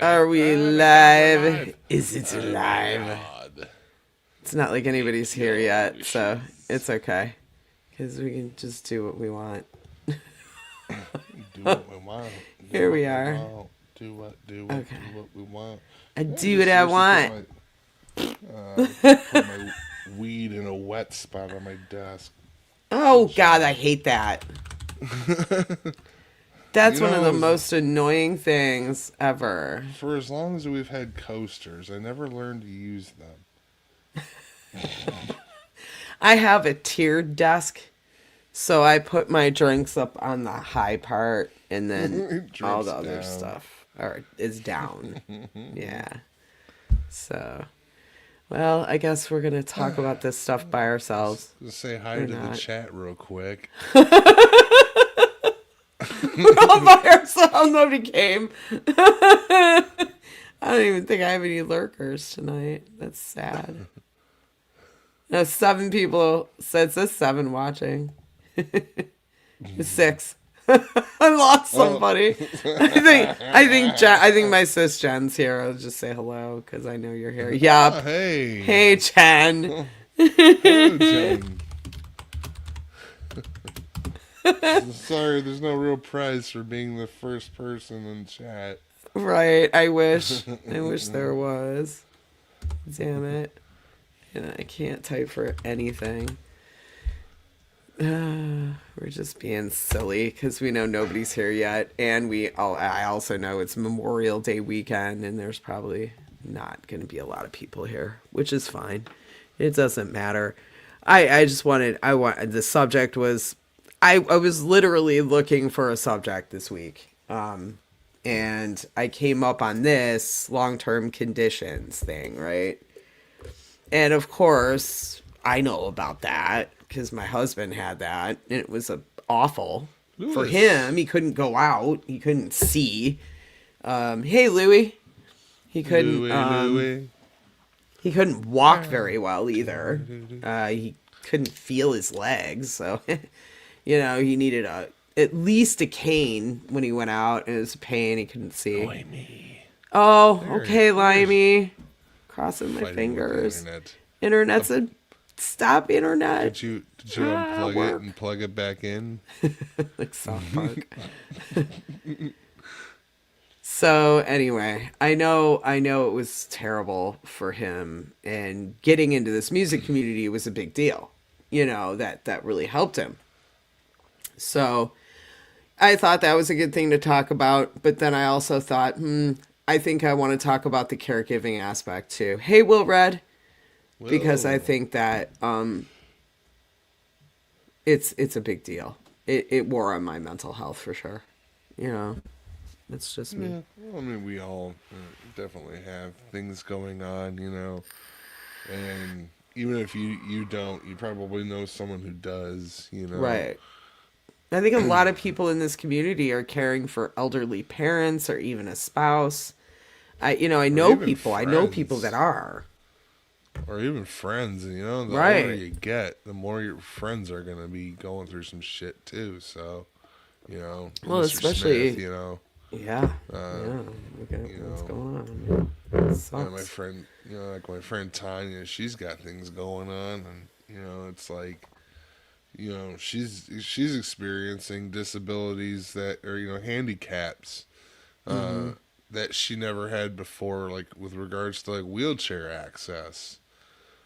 Are we live? Is it Oh my live? god. It's not like anybody's here yet, so it's Delicious. okay. Because we can just do what we want. Do what we want. Do Here we what we are. want. Okay. Do what we want. I Yeah, I do what just I seriously want. put my weed in a wet spot on my desk. Oh, Good God, I job. hate that. That's You one of the know, most annoying things ever. for as long as we've had coasters, I never learned to use them. I have a tiered desk, so I put my drinks up on the high part, and then It all drips the other down. stuff is down. Yeah. So, well, I guess we're going to talk about this stuff by ourselves. Just say hi Or to the not. chat real quick. We're all by ourselves. Nobody came. I don't even think I have any lurkers tonight. That's sad. No, 7 people. Says this 7 watching. It's 6. I lost Oh, somebody. I think my sis Jen's here. I'll just say hello because I know you're here. ah, Yup. hey. Hey Jen. Hello, Jen. Sorry, there's no real prize for being the first person in chat. Right. I wish. I wish there was. Damn it. And I can't type for anything. We're just being silly because we know nobody's here yet, and I also know it's Memorial Day weekend, and there's probably not going to be a lot of people here, which is fine. It doesn't matter. I just wanted the subject was I was literally looking for a subject this week, and I came up on this long-term conditions thing, right? And of course, I know about that because my husband had that, and it was awful for Lewis. him. He couldn't go out. He couldn't see. Hey, Louie. He couldn't. Louie, Louie. He couldn't walk very well either. He couldn't feel his legs, so he needed at least a cane when he went out. And it was a pain. He couldn't see. Boy, me. Oh, okay, There's Limey. Crossing my fighting with the fingers. internet. Internet's a stop internet. Did you unplug it and plug it back in? Like South Park. So anyway, I know it was terrible for him, and getting into this music community was a big deal. That really helped him. So I thought that was a good thing to talk about, but then I also thought, I think I want to talk about the caregiving aspect too. Hey, Will Red, because I Whoa. think that it's a big deal. It wore on my mental health for sure. That's just me. Yeah, well, I mean, we all definitely have things going on, and even if you don't, you probably know someone who does. Right. I think a lot of people in this community are caring for elderly parents or even a spouse. I Or know even people. I know people that friends. are. Or even friends, the older Right. you get, the more your friends are going to be going through some shit too, so, Well, Mr. Smith, especially yeah. uh, Yeah. Look at you what's know, going on. Yeah. It my sucks. friend, like my friend Tanya, she's got things going on, and, it's like, she's experiencing disabilities that are, handicaps, Mm-hmm. that she never had before, like with regards to like wheelchair access.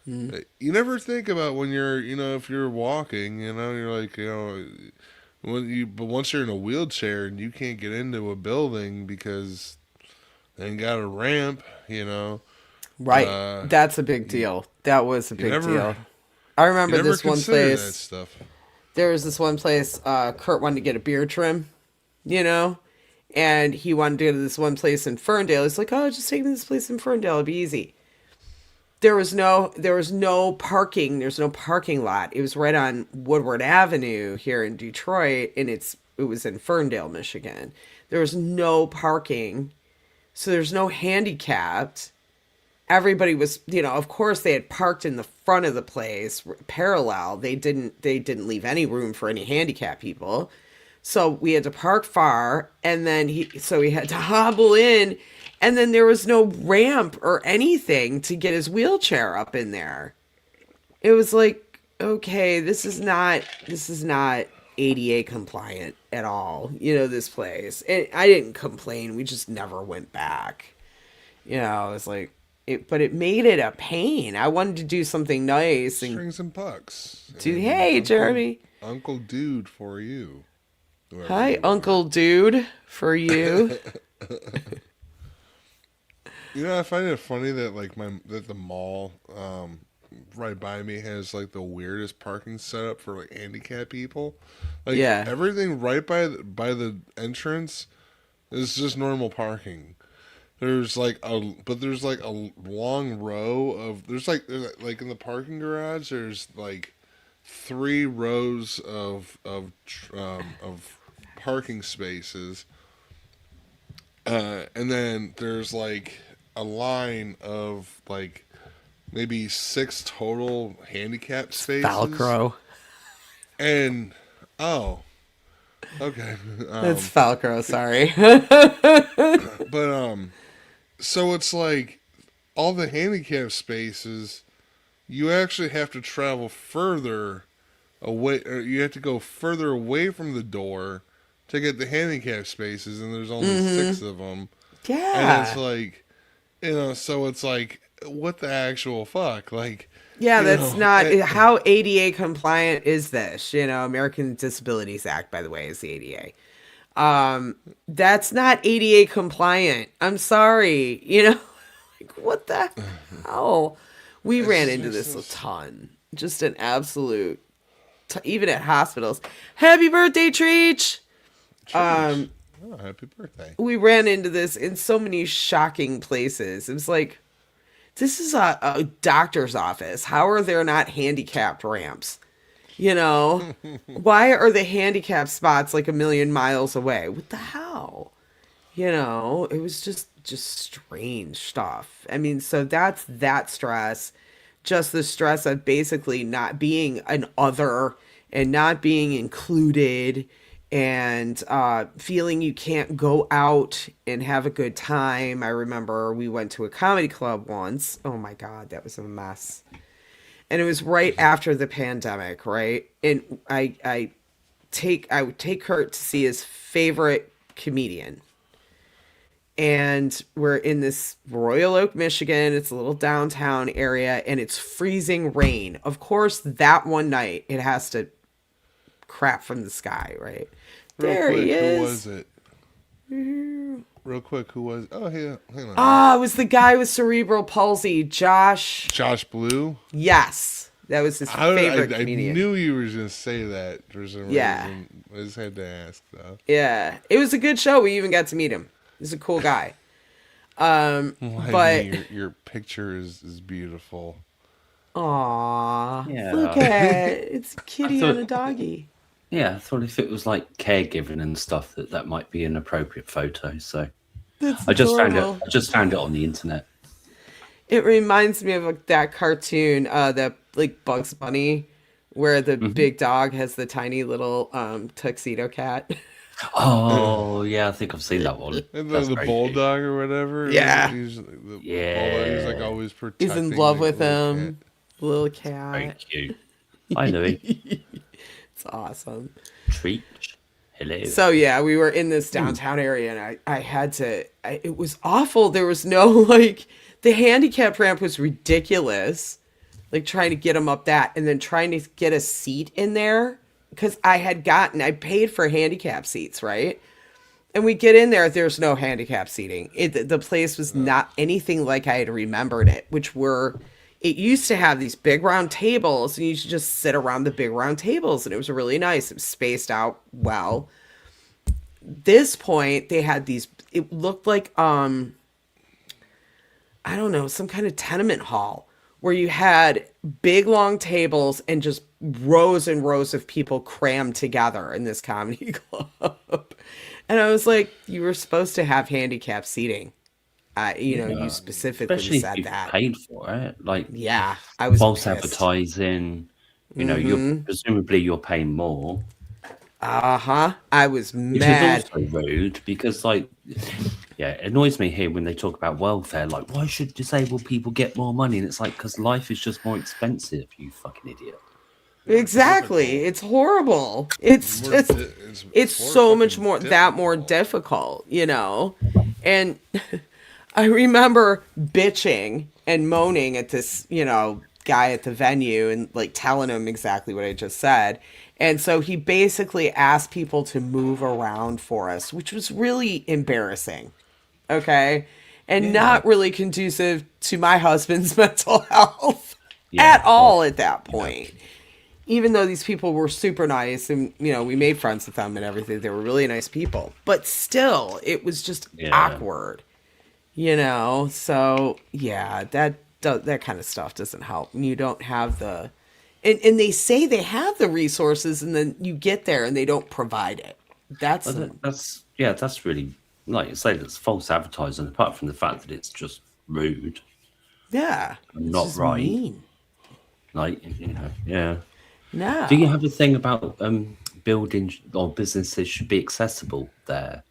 Mm-hmm. You never think about when you're, if you're walking, you're like, but once you're in a wheelchair and you can't get into a building because they ain't got a ramp. Right. uh, That's a big you, deal. That was a you big never, deal. I you remember never this one consider that place. stuff. There was this one place. Kurt wanted to get a beard trim. You know, and he wanted to go to this one place in Ferndale. He's like, "Oh, just take me to this place in Ferndale. It'll be easy." There was no parking. There's no parking lot. It was right on Woodward Avenue here in Detroit, and it was in Ferndale, Michigan. There was no parking, so there's no handicapped. Everybody was, of course they had parked in the front of the place parallel. They didn't leave any room for any handicapped people. So we had to park far, and then he had to hobble in, And then there was no ramp or anything to get his wheelchair up in there. It was like, okay, this is not ADA compliant at all. This place. And I didn't complain. We just never went back. It's like but it made it a pain. I wanted to do something nice and Strings and pucks. do. And Hey, Jeremy. Uncle Dude for you. Hi, Uncle Dude, for you. I find it funny that the mall right by me has like the weirdest parking setup for like handicapped people. Like Yeah. everything right by the entrance is just normal parking. There's like a long row of there's like in the parking garage there's like 3 rows of parking spaces, and then there's like a line of like maybe 6 total handicap spaces. Velcro. And oh, okay, That's Velcro, sorry. but so it's like all the handicap spaces, you actually have to travel further away, or you have to go further away from the door to get the handicap spaces, and there's only 6 of them. And it's Yeah. like, so it's like, what the actual fuck? Like, Yeah, that's not it, how ADA compliant is this? American Disabilities Act, by the way, is the ADA. That's not ADA compliant. I'm sorry. Like what the hell? We ran into this a ton. Just an absolute, even at hospitals. Happy birthday, Treach! Jeez. Oh, happy birthday. We ran into this in so many shocking places. It was like, this is a doctor's office. How are there not handicapped ramps? Why are the handicap spots like a million miles away? What the hell? It was just strange stuff. I mean, so that's that stress. Just the stress of basically not being an other and not being included, and feeling you can't go out and have a good time. I remember we went to a comedy club once. Oh my God, that was a mess. And it was right after the pandemic, right? And I would take Kurt to see his favorite comedian. And we're in this Royal Oak, Michigan. It's a little downtown area, and it's freezing rain. Of course, that one night it has to crap from the sky, right? Real There quick, he who is. was it? Real quick, who was? Oh, yeah, hang on. Ah, it was the guy with cerebral palsy, Josh. Josh Blue. Yes, that was his favorite I comedian. knew you were gonna say that for some Yeah. reason. I just had to ask though. Yeah, it was a good show. We even got to meet him. He's a cool guy. Well, But your picture is beautiful. aw, Yeah. look at it's a I kitty and a thought, doggy. yeah, I thought if it was like caregiving and stuff, that might be an appropriate photo. So That's I just found it. adorable. I just found it on the internet. It reminds me of that cartoon, that like Bugs Bunny, where the Hmm. big dog has the tiny little tuxedo cat. Oh yeah, I think I've seen that one. And That's the very cute. bulldog or whatever. Yeah. the bulldog. He's like Yeah, always He's protecting. in love the with little him. Little very cat. cute. Hi Louis. It's awesome. Treat. Hello. So yeah, we were in this downtown area, and I had to. It was awful. There was no like the handicap ramp was ridiculous. Like trying to get him up that, and then trying to get a seat in there because I paid for handicap seats, right? And we get in there, there's no handicap seating. The place was not anything like I had remembered it, it used to have these big round tables, and you should just sit around the big round tables, and it was really nice. It was spaced out well. This point, they had it looked like, I don't know, some kind of tenement hall where you had big long tables and just rows and rows of people crammed together in this comedy club. And I was like, you were supposed to have handicap seating. You specifically Especially if said you've that. paid for it. Like Yeah, I was false pissed. advertising. You're presumably you're paying more, Uh-huh. I was which is mad. also rude because like Yeah, it annoys me here when they talk about welfare. Like, why should disabled people get more money? And it's like, because life is just more expensive, you fucking idiot. More Exactly. difficult. It's horrible. It's More just, it's more so much fucking more, that more difficult. difficult, you know? And I remember bitching and moaning at this, guy at the venue and like telling him exactly what I just said. And so he basically asked people to move around for us, which was really embarrassing. Okay. And Yeah. not really conducive to my husband's mental health at Yeah. Well, all at that you know, point. Even though these people were super nice and, we made friends with them and everything, they were really nice people. But still, it was just yeah. awkward, So, yeah, that kind of stuff doesn't help. And you don't have and they say they have the resources and then you get there and they don't provide it. That's, That's really, like you say, that's false advertising, apart from the fact that it's just rude yeah, and it's not just right. mean. Like, yeah. Do you No. have a thing about building or businesses should be accessible there?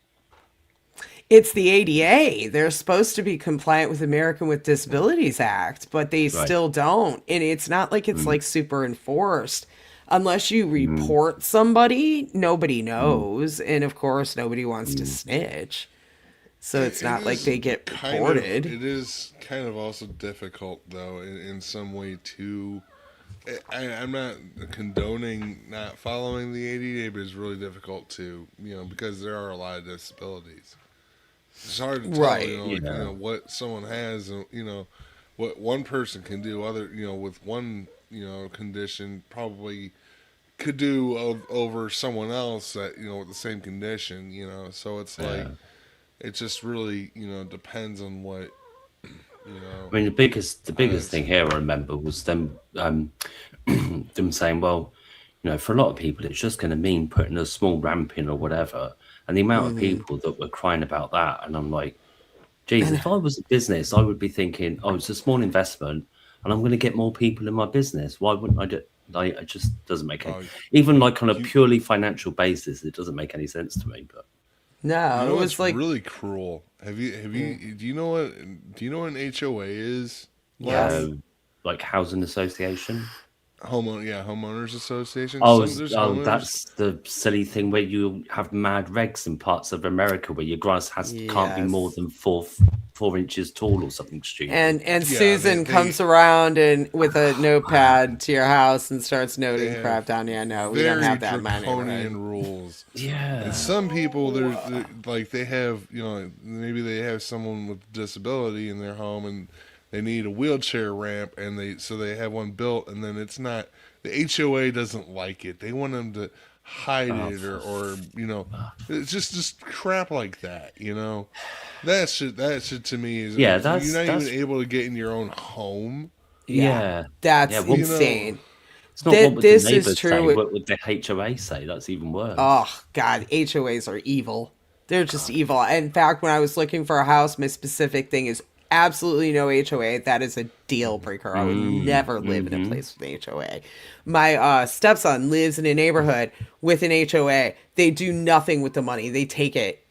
It's the ADA. They're supposed to be compliant with American with Disabilities Act, but they Right. still don't. And it's not like it's like super enforced. Unless you Mm, report somebody, nobody mm, knows. And of course, nobody wants to mm. snitch. So it's It not like is they get kind of reported. it is kind of also difficult though in some way too. I'm not condoning not following the ADA, but it's really difficult to because there are a lot of disabilities. It's hard to tell Right. Yeah. what someone has and what one person can do. Other with one condition probably could do over someone else that with the same condition. So it's like Yeah. it just really depends on what you know. I mean, the How biggest it's thing here I remember was them them saying, well, for a lot of people, it's just going to mean putting a small ramp in or whatever. And the amount of Hmm. people that were crying about that, and I'm like, geez, And if I was a business, I would be thinking, oh, it's a small investment, and I'm going to get more people in my business. Why wouldn't I do? Like, it just doesn't make any, uh, even like on a you purely financial basis, it doesn't make any sense to me. But you no, it know was what's like, really cruel? Do you know what an HOA is? yes. Lauren? like housing association. Homeowners association. Oh, There's homeowners. that's the silly thing where you have mad regs in parts of America where your grass can't be more Yes. than 4 inches tall or something stupid. And Yeah, Susan comes around and with a notepad to your house and starts they noting have crap down. Yeah, no, we don't very have that in my neighborhood. draconian rules. And Yeah. some people, like they have, maybe they have someone with disability in their home and they need a wheelchair ramp, and they have one built, and then it's not. The HOA doesn't like it. They want them to hide Oh, it, it's just crap like that. That shit to me is yeah. if you're not even That's able to get in your own home. Yeah, yeah, yeah. that's What You know, insane. it's not what would the This is neighbours say. true. What would the HOA say? That's even worse. Oh God, HOAs are evil. They're just evil. In fact, when I was looking for a house, my specific thing is absolutely no HOA. That is a deal breaker. I would never live in a Mm-hmm. place with an HOA. My stepson lives in a neighborhood with an HOA. They do nothing with the money. They take it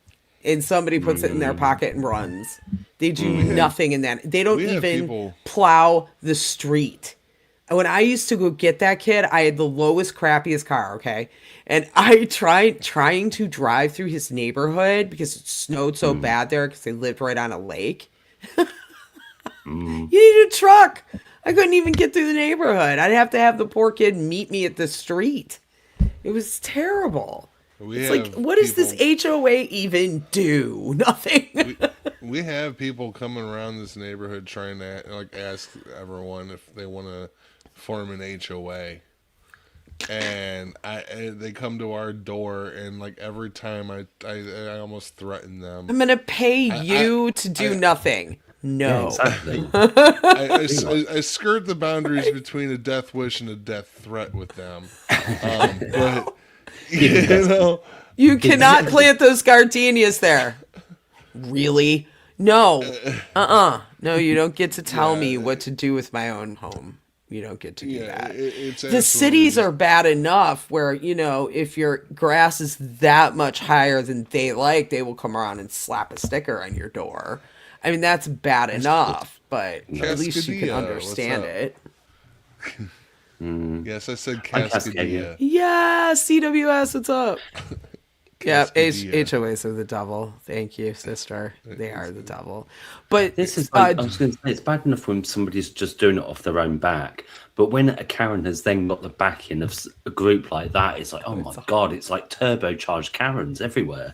and somebody puts it in their pocket and runs. They do we have nothing in that. They don't we have even people. plow the street. When I used to go get that kid, I had the lowest, crappiest car, okay? And I trying to drive through his neighborhood because it snowed so bad there because they lived right on a lake. Mm. You need a truck. I couldn't even get through the neighborhood. I'd have to have the poor kid meet me at the street. It was terrible. We It's like, have what does this people. HOA even do? Nothing. We, we have people coming around this neighborhood trying to like ask everyone if they want to form an HOA, and they come to our door, and like every time I almost threaten them. I'm gonna pay I you to do I nothing. Yeah, No. exactly. I skirt the boundaries between a death wish and a death threat with them, but Even you better. know. You cannot plant those gardenias there. Really? No. No, you don't get to tell Yeah, me what to do with my own home. You don't get to do Yeah, that. it's The absolutely cities are bad enough where, if your grass is that much higher than they like, they will come around and slap a sticker on your door. I mean, that's bad enough, but at least you can Cascadia. What's understand up? it. Yes, I said I Cascadia. Cascadia. Yeah, CWS, what's up? Yeah, Cascadia. HOAs are the devil. Thank you, sister. They are the devil. But This is like I was going to say, it's bad enough when somebody's just doing it off their own back, but when a Karen has then got the backing of a group like that, it's like, oh my god, it's like turbocharged Karens everywhere.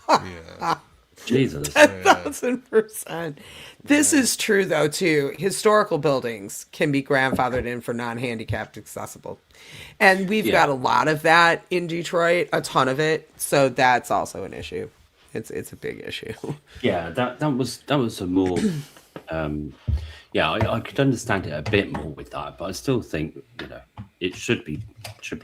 Yeah. Jesus. 1,000%. This is true though too. Historical buildings can be grandfathered in for non-handicapped accessible, and we've got a lot of that in Detroit, a ton of it. So that's also an issue. It's a big issue. Yeah, that was a more I could understand it a bit more with that, but I still think it should be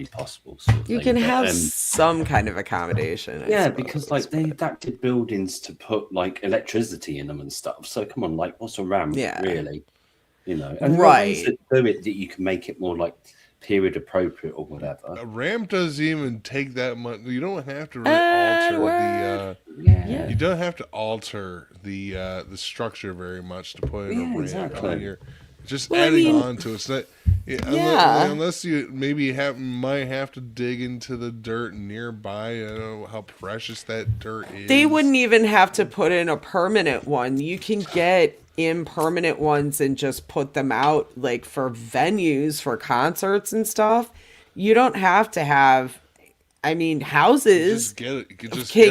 possible. Sort of You thing. can But, have some kind of accommodation. I because suppose, like they adapted buildings to put like electricity in them and stuff. So come on, like what's a ramp really? And there are ways to do it that you can make it more like period appropriate or whatever. A ramp doesn't even take that much. You don't have to really you don't have to alter the structure very much to put in a ramp. Exactly. I mean, you're just adding on to it. It's not, unless you maybe might have to dig into the dirt nearby. I don't know how precious that dirt is. They wouldn't even have to put in a permanent one. You can get impermanent ones and just put them out like for venues for concerts and stuff. You don't have to have, I mean, houses can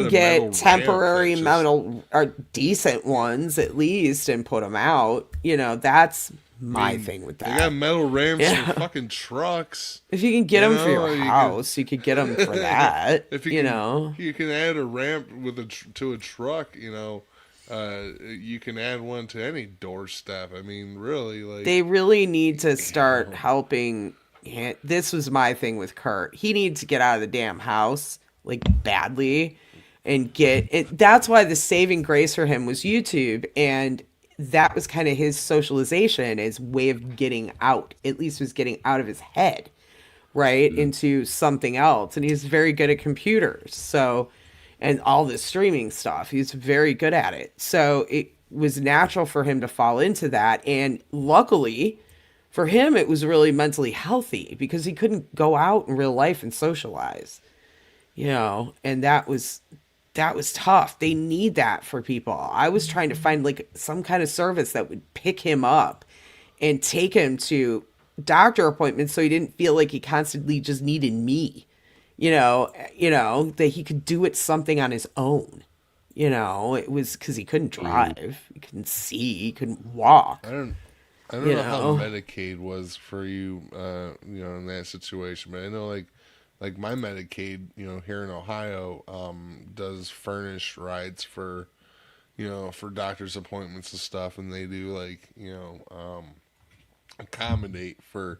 get temporary metal or decent ones at least and put them out. That's my thing with that. They got metal ramps for fucking trucks. If you can get them for your house, you could get them for that. If you can add a ramp to a truck. You can add one to any doorstep. I mean, really, like they really need to start helping. This was my thing with Kurt. He needs to get out of the damn house, like badly, and get it. That's why the saving grace for him was YouTube, and that was kind of his socialization, his way of getting out. At least was getting out of his head, right, into something else. And he's very good at computers, so. And all this streaming stuff. He's very good at it. So it was natural for him to fall into that. And luckily for him, it was really mentally healthy because he couldn't go out in real life and socialize, and that was tough. They need that for people. I was trying to find like some kind of service that would pick him up and take him to doctor appointments so he didn't feel like he constantly just needed me. That he could do it something on his own. It was because he couldn't drive, he couldn't see, he couldn't walk. I don't know how Medicaid was for you, in that situation, but I know like my Medicaid, here in Ohio, does furnish rides for doctor's appointments and stuff, and they do accommodate for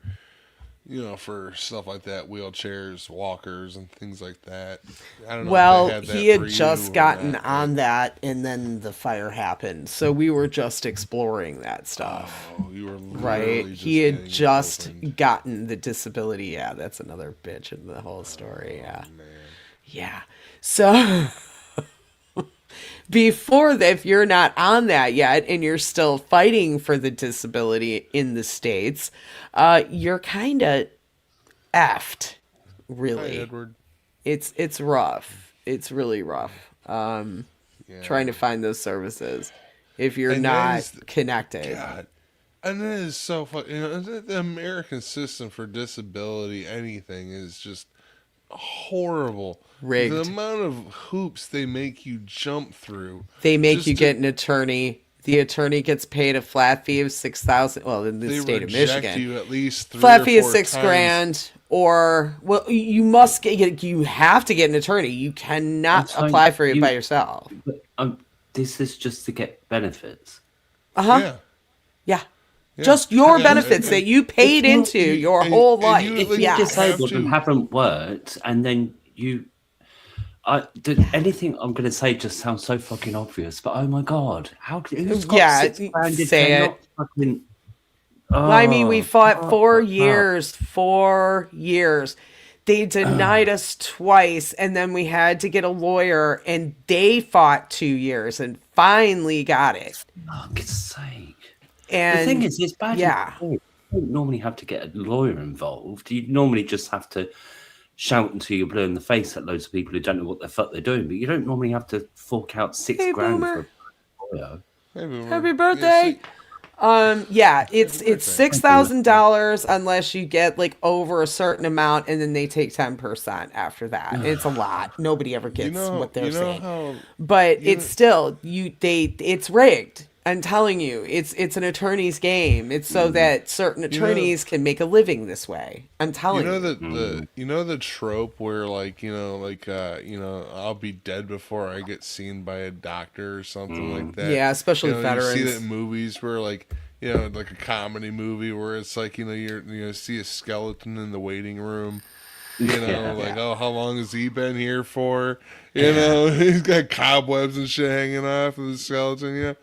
stuff like that, wheelchairs, walkers, and things like that. I don't know. Well, if they had that he had for you just or gotten not, on that, and then the fire happened. So we were just exploring that stuff. Oh, you were right? He had just gotten the disability. Yeah, that's another bitch in the whole story. Yeah. Man. Yeah. So before that, if you're not on that yet and you're still fighting for the disability in the States, you're kind of effed, really. Hi, Edward. It's rough. It's really rough. Trying to find those services if you're not connected. God. And that is so fucking, the American system for disability, anything, is just horrible. Rigged. The amount of hoops they make you jump through. They make you get an attorney. The attorney gets paid a flat fee of $6,000. Well, in the state of Michigan, you at least flat fee of $6,000. Or you must get. You have to get an attorney. You cannot apply for it by yourself. This is just to get benefits. Yeah. Just your benefits that you paid into your whole life. If you're disabled and haven't worked, and then anything I'm going to say just sounds so fucking obvious, but oh my god, who's got $6,000 if they're not fucking Well, I mean, we Oh, fought fuck, 4 years, 4 years. They denied us twice, and then we had to get a lawyer, and they fought 2 years and finally got it. fuck's sake. The thing And is, it's bad. yeah, You don't normally have to get a lawyer involved. You normally just have to shout until you're blue in the face at loads of people who don't know what the fuck they're doing. But you don't normally have to fork out six hey, grand for Boomer, a lawyer. Hey, Boomer. happy Yeah, birthday. Yeah, it's $6,000 unless you get like over a certain amount, and then they take 10% after that. It's a lot. Nobody ever gets what they're saying. But it's still it's rigged. I'm telling you, it's an attorney's game. It's so that certain attorneys can make a living this way. I'm telling you. The trope where I'll be dead before I get seen by a doctor or something like that. Yeah, especially veterans. You see that in movies where like a comedy movie where it's like you see a skeleton in the waiting room. Oh, how long has he been here for? He's got cobwebs and shit hanging off of the skeleton.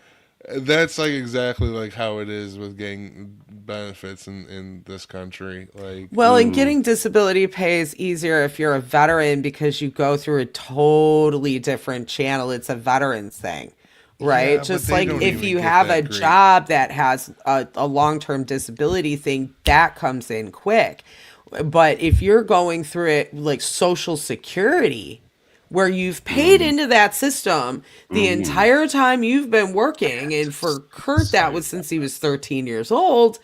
That's like exactly like how it is with getting benefits in this country. Like, and getting disability pay is easier if you're a veteran because you go through a totally different channel. It's a veterans thing, right? Yeah, just but like if you have a job that has a long-term disability thing, that comes in quick. But if you're going through it like Social Security, where you've paid into that system the entire time you've been working, and for Kurt that was since he was 13 years old,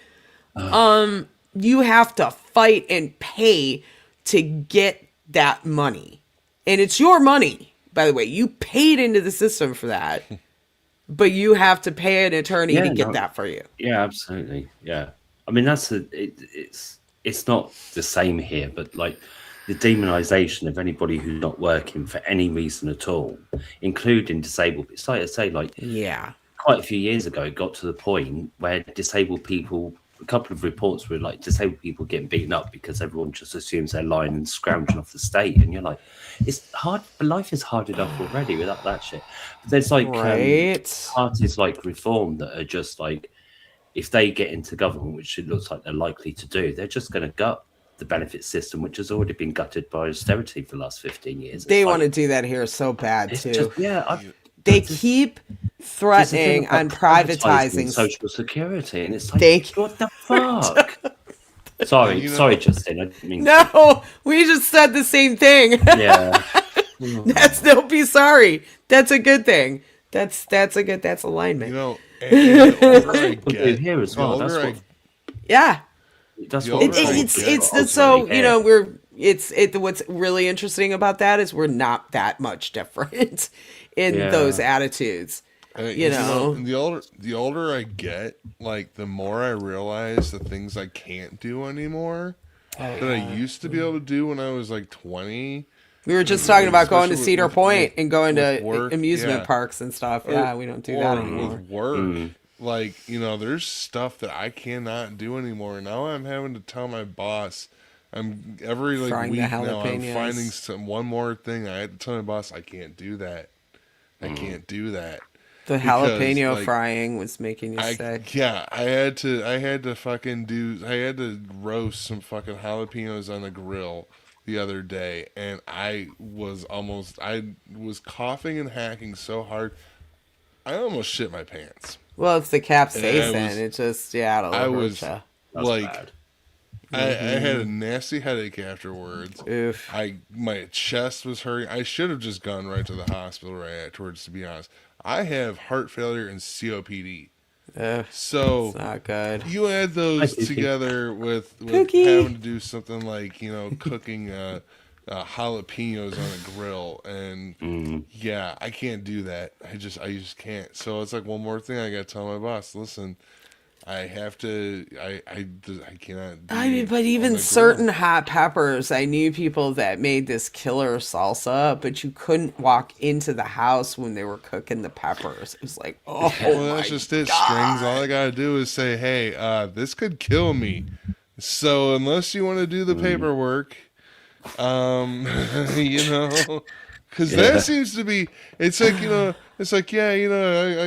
you have to fight and pay to get that money. And it's your money, by the way. You paid into the system for that, but you have to pay an attorney to get that for you. Yeah, absolutely. Yeah. I mean, it's not the same here, but like the demonization of anybody who's not working for any reason at all, including disabled. It's like I say, quite a few years ago, it got to the point where disabled people, a couple of reports were like disabled people getting beaten up because everyone just assumes they're lying and scrounging off the state. And you're like, it's hard. Life is hard enough already without that shit. But there's like parties like Reform that are just like, if they get into government, which it looks like they're likely to do, they're just going to gut the benefit system, which has already been gutted by austerity for the last 15 years. They want to do that here so bad too. They keep threatening on privatizing Social Security, and it's like, what the fuck? Sorry, Justin. I didn't mean no, we just said the same thing. Yeah. Don't be sorry. That's a good thing. That's alignment. And the older I get, here as well. That's what what's really interesting about that is we're not that much different in those attitudes. The older I get, like the more I realize the things I can't do anymore that I used to be able to do when I was like 20. We were just talking about going to Cedar Point and going to amusement parks and stuff. We don't do that anymore. With work. Like, there's stuff that I cannot do anymore. Now I'm having to tell my boss. Every week now I'm finding one more thing. I had to tell my boss I can't do that. I can't do that. The jalapeno frying was making you sick. Yeah, I had to roast some fucking jalapenos on the grill the other day, and I was coughing and hacking so hard I almost shit my pants. Well, it's the capsaicin. It just it'll hurt you. Like, I had a nasty headache afterwards. Oof. My chest was hurting. I should have just gone right to the hospital right afterwards, to be honest. I have heart failure and COPD. So it's not good. You add those together with having to do something like cooking jalapenos on a grill, and I can't do that. I just can't. So it's like one more thing I gotta tell my boss. Listen, I have to. I cannot. But even certain hot peppers, I knew people that made this killer salsa, but you couldn't walk into the house when they were cooking the peppers. It was like, that's just it. Strings. All I gotta do is say, hey, this could kill me. So unless you want to do the paperwork, because that seems to be. It's like I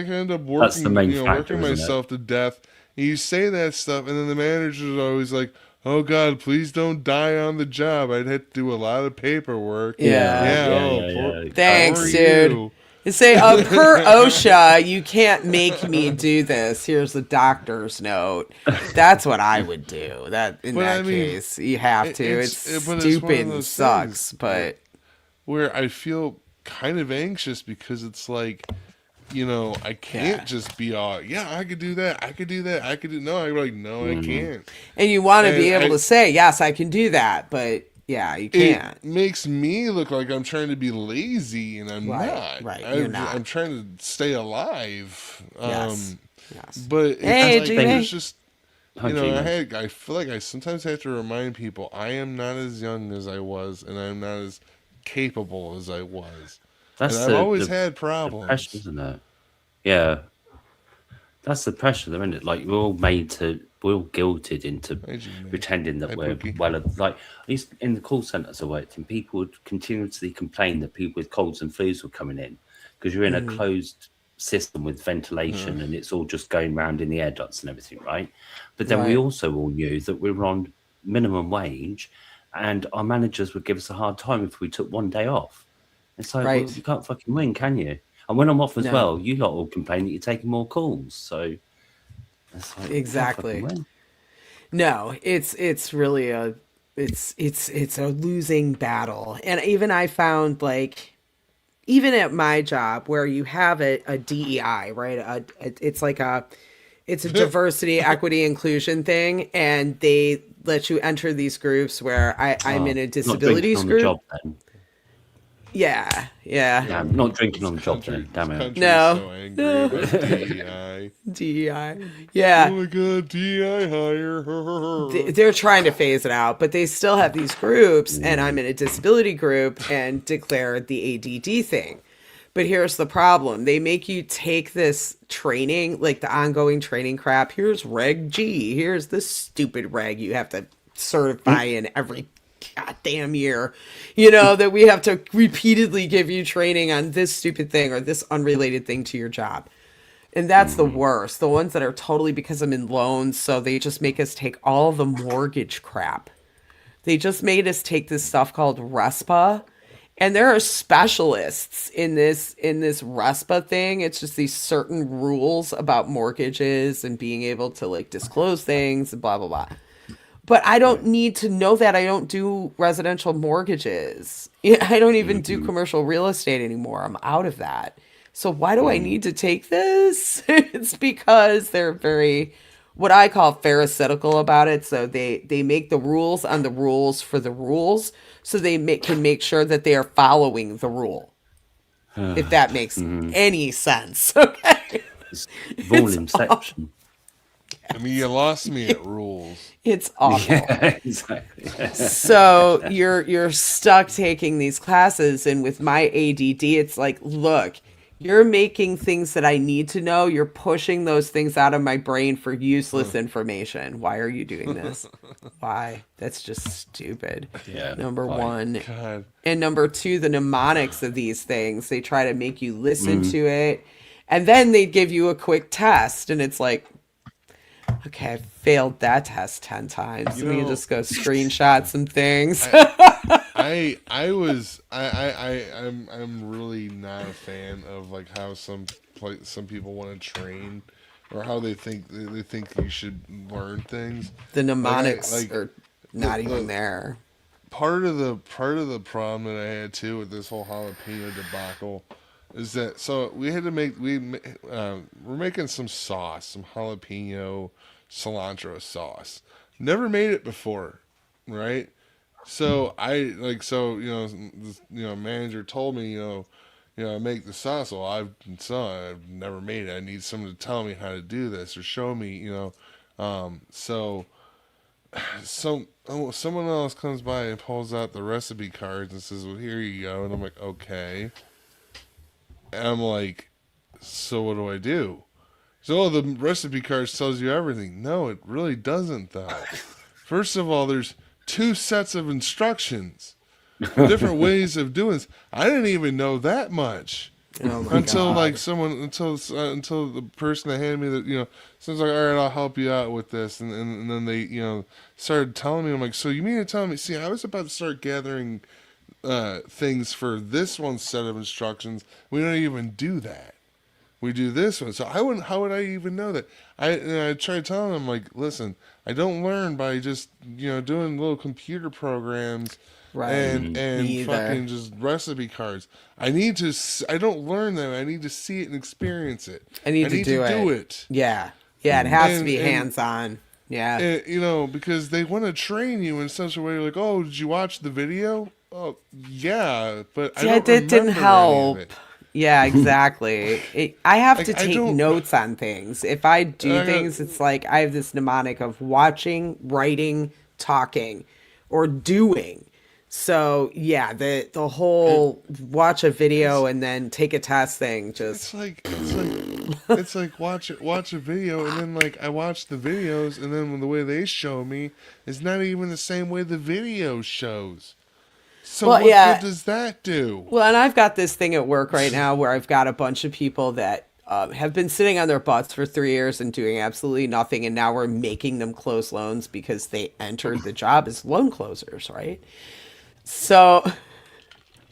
can end up working, working myself to death. You say that stuff, and then the manager's always like, "Oh God, please don't die on the job. I'd have to do a lot of paperwork." Yeah. Yeah. Yeah, Oh, yeah, poor, yeah. Thanks, poor dude. you. You say, per OSHA, you can't make me do this. Here's the doctor's note. That's what I would do. That in But I that mean, case, you have to. It's but it's one stupid of and those things sucks, but where I feel kind of anxious because it's like, I can't yeah. just be all, yeah, I could do that, I could do that, I could do. No, I'm like, no, I can't. And you want to And be able to say, yes, I can do that, but yeah, you can't. it makes me look like I'm trying to be lazy, and I'm Right, not. right. You're not. I'm trying to stay alive. Yes. Yes. But it's Hey, That's the like thing. there's G-May. just Hi, Gmail. I feel like I sometimes have to remind people I am not as young as I was, and I'm not as capable as I was, and That's I've always the had pressure, problems. isn't it? Yeah, that's the pressure, though, isn't it? Like we're all guilted into Hi, G-Man. pretending Hi, that we're Pookie. well. Like in the call centers I worked in, people would continuously complain that people with colds and flus were coming in because you're in a closed system with ventilation and it's all just going round in the air ducts and everything, right? But then we Right. also all knew that we were on minimum wage, and our managers would give us a hard time if we took one day off. It's like, well, Right. you can't fucking win, can you? And when I'm off as No. well, you lot all complain that you're taking more calls. So it's like, you can't fucking Exactly. win. No, it's really a it's a losing battle. And even I found like even at my job where you have a DEI, right? It's like it's a diversity, equity, inclusion thing, and they let you enter these groups where I'm in Oh, a not drinking disabilities on the group. job then. Yeah, yeah. Damn, not drinking This on the job country, then. this Damn it. country is No. so angry No. about DEI. DEI. Oh Yeah. my God, DEI hire. They're trying to phase it out, but they still have these groups, and I'm in a disability group and declare the ADD thing. But here's the problem. They make you take this training, like the ongoing training crap. Here's Reg G. Here's this stupid reg you have to certify in every goddamn year. That we have to repeatedly give you training on this stupid thing or this unrelated thing to your job. And that's the worst. The ones that are totally because I'm in loans, so they just make us take all the mortgage crap. They just made us take this stuff called RESPA. And there are specialists in this RESPA thing. It's just these certain rules about mortgages and being able to like disclose things and blah blah blah. But I don't need to know that. I don't do residential mortgages. I don't even do commercial real estate anymore. I'm out of that. So why do I need to take this? It's because they're very, what I call pharisaical about it. So they make the rules on the rules for the rules, so can make sure that they are following the rule. If that makes any sense. Okay. It's rule It's inception. I mean, you lost me at rules. it's awful. Yeah, exactly. So you're stuck taking these classes, and with my ADD, it's like, look, you're making things that I need to know. You're pushing those things out of my brain for useless information. Why are you doing this? Why? That's just stupid. Yeah. Number Why? one. God. And number two, the mnemonics of these things. They try to make you listen to it. And then they give you a quick test. And it's like, okay, I failed that test 10 times. You Let me know- just go screenshot some things. I'm really not a fan of like how some people want to train, or how they think you should learn things. The mnemonics like, are not the- even there. Part of the problem that I had too with this whole jalapeno debacle is that, so we had to we're making some sauce, some jalapeno cilantro sauce. Never made it before, right? So manager told me, make the sauce. Well, I've never made it. I need someone to tell me how to do this or show me, someone else comes by and pulls out the recipe cards and says, "Well, here you go." And I'm like, "Okay." And I'm like, "So what do I do?" So, the recipe cards tells you everything. No, it really doesn't, though. First of all, there's 2 sets of instructions for different ways of doing this. I didn't even know that much. Oh my until like god. someone until the person that handed me the someone's like, all right, I'll help you out with this, and then they started telling me. I'm like, so you mean to tell me? See, I was about to start gathering things for this one set of instructions. We don't even do that. We do this one. So I wouldn't. How would I even know that? I tried telling them like, listen, I don't learn by just doing little computer programs Right. and Me either. fucking just recipe cards. I need to. I don't learn them. I need to see it and experience it. I I need to need to do do it. it. Yeah. Yeah, it has to And be and hands on. Yeah. because they want to train you in such a way like, oh, did you watch the video? Oh, yeah, but I Yeah, don't that didn't remember any of help. it. Yeah, exactly. I have to Like I take don't. notes on things. If I do I got. things, it's like I have this mnemonic of watching, writing, talking, or doing. So yeah, the It, whole watch a video it's and then take a test thing just it's like watch a video, and then like I watch the videos, and then the way they show me is not even the same way the video shows. So well, what good yeah. does that do? Well, and I've got this thing at work right now where I've got a bunch of people that have been sitting on their butts for 3 years and doing absolutely nothing, and now we're making them close loans because they entered the job as loan closers, right? So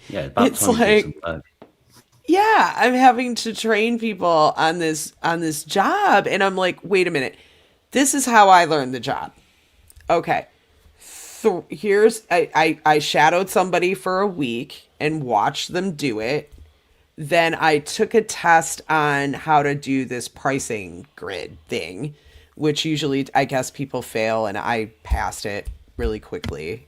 Yeah, about it's time you do some like, work. yeah, I'm having to train people on this job, and I'm like, wait a minute, this is how I learned the job. Okay, here's I shadowed somebody for a week and watched them do it. Then I took a test on how to do this pricing grid thing, which usually I guess people fail, and I passed it really quickly.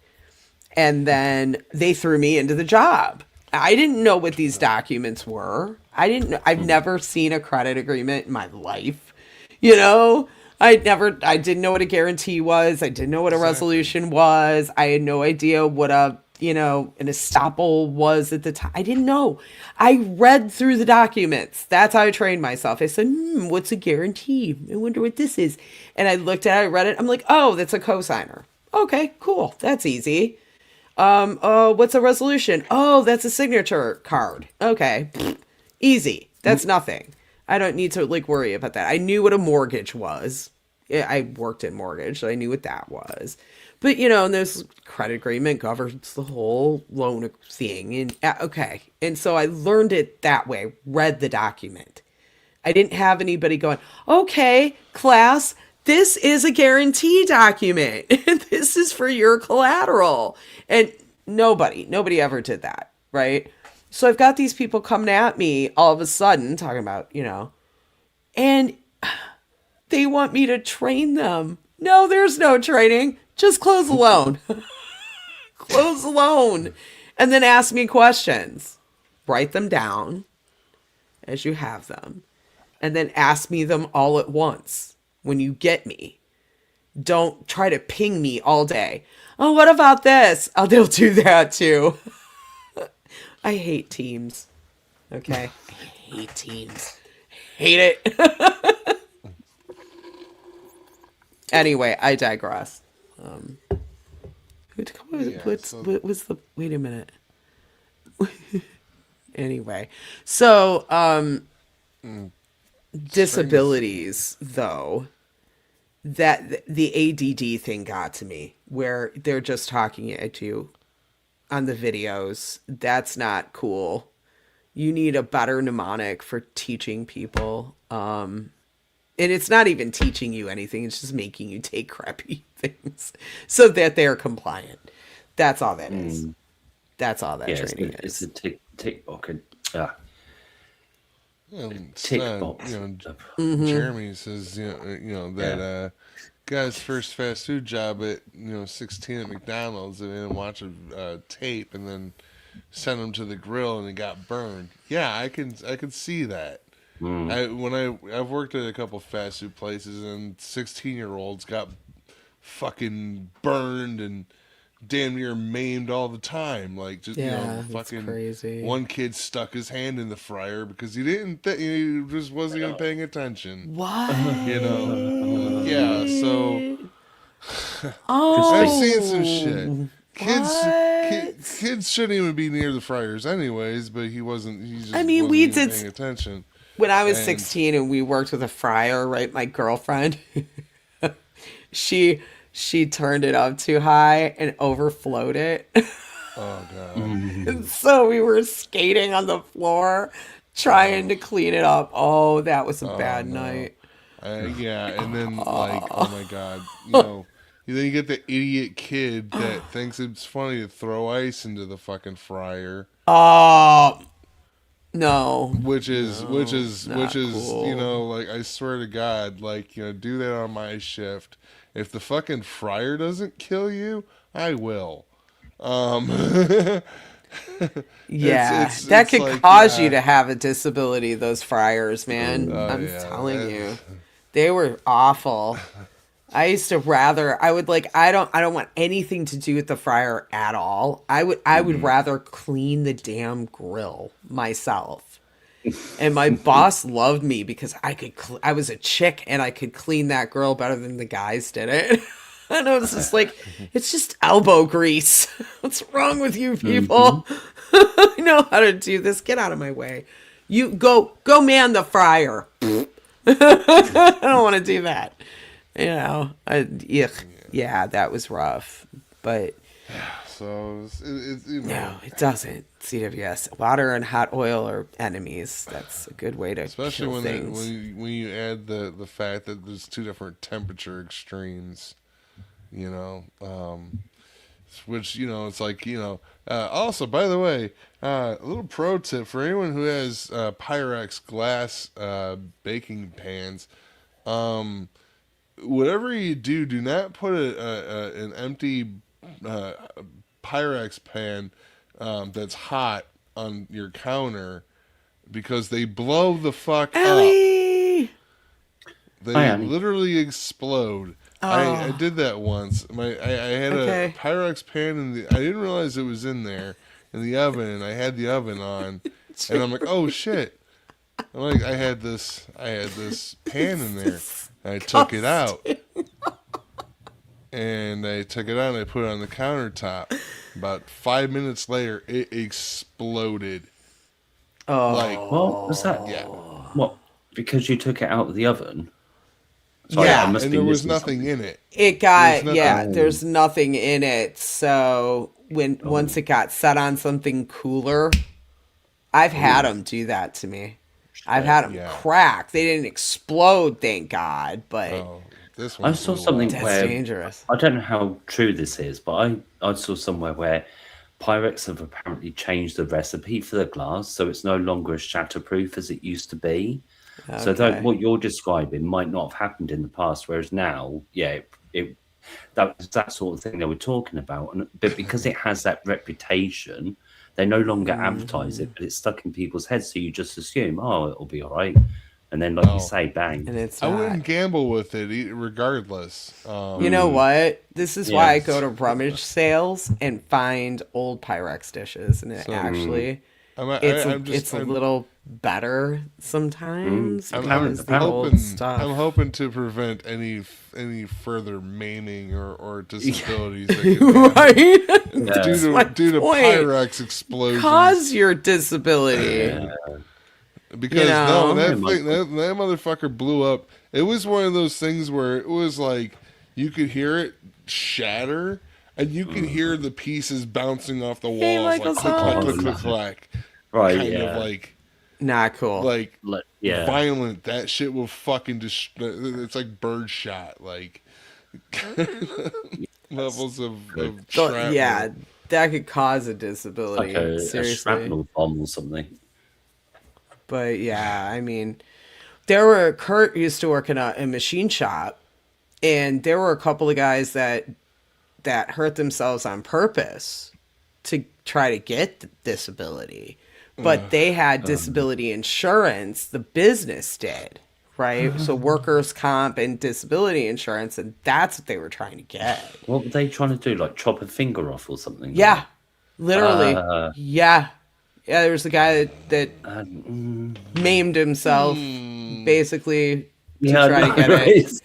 And then they threw me into the job. I didn't know what these documents were. I've never seen a credit agreement in my life. You know, I didn't know what a guarantee was. I didn't know what a Exactly. resolution was. I had no idea what an estoppel was at the time. I didn't know. I read through the documents. That's how I trained myself. I said, what's a guarantee? I wonder what this is. And I looked at it, I read it. I'm like, oh, that's a cosigner. Okay, cool. That's easy. Oh, what's a resolution? Oh, that's a signature card. Okay. Easy. That's nothing. I don't need to like worry about that. I knew what a mortgage was. Yeah, I worked in mortgage, so I knew what that was. But and there's credit agreement governs the whole loan thing, and okay. And so I learned it that way. Read the document. I didn't have anybody going, okay, class, this is a guarantee document. This is for your collateral. And nobody ever did that, right? So I've got these people coming at me all of a sudden talking about, and they want me to train them. No, there's no training. Just close the loan. Close the loan. And then ask me questions. Write them down as you have them. And then ask me them all at once when you get me. Don't try to ping me all day. Oh, what about this? Oh, they'll do that too. I hate teams. Okay. I hate teams. Hate it. Anyway, I digress. What was the. Wait a minute. Anyway. So, disabilities, though, that the ADD thing got to me, where they're just talking at you on the videos. That's not cool. You need a better mnemonic for teaching people. And it's not even teaching you anything. It's just making you take crappy things so that they're compliant. That's all that is. That's all that Yeah, training it's is. a tick box. It's Tick box. Jeremy says that got his first fast food job at 16 at McDonald's, and then watch a tape and then sent him to the grill and he got burned. Yeah, I can see that. I've worked at a couple fast food places, and 16-year-olds got fucking burned and damn near maimed all the time. Like, just Yeah, that's fucking crazy. one kid stuck his hand in the fryer because he didn't he just wasn't even paying attention. What? Yeah, so I've seen some shit. Oh, kids shouldn't even be near the fryers anyways, but he wasn't. He just wasn't we even did paying attention. When I was 16 and we worked with a fryer, right? My girlfriend, she turned it up too high and overflowed it. Oh god. And so we were skating on the floor trying to clean it up. Oh, that was a bad night. Yeah, and then like, oh my god, then you get the idiot kid that thinks it's funny to throw ice into the fucking fryer. No. Which is cool. like, I swear to God, like, do that on my shift. If the fucking fryer doesn't kill you, I will. Yeah, it's that could like, cause you to have a disability, those fryers, man. I'm telling you. They were awful. I used to rather I don't want anything to do with the fryer at all. I would rather clean the damn grill myself. And my boss loved me because I was a chick and I could clean that grill better than the guys did it. And I was just like, it's just elbow grease. What's wrong with you people? I know how to do this. Get out of my way. You go man the fryer. I don't want to do that. Yeah, that was rough. But so no, it doesn't. CWS, water and hot oil are enemies. That's a good way to especially kill things. when you add the fact that there's two different temperature extremes. Which it's like also, by the way, a little pro tip for anyone who has Pyrex glass baking pans. Whatever you do not put an empty Pyrex pan that's hot on your counter, because they blow the fuck Ellie! up. They literally explode. I did that once. I had a Pyrex pan I didn't realize it was in there in the oven, and I had the oven on, and I'm like, oh shit! I'm like, I had this pan in there. And I took it out, and I put it on the countertop. About 5 minutes later, it exploded. Oh, what was that? Yeah. What? Because you took it out of the oven? Sorry, yeah, and there was nothing in it. There's nothing in it. So once it got set on something cooler, I've had them do that to me. I've had them crack. They didn't explode, thank God. But this I saw something where dangerous. I don't know how true this is, but I saw somewhere where Pyrex have apparently changed the recipe for the glass, so it's no longer as shatterproof as it used to be. Okay. So what you're describing might not have happened in the past, whereas now, that was that sort of thing they were talking about. But because it has that reputation, they no longer advertise it, but it's stuck in people's heads. So you just assume, it'll be all right. And then, like you say, bang. And it's I wouldn't gamble with it regardless. You know what? This is why I go to rummage sales and find old Pyrex dishes. And it's a little better sometimes. I'm hoping to prevent any further maiming or disabilities that could happen due to Pyrex explosions. Cause your disability. Because that motherfucker blew up. It was one of those things where it was like you could hear it shatter, and you could hear the pieces bouncing off the walls, like click, clack. Right, kind of like not cool, like violent. That shit will fucking it's like birdshot, like levels of shrapnel. Yeah, that could cause a disability. Like seriously, a shrapnel bomb or something. But Kurt used to work in a machine shop, and there were a couple of guys that hurt themselves on purpose to try to get the disability. But they had disability insurance, the business did, right? So workers' comp and disability insurance, and that's what they were trying to get. What were they trying to do, like chop a finger off or something? Yeah, literally. Yeah, there was a guy that maimed himself, basically, to try to get it.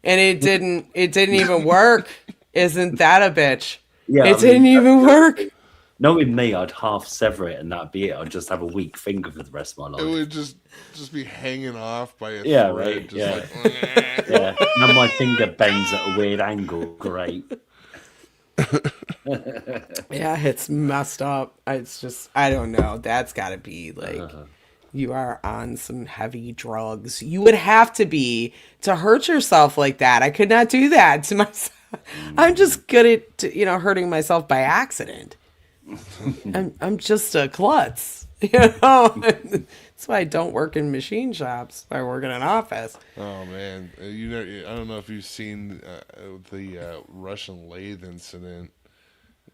And it didn't even work. Isn't that a bitch? Yeah, It didn't even work. Knowing me, I'd half sever it and that'd be it. I'd just have a weak finger for the rest of my life. It would just be hanging off by a Yeah, thread, right. just Yeah. like. Yeah. Now my finger bends at a weird angle. Great. Yeah, it's messed up. It's just, I don't know. That's got to be like, you are on some heavy drugs. You would have to be to hurt yourself like that. I could not do that to myself. I'm just good at, hurting myself by accident. I'm just a klutz, That's why I don't work in machine shops. I work in an office. Oh man, I don't know if you've seen the Russian lathe incident,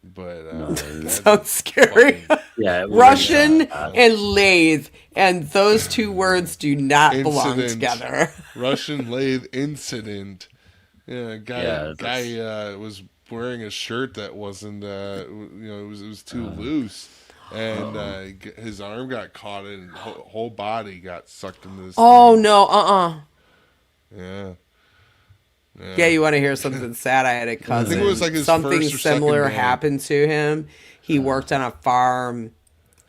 but Sounds scary. Yeah, Russian and lathe, and those two words do not belong together. Russian lathe incident. Yeah, guy was wearing a shirt that wasn't, it was too loose, and his arm got caught in, whole body got sucked into this. Oh thing. no, Yeah. Yeah, you want to hear something sad? I had a cousin. I think it was like his something first or similar second band. happened to him. He worked on a farm,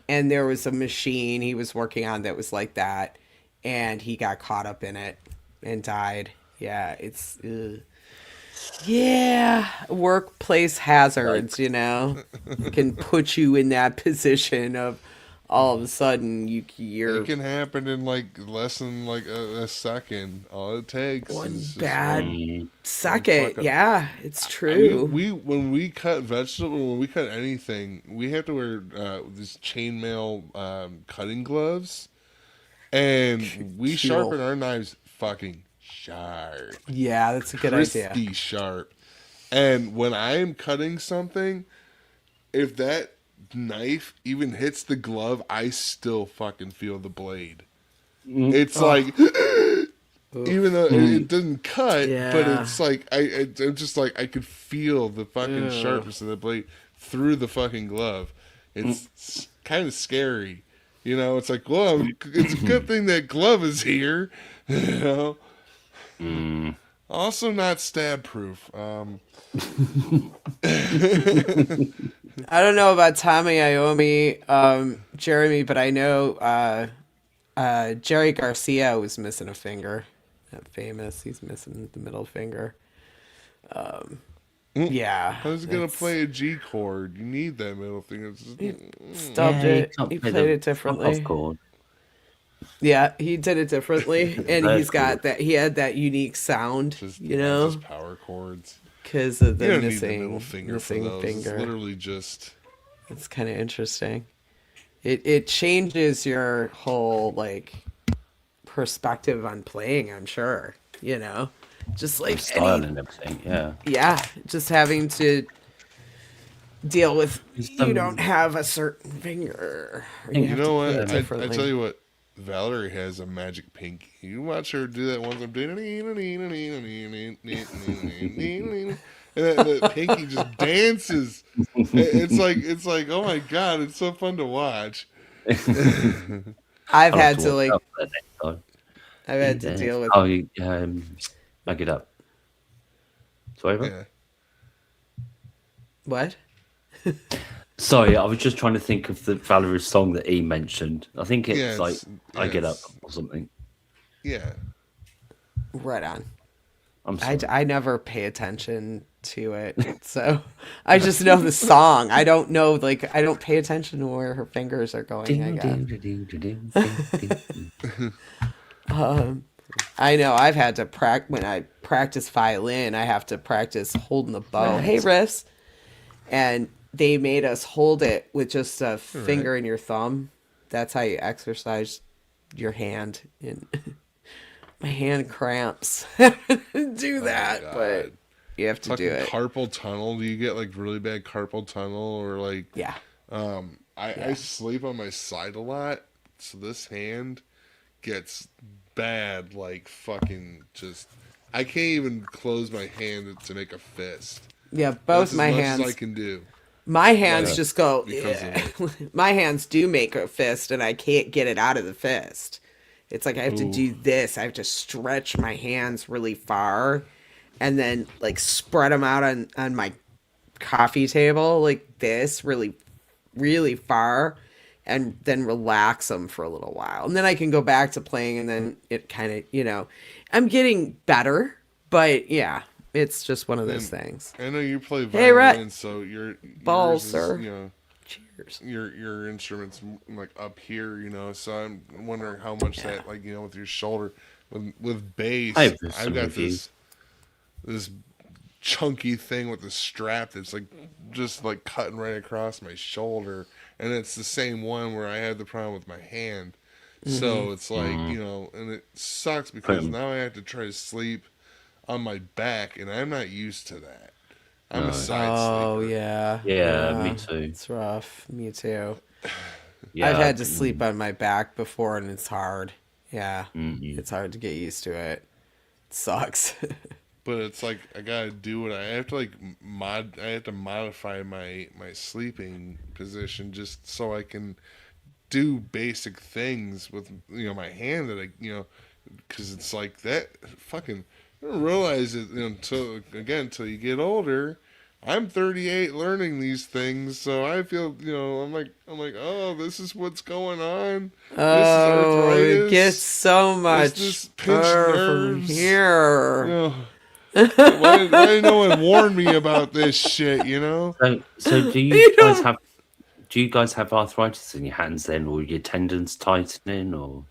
and there was a machine he was working on that was like that, and he got caught up in it and died. Yeah, it's workplace hazards. Can put you in that position of all of a sudden you're. It can happen in like less than like a second. All it takes One is just bad second. Yeah, it's true. I mean, when we cut vegetables, when we cut anything, we have to wear these chainmail cutting gloves, and we sharpen our knives fucking sharp. Yeah, that's a good idea. Crispy sharp. And when I am cutting something, if that knife even hits the glove, I still fucking feel the blade. It's like, even though it doesn't cut, but it's like I'm just like I could feel the fucking sharpness of the blade through the fucking glove. It's kind of scary, It's like, well, it's a good thing that glove is here, Also, not stab proof. I don't know about Tommy Iommi, Jeremy, but I know Jerry Garcia was missing a finger. That famous. He's missing the middle finger. Yeah. How's he gonna play a G chord? You need that middle finger. He stubbed it. He played it differently. Yeah, he did it differently, and he's got that. He had that unique sound, Just power chords. Because of the You don't need missing, the middle finger missing for those. finger. It's literally just. It's kind of interesting. It changes your whole perspective on playing. I'm sure, just like style and everything. Yeah, just having to deal with you don't have a certain finger. You know what? I tell you what. Valerie has a magic pinky. You watch her do that once. I'm doing and the pinky just dances. It's like, oh my god, it's so fun to watch. I've had to I've had to deal with. Oh, you back it up. Sorry, Yeah. What? Sorry, I was just trying to think of the Valerie song that he mentioned. I think it's I Get Up or something. Yeah. Right on. I'm sorry. I never pay attention to it, so I just know the song. I don't know, I don't pay attention to where her fingers are going. I know I've had to practice when I practice violin. I have to practice holding the bow. Hey, riffs, and they made us hold it with just a finger and your thumb. That's how you exercise your hand. And my hand cramps. Do that, but you have to do it. Carpal tunnel. Do you get really bad carpal tunnel or Yeah. I sleep on my side a lot, so this hand gets bad. Fucking just. I can't even close my hand to make a fist. Yeah, both my hands. As much as I can do. My hands just go. My hands do make a fist, and I can't get it out of the fist. It's like I have to do this. I have to stretch my hands really far, and then spread them out on my coffee table like this really, really far, and then relax them for a little while. And then I can go back to playing, and then it kind of, I'm getting better, but yeah, it's just one of those things. I know you play Hey, violin, so balls, yours is, sir. Cheers. Your instrument's like up here, so I'm wondering how much that, like, with your shoulder, with bass, I've got this chunky thing with the strap that's like just like cutting right across my shoulder, and it's the same one where I had the problem with my hand. So it's like, and it sucks because now I have to try to sleep on my back, and I'm not used to that. I'm a side sleeper. Oh, yeah. Yeah, me too. It's rough. Me too. Yeah, I've had to sleep on my back before, and it's hard. Yeah. It's hard to get used to it. It sucks. But it's like I gotta do what I have to, like I have to modify my sleeping position just so I can do basic things with my hand that because it's like that fucking. I don't realize it until you get older. I'm 38, learning these things, so I feel I'm like, oh, this is what's going on. Oh, this is arthritis. It gets so much this pinched nerves from here. Why did no one warn me about this shit? So do you guys have arthritis in your hands then, or your tendons tightening, or?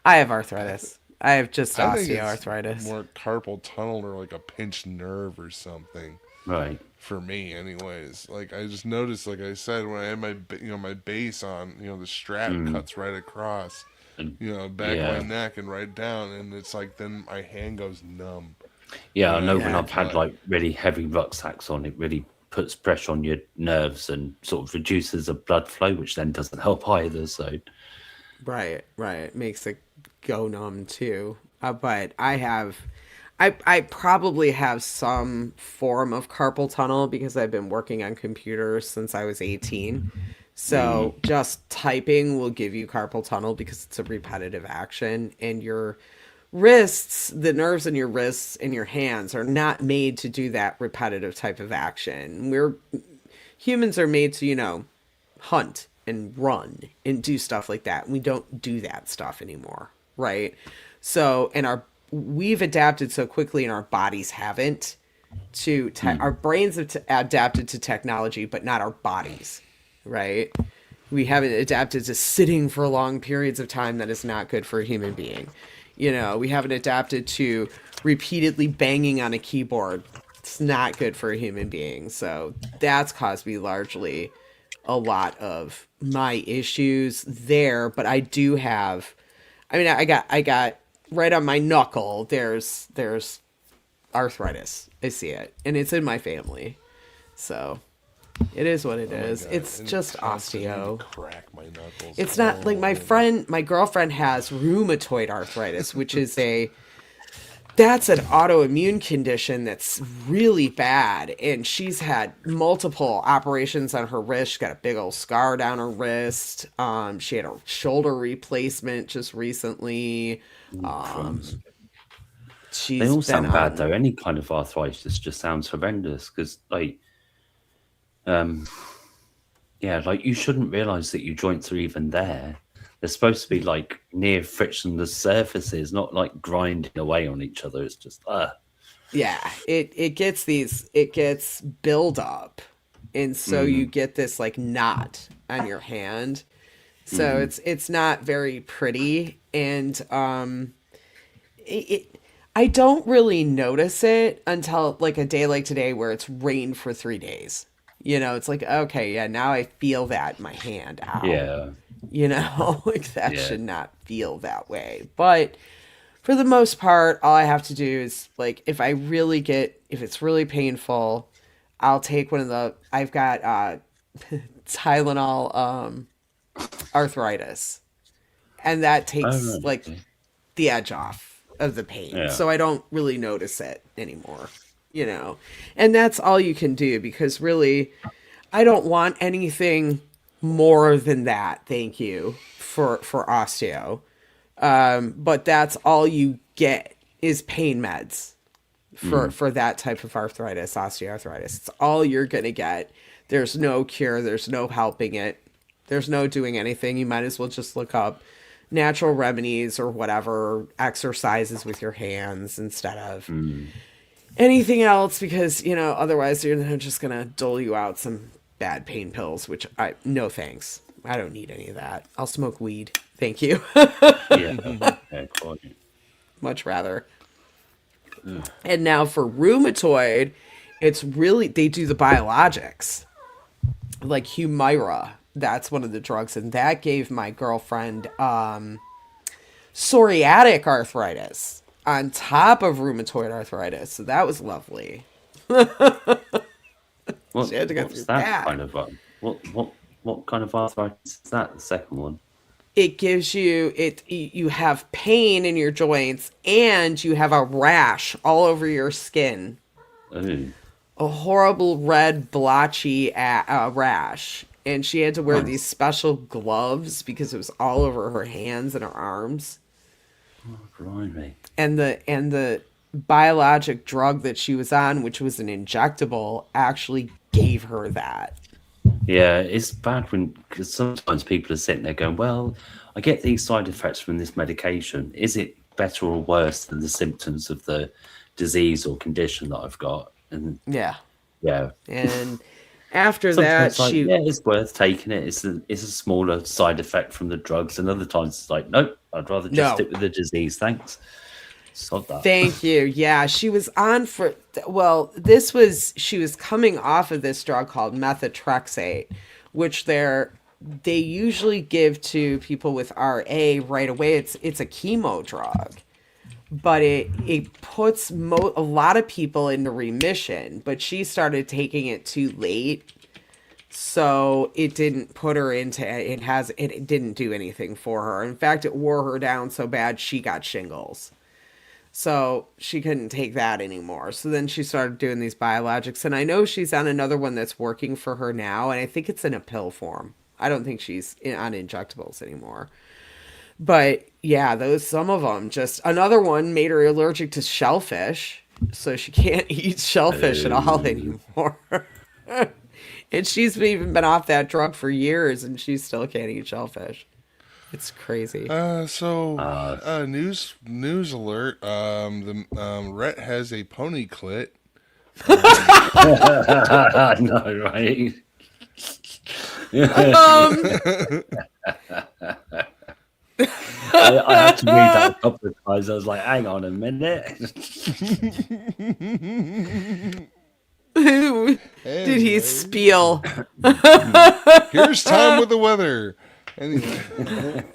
I have arthritis. I have just osteoarthritis. More carpal tunnel or like a pinched nerve or something. Right. For me, anyways. Like I just noticed, like I said, when I had my my base on, the strap cuts right across, back of my neck and right down, and it's like then my hand goes numb. Yeah, I know when I've had like really heavy rucksacks on, it really puts pressure on your nerves and sort of reduces the blood flow, which then doesn't help either. So, right, makes it go numb too. But I probably have some form of carpal tunnel because I've been working on computers since I was 18. So just typing will give you carpal tunnel because it's a repetitive action, and your wrists, the nerves in your wrists and your hands are not made to do that repetitive type of action. Humans are made to, hunt and run and do stuff like that. We don't do that stuff anymore, right? So, and we've adapted so quickly, and our bodies haven't. Our brains have adapted to technology, but not our bodies, right? We haven't adapted to sitting for long periods of time. That is not good for a human being. We haven't adapted to repeatedly banging on a keyboard. It's not good for a human being. So that's caused me largely a lot of my issues there. But I do have, I got right on my knuckle. There's arthritis. I see it, and it's in my family. So it is what it is. It's just osteo. Crack my knuckles. It's not like my girlfriend has rheumatoid arthritis, which is that's an autoimmune condition that's really bad. And she's had multiple operations on her wrist. She's got a big old scar down her wrist. She had a shoulder replacement just recently. They all sound bad though. Any kind of arthritis just sounds horrendous because like you shouldn't realize that your joints are even there. They're supposed to be like near frictionless surfaces, not like grinding away on each other. It's just yeah, it gets build up, and so you get this like knot on your hand. So it's not very pretty, and I don't really notice it until like a day like today where it's rained for 3 days. It's like, okay, yeah, now I feel that in my hand. Ow. Yeah. Like that should not feel that way. But for the most part, all I have to do is like, if it's really painful, I'll take I've got Tylenol arthritis, and that takes like the edge off of the pain. Yeah. So I don't really notice it anymore. And that's all you can do, because really I don't want anything more than that. Thank you for osteo. But that's all you get is pain meds. for that type of arthritis, osteoarthritis. It's all you're going to get. There's no cure. There's no helping it. There's no doing anything. You might as well just look up natural remedies or whatever, exercises with your hands instead of anything else, because, otherwise you're just going to dole you out some bad pain pills, which no thanks. I don't need any of that. I'll smoke weed. Thank you. Yeah. Much rather. And now for rheumatoid, it's really, they do the biologics. Like Humira, that's one of the drugs. And that gave my girlfriend psoriatic arthritis on top of rheumatoid arthritis. So that was lovely. What, She had to go what's through that that. kind of what kind of arthritis is that? The second one. It gives you you have pain in your joints and you have a rash all over your skin. Ooh. A horrible red blotchy rash, and she had to wear these special gloves because it was all over her hands and her arms. Oh, blimey. And the biologic drug that she was on, which was an injectable, actually gave her that. Yeah, it's bad because sometimes people are sitting there going, "Well, I get these side effects from this medication. Is it better or worse than the symptoms of the disease or condition that I've got?" And Yeah. yeah, And after sometimes that, she it's worth taking it. It's a smaller side effect from the drugs, and other times it's like, nope, I'd rather just stick with the disease. Thanks. Sod that. Thank you. Yeah, she was on for, she was coming off of this drug called methotrexate, which they usually give to people with RA right away. It's a chemo drug, but it puts a lot of people into remission, but she started taking it too late. So it didn't put her into, it didn't do anything for her. In fact, it wore her down so bad she got shingles. So she couldn't take that anymore. So then she started doing these biologics. And I know she's on another one that's working for her now. And I think it's in a pill form. I don't think she's on injectables anymore. But yeah, some of them, just another one made her allergic to shellfish. So she can't eat shellfish at all anymore. And she's even been off that drug for years and she still can't eat shellfish. It's crazy. News alert. The Rhett has a pony clit. No, right? I had to read that a couple of times. I was like, hang on a minute. Did he spiel? Here's time with the weather. Anyway.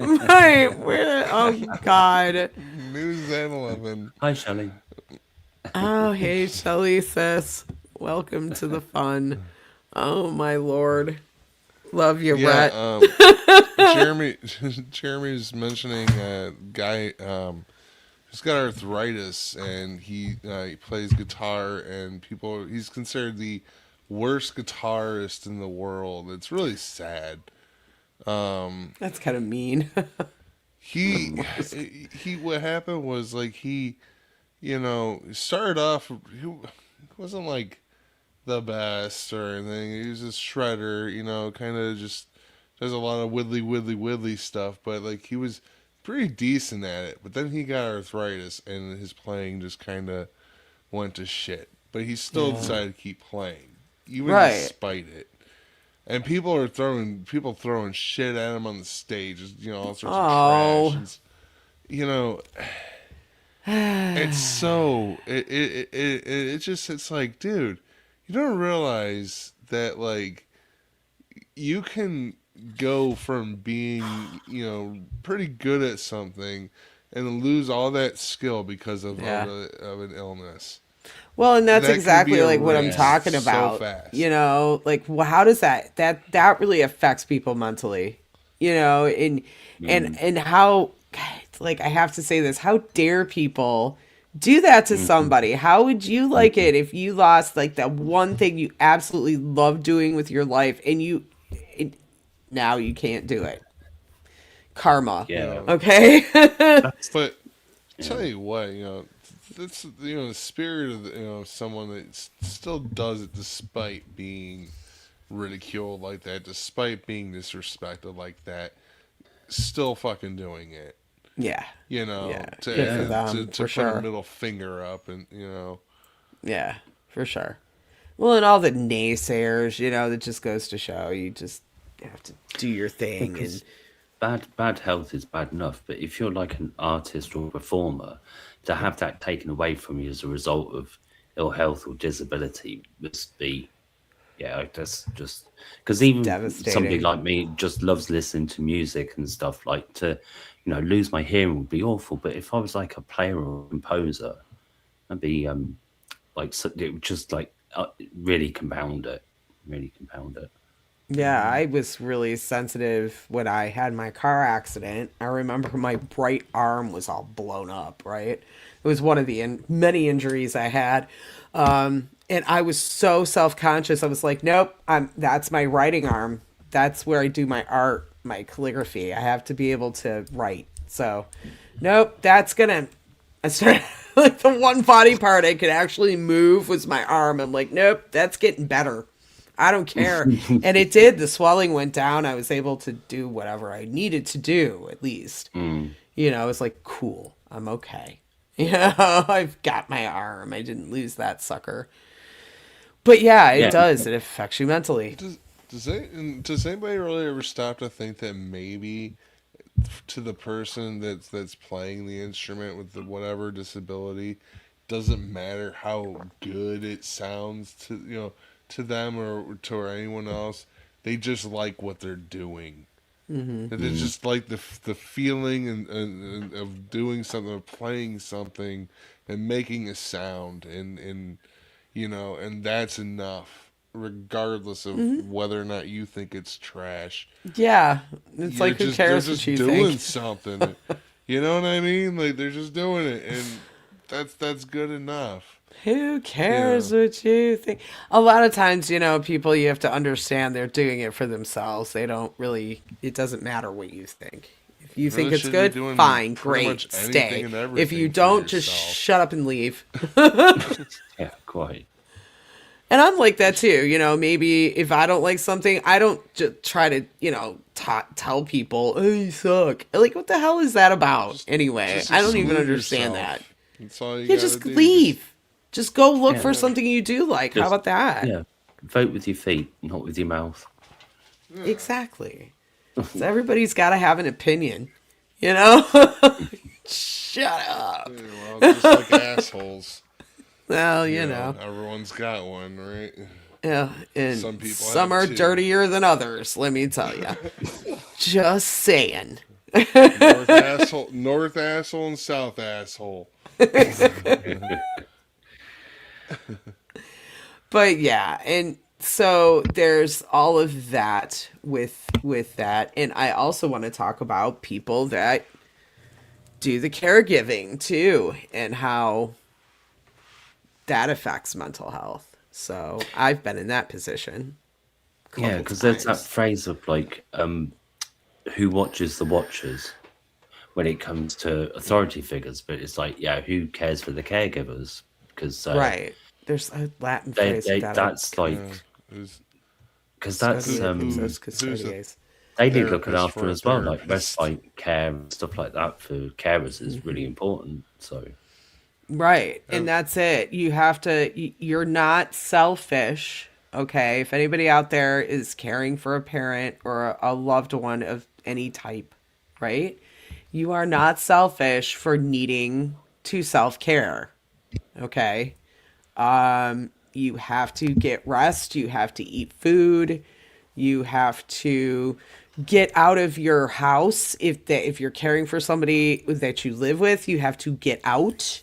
Oh, God. News at 11. Hi, Shelley. Oh, hey, Shelley, sis. Welcome to the fun. Oh, my Lord. Love you, Brett. Jeremy's mentioning a guy who's got arthritis, and he plays guitar, and he's considered the worst guitarist in the world. It's really sad. That's kind of mean. What happened was, like, he started off, he wasn't like the best or anything. He was a shredder, kind of just does a lot of widdly stuff, but like he was pretty decent at it. But then he got arthritis and his playing just kind of went to shit. But he still decided to keep playing, even despite it. And people throwing shit at him on the stage, all sorts of trash. It's so it's like, dude, you don't realize that, like, you can go from being pretty good at something and lose all that skill because of an illness. Well, and that's exactly like what I'm talking about. So fast. Like, well, how does that really affects people mentally? And how, like, I have to say this, how dare people do that to somebody? How would you like it if you lost, like, that one thing you absolutely love doing with your life and now you can't do it? Karma. Yeah. Okay. But tell you what, that's the spirit of someone that still does it despite being ridiculed like that, despite being disrespected like that, still fucking doing it. Yeah. Yeah. Good for them, To for put a sure. middle finger up, and Yeah, for sure. Well, and all the naysayers, that just goes to show you just have to do your thing. And Because bad health is bad enough, but if you're like an artist or performer, to have that taken away from you as a result of ill health or disability must be, yeah, that's just because even somebody devastating. like me just loves listening to music and stuff. Like to, lose my hearing would be awful. But if I was like a player or a composer, I'd be like it would just like really compound it, really compound it. Yeah, I was really sensitive when I had my car accident. I remember my right arm was all blown up, right? It was one of the many injuries I had. And I was so self-conscious. I was like, nope, that's my writing arm. That's where I do my art, my calligraphy. I have to be able to write. So, nope, I started like the one body part I could actually move was my arm. I'm like, nope, that's getting better. I don't care. And it did. The swelling went down. I was able to do whatever I needed to do, at least. I was like, cool. I'm okay. I've got my arm. I didn't lose that sucker. But yeah, it Yeah, does. It affects you mentally. does anybody really ever stop to think that maybe to the person that's playing the instrument with the whatever disability, doesn't matter how good it sounds to them or to anyone else, they just like what they're doing. And they just like the feeling and of doing something, of playing something, and making a sound, and that's enough, regardless of whether or not you think it's trash. Yeah. It's like, who They're cares what just you doing think? something. You know what I mean? Like they're just doing it, and that's good enough. Who Yeah. cares what you think? A lot of times, people, you have to understand they're doing it for themselves. They don't really, it doesn't matter what you think. If you think Really it's should be good, doing fine, pretty great, much anything stay. and If you everything for don't, just yourself. shut up and leave. yeah, quite. And I'm like that too. Maybe if I don't like something, I don't just try to, tell people, oh, you suck. Like, what the hell is that about? Anyway, Just I don't even exclude understand that. yourself. That's all you Yeah, gotta just do. leave. Just go look Yeah, for something you do like. How just about that? yeah, vote with your feet, not with your mouth. Exactly. So everybody's got to have an opinion, you know? Shut up. Yeah, well, just like assholes. Well, Everyone's got one, right? yeah, and Some people some have are two. dirtier than others, let me tell you. Just saying. North asshole and south asshole. But yeah, and so there's all of that with that, and I also want to talk about people that do the caregiving too, and how that affects mental health. So I've been in that position a Yeah, couple because there's that times. phrase of like, who watches the watchers when it comes to authority figures, but it's like, yeah, who cares for the caregivers? Because Right. There's a Latin they, phrase for they that. that's Yeah. like Who's because that's Custodians, who's a custodies. they need looking therapist after for a as well, like therapist? respite care and stuff like that for carers is really important. So Right. And Ev- that's it. You have to, you're not selfish. Okay. If anybody out there is caring for a parent or a loved one of any type, right? You are not selfish for needing to self care. Okay. You have to get rest. You have to eat food. You have to get out of your house. If you're caring for somebody that you live with, you have to get out,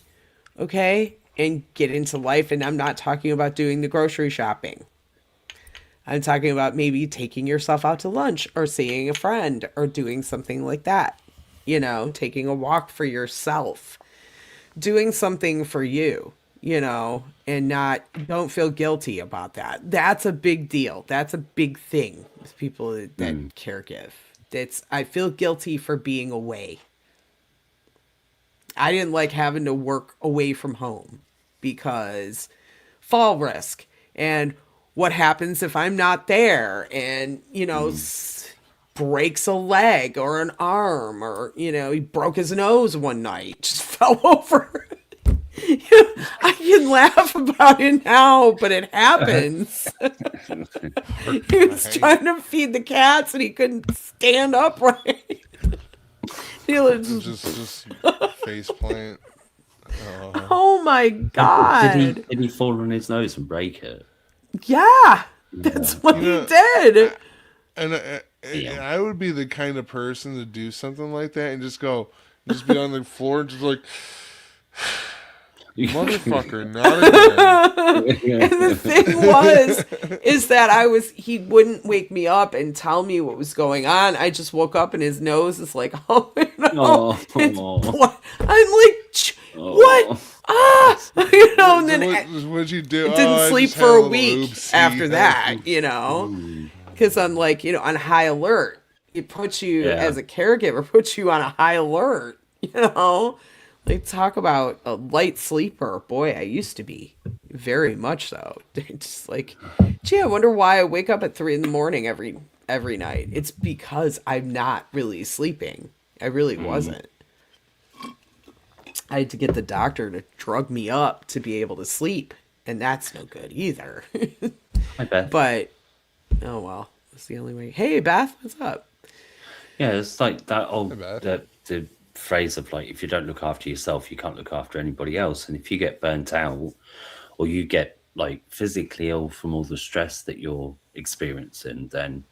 okay, and get into life. And I'm not talking about doing the grocery shopping. I'm talking about maybe taking yourself out to lunch or seeing a friend or doing something like that. Taking a walk for yourself, doing something for you, and don't feel guilty about that. That's a big deal. That's a big thing with people that care give. I feel guilty for being away. I didn't like having to work away from home because fall risk. And what happens if I'm not there and, breaks a leg or an arm, or, he broke his nose one night, just fell over. I can laugh about it now, but it happens. He was trying to feed the cats and he couldn't stand upright. He was just face plant. Oh my god! Did he fall on his nose and break it? Yeah, that's what he did. And I would be the kind of person to do something like that and just be on the floor and just like, motherfucker, not again. And the thing is that he wouldn't wake me up and tell me what was going on. I just woke up and his nose is like, oh no, I'm like, what? And then what'd you do? Didn't sleep for a week after that, because I'm like, on high alert. It puts you as a caregiver, puts you on a high alert, Like, talk about a light sleeper. Boy, I used to be. Very much so. Just like, gee, I wonder why I wake up at 3 a.m. every night. It's because I'm not really sleeping. I really wasn't. I had to get the doctor to drug me up to be able to sleep. And that's no good either. Hi, Beth. But, oh well. That's the only way. Hey, Beth, what's up? Yeah, it's like that old... the phrase of like, if you don't look after yourself, you can't look after anybody else. And if you get burnt out or you get like physically ill from all the stress that you're experiencing, then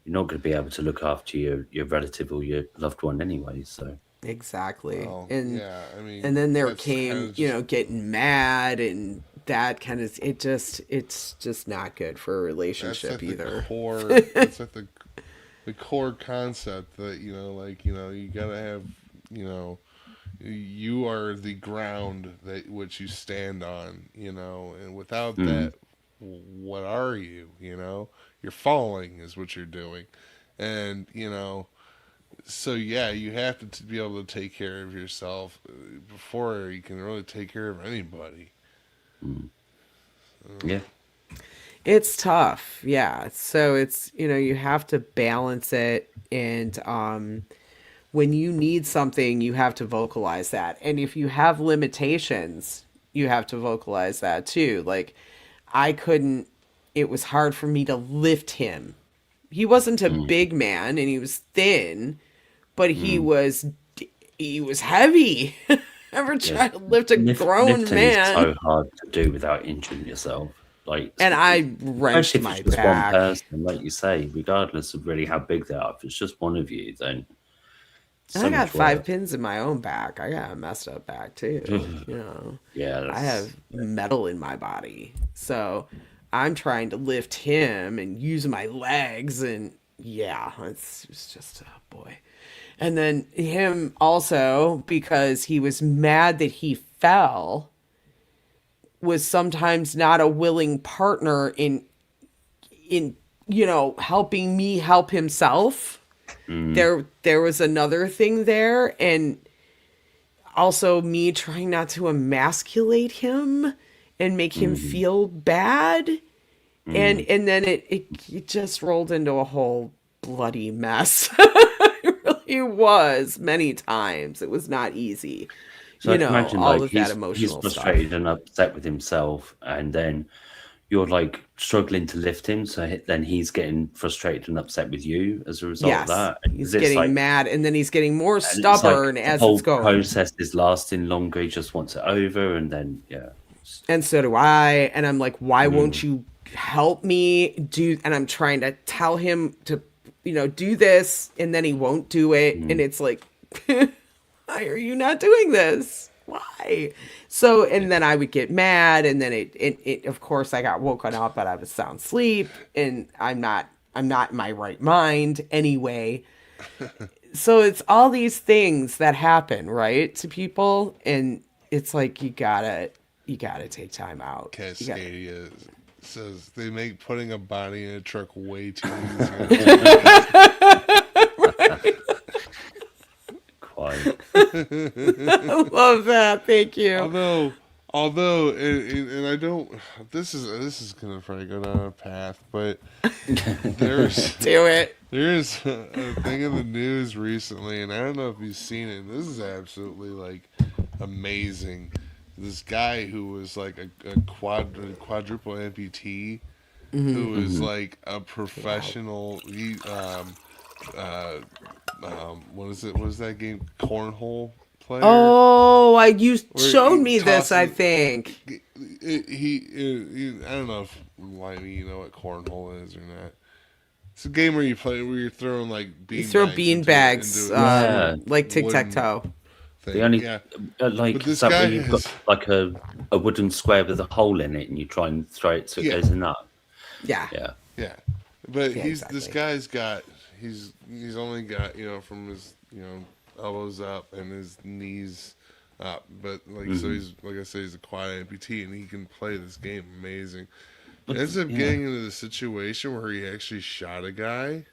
you're not going to be able to look after your relative or your loved one anyway. So exactly. Well, and yeah, I mean, and then there came getting mad, and that kind of it's just not good for a relationship either. That's at the core concept that you gotta have, you are the ground that which you stand on, and without that, what are you? You're falling is what you're doing, and so yeah, you have to be able to take care of yourself before you can really take care of anybody. Yeah. It's tough. Yeah. So it's, you have to balance it. And when you need something, you have to vocalize that. And if you have limitations, you have to vocalize that too. Like, it was hard for me to lift him. He wasn't a big man and he was thin, but he was heavy. Ever try to lift a grown man? Is so hard to do without injuring yourself. Like, and I wrenched my back. One person, like you say, regardless of really how big they are, if it's just one of you, then. I got 5 pins in my own back. I got a messed up back too. Yeah, I have metal in my body, so I'm trying to lift him and use my legs, and it's just boy. And then him also, because he was mad that he fell, was sometimes not a willing partner in helping me help himself. There was another thing there, and also me trying not to emasculate him and make him feel bad. And then it just rolled into a whole bloody mess. It was many times. It was not easy. So I can imagine, all of that emotional he's frustrated stuff. and upset with himself, and then you're like struggling to lift him. So then he's getting frustrated and upset with you as a result of that. He's getting mad, and then he's getting more stubborn as it's going. The whole process is lasting longer. He just wants it over, and then And so do I. And I'm like, why won't you help me do? And I'm trying to tell him to, do this, and then he won't do it. And it's like, why are you not doing this? Why? So, and then I would get mad, and then it of course I got woken up out of a sound sleep, and I'm not in my right mind anyway. So it's all these things that happen, right, to people, and it's like you gotta take time out. Cascadia says they make putting a body in a truck way too easy. Quite. Love that. Thank you. And I don't. This is gonna probably go down a path, but there's Do it. there's a thing in the news recently, and I don't know if you've seen it. This is absolutely like amazing. This guy who was like a quadruple amputee, who was like a professional. What is it? What is that game? Cornhole player. Oh, you Where showed he me this, I tosses- think. I don't know if Limey, you know what cornhole is or not. It's a game where you're throwing like bean You throw bags bean into bags, Yeah. like tic-tac-toe. The only yeah. like But this is that guy where you've got has- like a wooden square with a hole in it, and you try and throw it so it Yeah. goes in that. Yeah. Yeah. Yeah, but Yeah, this exactly. guy's got he's only got from his elbows up and his knees up, but like so he's like I say he's a quad amputee and he can play this game amazing. He ends up getting into the situation where he actually shot a guy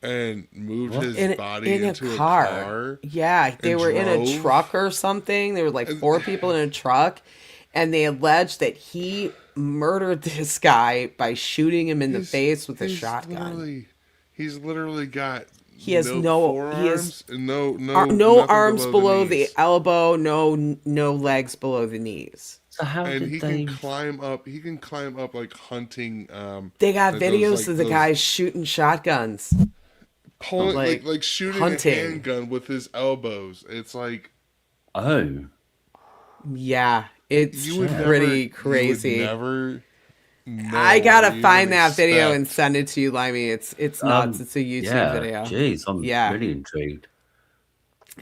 and moved his body into a car. Yeah, they were in a drove. truck or something. There were like 4 people in a truck, and they alleged that he murdered this guy by shooting him in the face with a shotgun. He's literally got He has forearms and no no nothing arms below the knees. elbow, no legs below the knees. So how And did he they? can climb up. He can climb up like hunting. They got like those, videos like of the those- guys shooting shotguns. pulling like like shooting hunting. a handgun with his elbows. It's like Oh, Yeah, it's you would pretty never, crazy. You would never. I gotta you find would that video and expect- send it to you, Limey. It's nuts. It's a YouTube yeah. video. Jeez, I'm Yeah. really intrigued.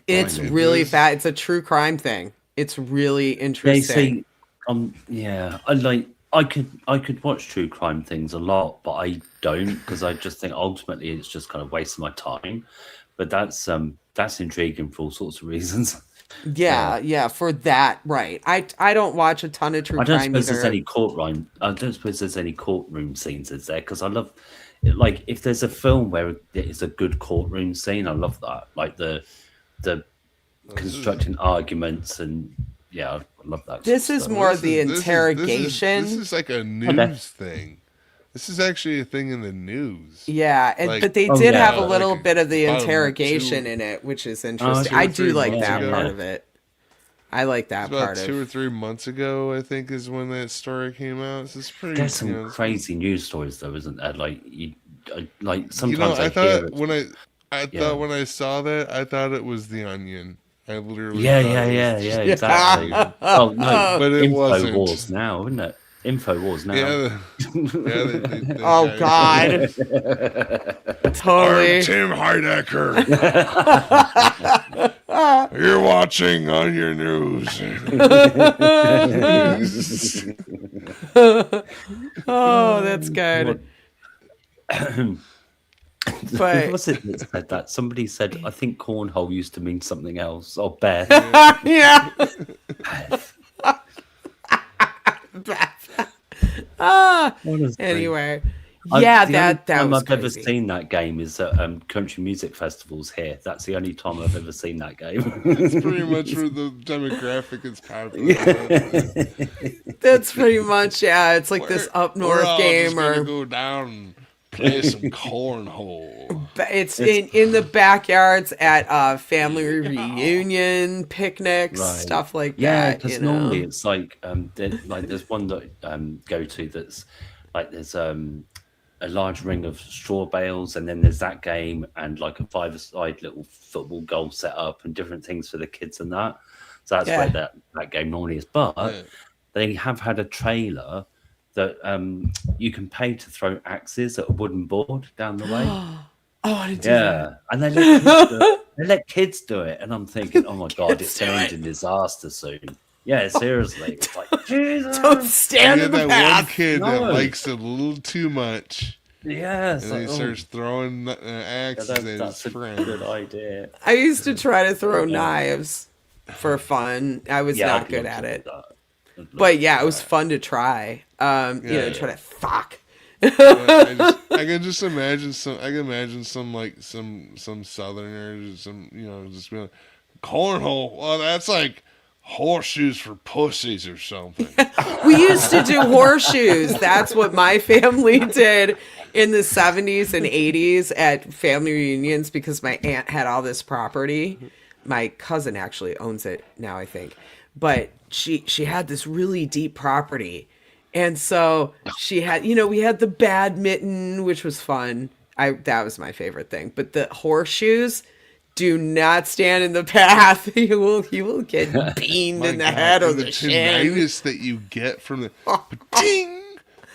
It's Fine, it really is. fat. It's a true crime thing. It's really They interesting. say, yeah, I could watch true crime things a lot, but I don't because I just think ultimately it's just kind of wasting my time. But that's intriguing for all sorts of reasons. Yeah, for that, right. I don't watch a ton of true I don't crime suppose either. there's any courtroom. I don't suppose there's any courtroom scenes, is there? Because I love, like, if there's a film where it's a good courtroom scene, I love that. Like the constructing arguments and yeah, I love that. This sort of is stuff. more of the This is- interrogation. This is like a news thing. This is actually a thing in the news. Yeah, Like- but they Oh, did yeah, have a little like bit of the about interrogation 2 in it, which is interesting. 2 or I do 3 like months that ago. part of it. I like that It's about part 2 of or 3 months ago, I think, is when that story came out. This is pretty. There's some it's- crazy news stories, though, isn't there? Like like sometimes I I hear thought it. when I Yeah. thought when I saw that, I thought it was The Onion. I literally. Yeah, thought it yeah, was yeah, just exactly. The Onion. Oh no, But it Info wasn't. Wars now, isn't it? Info Wars now. Yeah. They Oh got- God, I'm totally. Tim Heidecker. You're watching on your news. Oh, that's good. Who But was it that said that? Somebody said, I think cornhole used to mean something else. Or Beth. yeah. Honestly. Anyway, The yeah, only that time was I've ever crazy. seen that game is at country music festivals here. That's the only time I've ever seen that game. It's pretty much for the demographic it's popular. That's pretty much It's like this up We're north all game, just gonna or go down and play some cornhole. it's in the backyards at family reunion picnics, Right. stuff like Yeah, that. because You know? normally it's like there's one that go to that's like there's a large ring of straw bales, and then there's that game and like a five-a-side little football goal set up and different things for the kids and that. So that's where that game normally is. But Yeah. they have had a trailer that you can pay to throw axes at a wooden board down the way. Oh, I didn't do that. Yeah, and they let kids do it. They let kids do it, and I'm thinking, oh my god, it's do going to end in disaster soon. Yeah, seriously, it's like Jesus. Don't You stand get in the that path. one kid that No. likes it a little too much, Yeah, it's and he like, oh, starts throwing axes at his that's a friends. good idea. I used to try to throw knives for fun. I was Yeah, not I'd good love at to it. do that. I'd love But to yeah, do it was that. fun to try. Yeah. Try to fuck. I can just imagine some. I can imagine some like some Southerners, some just be like, cornhole. Well, that's like horseshoes for pussies or something. We used to do horseshoes. That's what my family did in the 70s and 80s at family reunions because my aunt had all this property. My cousin actually owns it now, I think. But she had this really deep property. And so she had, we had the badminton, which was fun. That was my favorite thing. But the horseshoes, do not stand in the path. You will get beamed in the head or the shin. Tinnitus that you get from the pa-ting,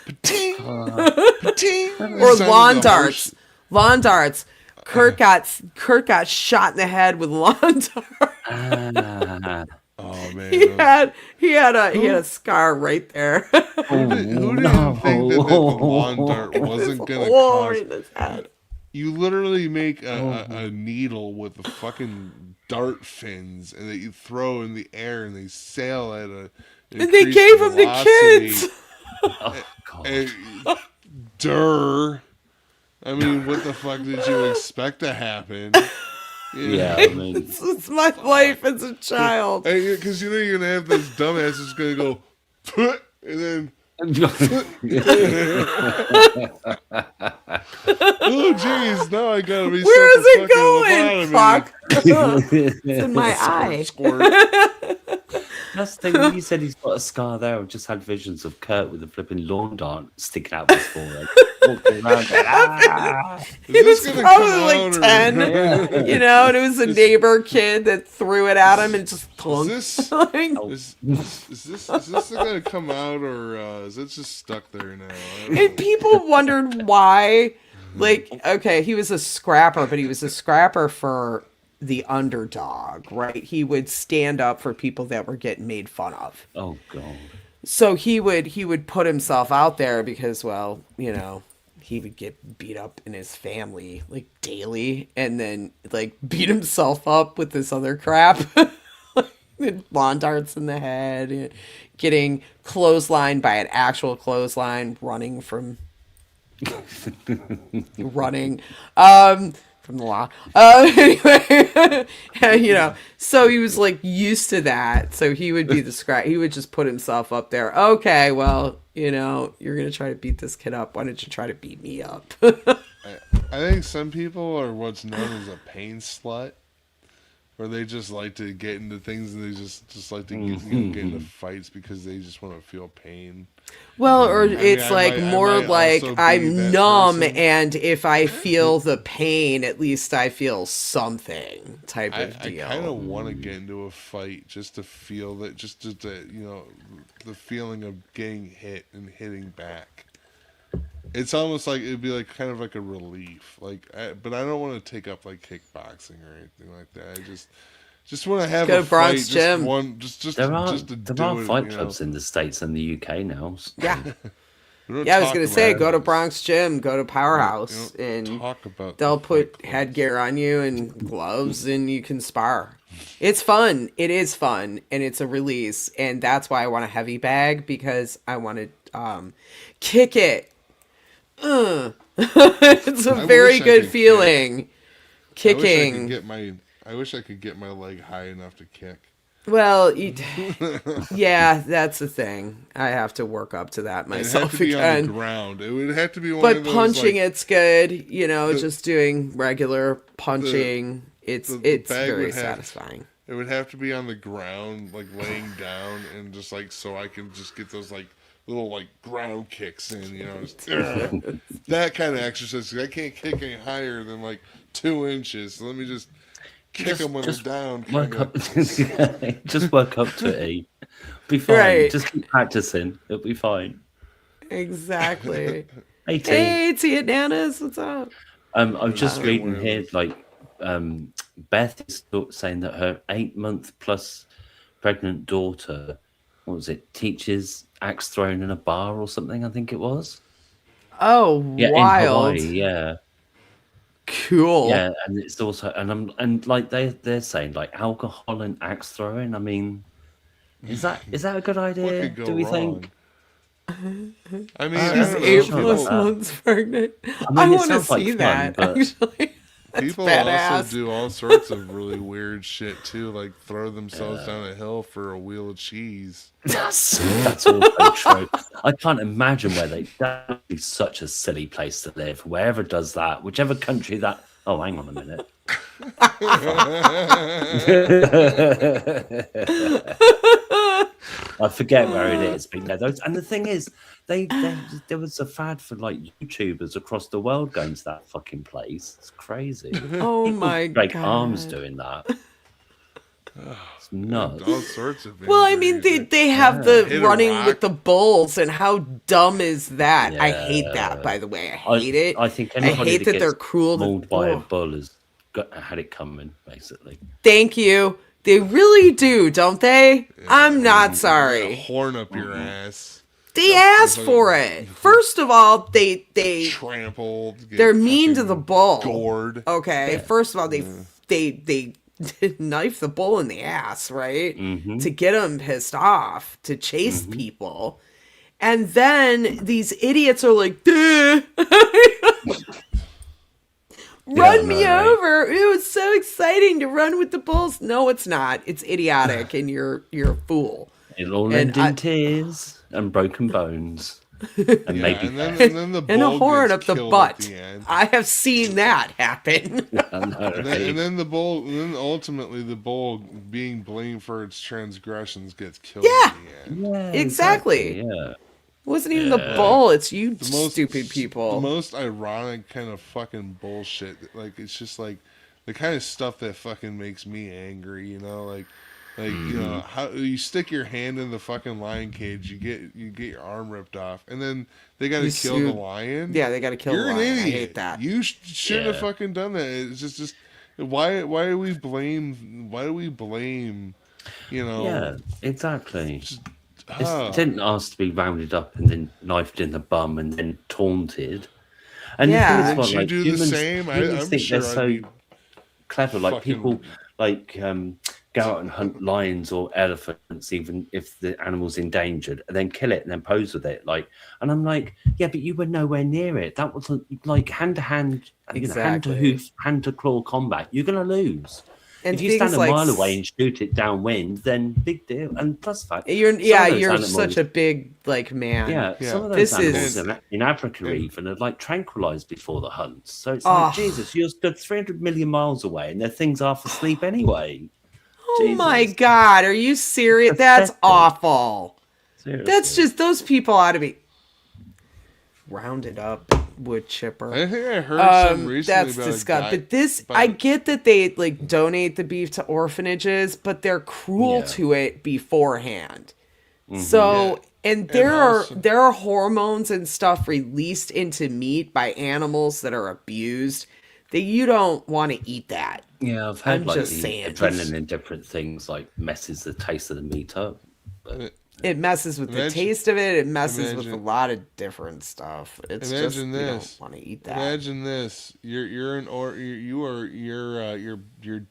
pa-ting, pa-ting. Or lawn darts. Lawn darts. Kurt got shot in the head with lawn darts. Oh man. He had a scar right there. Who didn't think that the lawn dart wasn't gonna cause in his head? You literally make a needle with the fucking dart fins, and that you throw in the air, and they sail at a. And they gave them to kids. Oh God. Durr. I mean, what the fuck did you expect to happen? Yeah, I mean, it's my life as a child. Because you're gonna have this dumbass that's gonna go, put, and then. Oh jeez, now I gotta be. Where is it going? Fuck! It's in my eye. That's the thing. When you said he's got a scar there, I've just had visions of Kurt with a flipping lawn dart sticking out of his forehead. Walking around going, He was probably like 10, and it was a neighbor kid that threw it at him and just clunked. Is this gonna come out, or is it just stuck there now? And people wondered why. Like, okay, he was a scrapper, but he was a scrapper for the underdog, right? He would stand up for people that were getting made fun of. oh God. So he would put himself out there because, well, he would get beat up in his family like daily, and then like beat himself up with this other crap. Lawn darts in the head, getting clotheslined by an actual clothesline, running from the law. Anyway, so he was like used to that. So he would be the scrap. He would just put himself up there. Okay, well, you're going to try to beat this kid up. Why don't you try to beat me up? I think some people are what's known as a pain slut, where they just like to get into things and they just like to get into fights because they just want to feel pain. Well, or it's more like I'm numb, and if I feel the pain, at least I feel something type of deal. I kind of want to get into a fight just to feel that, just to the feeling of getting hit and hitting back. It's almost like it'd be like kind of like a relief, but I don't want to take up like kickboxing or anything like that. I just want to have go a to Bronx fight, Gym. There are fight clubs in the States and the UK now. Yeah. Yeah, I was going to say, go to Bronx Gym, go to Powerhouse, and they'll put headgear on you and gloves, and you can spar. It's fun. It is fun, and it's a release, and that's why I want a heavy bag, because I want to kick it. It's a very good feeling. Kicking. I wish I could get my leg high enough to kick. Well, yeah, that's the thing. I have to work up to that myself again. It'd have to be on the ground. It would have to be one but of those, punching, it's good. Just doing regular punching. It's very satisfying. It would have to be on the ground, like laying down, and just like so I can just get those like little like ground kicks in. That kind of exercise. I can't kick any higher than like 2 inches. So let me just kick them when they're down. Just work up to it. Be fine. Right. Just keep practicing. It'll be fine. Exactly. Hey T at Nana's. What's up? I'm just reading here, Beth is saying that her 8-month plus pregnant daughter, what was it, teaches axe throwing in a bar or something, I think it was. Oh, yeah, wild. In Hawaii, yeah. Cool. Yeah, and it's also they're saying like alcohol and axe throwing. I mean, is that a good idea? Do we think? I mean, she's 8 months pregnant. I want to see that. Fun, actually, People badass. also do all sorts of really weird shit too, like throw themselves down a hill for a wheel of cheese. That's also true. I can't imagine where that would be such a silly place to live. Wherever does that, whichever country that. Oh, hang on a minute. I forget where it is, but yeah, those. And the thing is, there was a fad for like YouTubers across the world going to that fucking place. It's crazy. Oh People my break god. arms doing that. It's nuts. All sorts of. Well, I mean, they have the running with the bulls, and how dumb is that? I hate that. By the way, I hate it. I think I hate that they're cruel. Mauled by a bull has had it coming, basically. Thank you. They really do, don't they? Yeah, I'm not sorry. Horn up your ass. They asked for it. First of all, they trampled. They're mean to the bull. Gored. Okay. Yeah. First of all, they knife the bull in the ass, right? Mm-hmm. To get him pissed off, to chase people. And then these idiots are like, duh. Run me over. It was so exciting to run with the bulls. No, it's not. It's idiotic, and you're a fool. It'll all end in tears and broken bones. And maybe and then the bull and a horn up the butt. The I have seen that happen. and then the bull, and then ultimately the bull, being blamed for its transgressions, gets killed. Yeah, in the end. Yeah, exactly. Yeah. It wasn't even the bull. It's you stupid people. The most ironic kind of fucking bullshit. Like, it's just like the kind of stuff that fucking makes me angry. You know, like you know, how you stick your hand in the fucking lion cage, you get your arm ripped off, and then they got to kill the lion. Yeah, they got to kill the lion. You're an idiot. I hate that. You shouldn't have fucking done that. It's just why do we blame? You know. Yeah, exactly. It didn't ask to be rounded up and then knifed in the bum and then taunted. And yeah, the thing is, you do humans, the same. Humans think they're so clever. Like people, go out and hunt lions or elephants, even if the animal's endangered, and then kill it and then pose with it. And I'm like, yeah, but you were nowhere near it. That wasn't like hand to hand, hand to hoof, hand to claw combat. You're gonna lose. And if you stand a mile away and shoot it downwind, then big deal. And plus, fact, you're such a big man. Yeah, some of those animals in Africa even are tranquilized before the hunts. So it's like, Jesus, you're stood 300 million miles away, and their things are for sleep anyway. Oh my God, are you serious? That's awful. Seriously. That's just, those people ought to be rounded up. Wood chipper. I think I heard some recently that's disgusting. But this, I get that they donate the beef to orphanages, but they're cruel to it beforehand. Mm-hmm. So, and there are hormones and stuff released into meat by animals that are abused that you don't want to eat that. Yeah, I've heard adrenaline and different things messes the taste of the meat up. But it messes with the taste of it. It messes with a lot of different stuff. It's just you don't want to eat that. Imagine this: your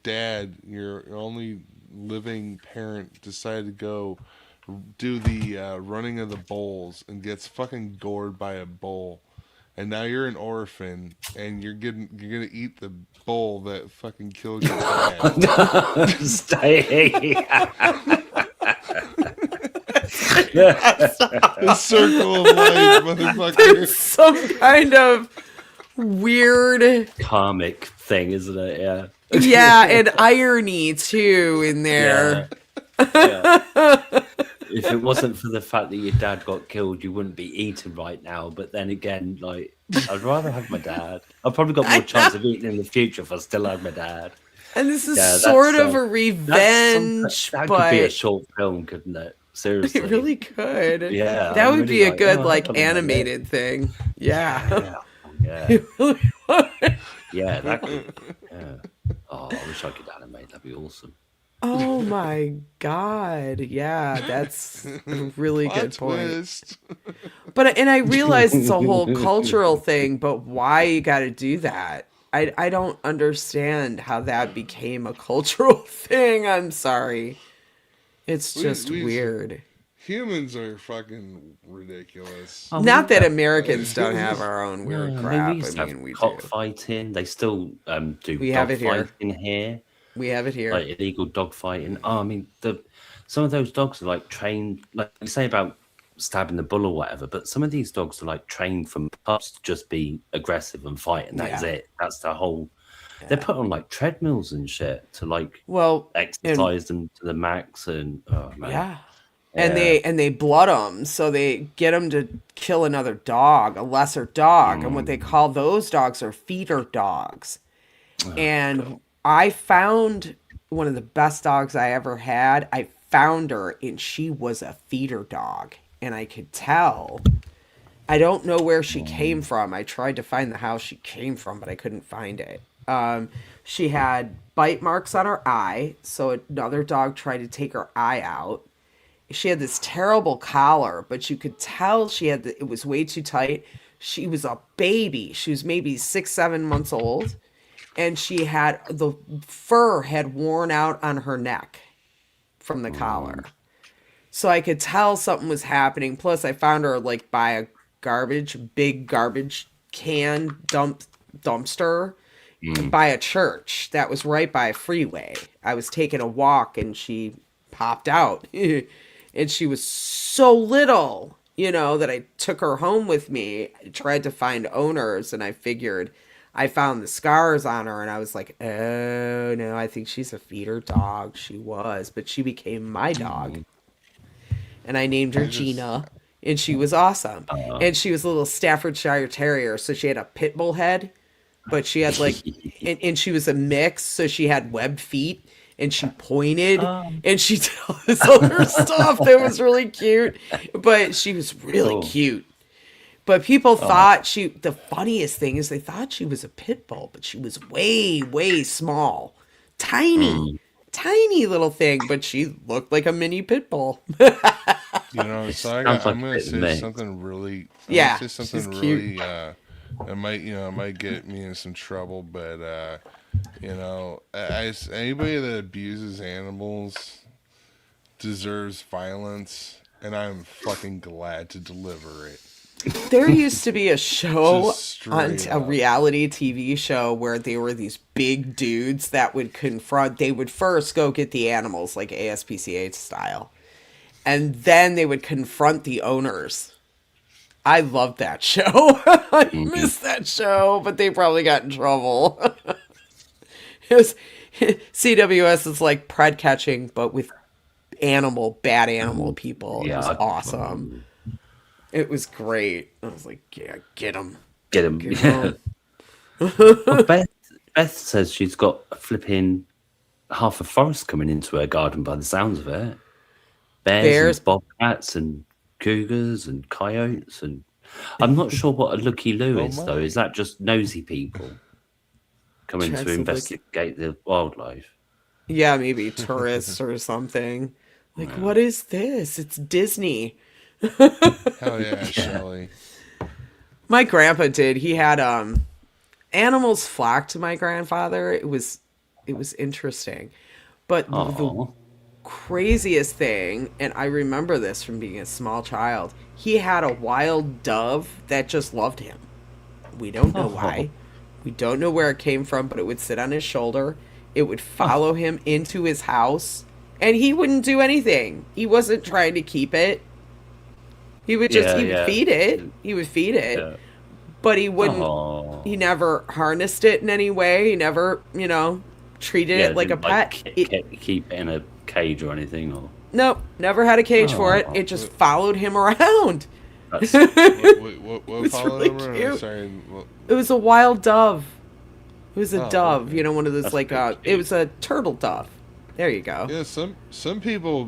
dad, your only living parent, decided to go do the running of the bulls and gets fucking gored by a bull, and now you're an orphan and you're gonna eat the bull that fucking killed your dad. Stay. The circle of life, motherfucker. There's some kind of weird karmic thing, isn't it? Yeah. Yeah, and irony too in there. Yeah. If it wasn't for the fact that your dad got killed, you wouldn't be eating right now. But then again, I'd rather have my dad. I've probably got more chance of eating in the future if I still have my dad. And this is sort of a revenge, that could be a short film, couldn't it? Seriously. It really could. Yeah. That would be a good animated thing. Yeah. Yeah. Yeah, that could. Yeah. Oh, I wish I could animate. That'd be awesome. Oh my God. Yeah, that's a really good point. But I realize it's a whole cultural thing, but why you got to do that? I don't understand how that became a cultural thing. I'm sorry. It's just weird. Humans are fucking ridiculous. Oh, we Not used that to Americans don't have our own no, weird I mean, we crap. I used to have mean, we do. cockfighting. They still do We have dog it here. fighting here, We have it here. like illegal dog fighting. Oh, I mean, some of those dogs are like trained, like you say about stabbing the bull or whatever, but some of these dogs are like trained from pups to just be aggressive and fight, and that is it. That's the whole. They're put on like treadmills and shit to like exercise them to the max, and oh man. Yeah. And they blood them, so they get them to kill another dog, a lesser dog, and what they call those dogs are feeder dogs. And I found one of the best dogs I ever had. I found her, and she was a feeder dog, and I could tell. I don't know where she came from. I tried to find the house she came from, but I couldn't find it. She had bite marks on her eye, so another dog tried to take her eye out. She had this terrible collar, but you could tell it was way too tight. She was a baby. She was maybe 6, 7 months old. And she had the fur had worn out on her neck from the collar. So I could tell something was happening. Plus I found her like by a big garbage can dumpster by a church that was right by a freeway. I was taking a walk and she popped out. And she was so little, that I took her home with me. I tried to find owners, and I found the scars on her, and I was like, oh, no, I think she's a feeder dog. She was, but she became my dog. And I named her Gina, and she was awesome. And she was a little Staffordshire Terrier, so she had a pit bull head, but she had and she was a mix, so she had webbed feet. And she pointed, and she did all this other stuff that was really cute. But she was really cute. But people thought the funniest thing is they thought she was a pit bull, but she was way, way small. Tiny little thing, but she looked like a mini pit bull. So I'm going to say something really, it might get me in some trouble, but, as anybody that abuses animals deserves violence, and I'm fucking glad to deliver it. There used to be a show on a reality TV show where there were these big dudes that would they would first go get the animals like ASPCA style, and then they would confront the owners. I loved that show. I missed that show, but they probably got in trouble. It was CWS is like pred catching, but with bad animal people. It was awesome. It was great. I was like, yeah, get him. Get him. Well, Beth says she's got a flipping half a forest coming into her garden by the sounds of it. Bears and bobcats and cougars and coyotes. And I'm not sure what a looky loo is, though. Is that just nosy people coming to investigate the wildlife? Yeah, maybe tourists or something. Like, what is this? It's Disney. Hell yeah, Shelley. My grandpa did. He had animals flock to my grandfather. It was interesting. But the craziest thing, and I remember this from being a small child, he had a wild dove that just loved him. We don't know why. We don't know where it came from, but it would sit on his shoulder. It would follow him into his house, and he wouldn't do anything. He wasn't trying to keep it. He would just, he would feed it. He would feed it. But he wouldn't, he never harnessed it in any way. He never, treated it like a pet. Keep it in a cage or anything? Or nope, never had a cage for it. It just followed him around. What followed him around? Sorry. It was a wild dove. It was a dove, one of those it was a turtle dove. There you go. Yeah, some people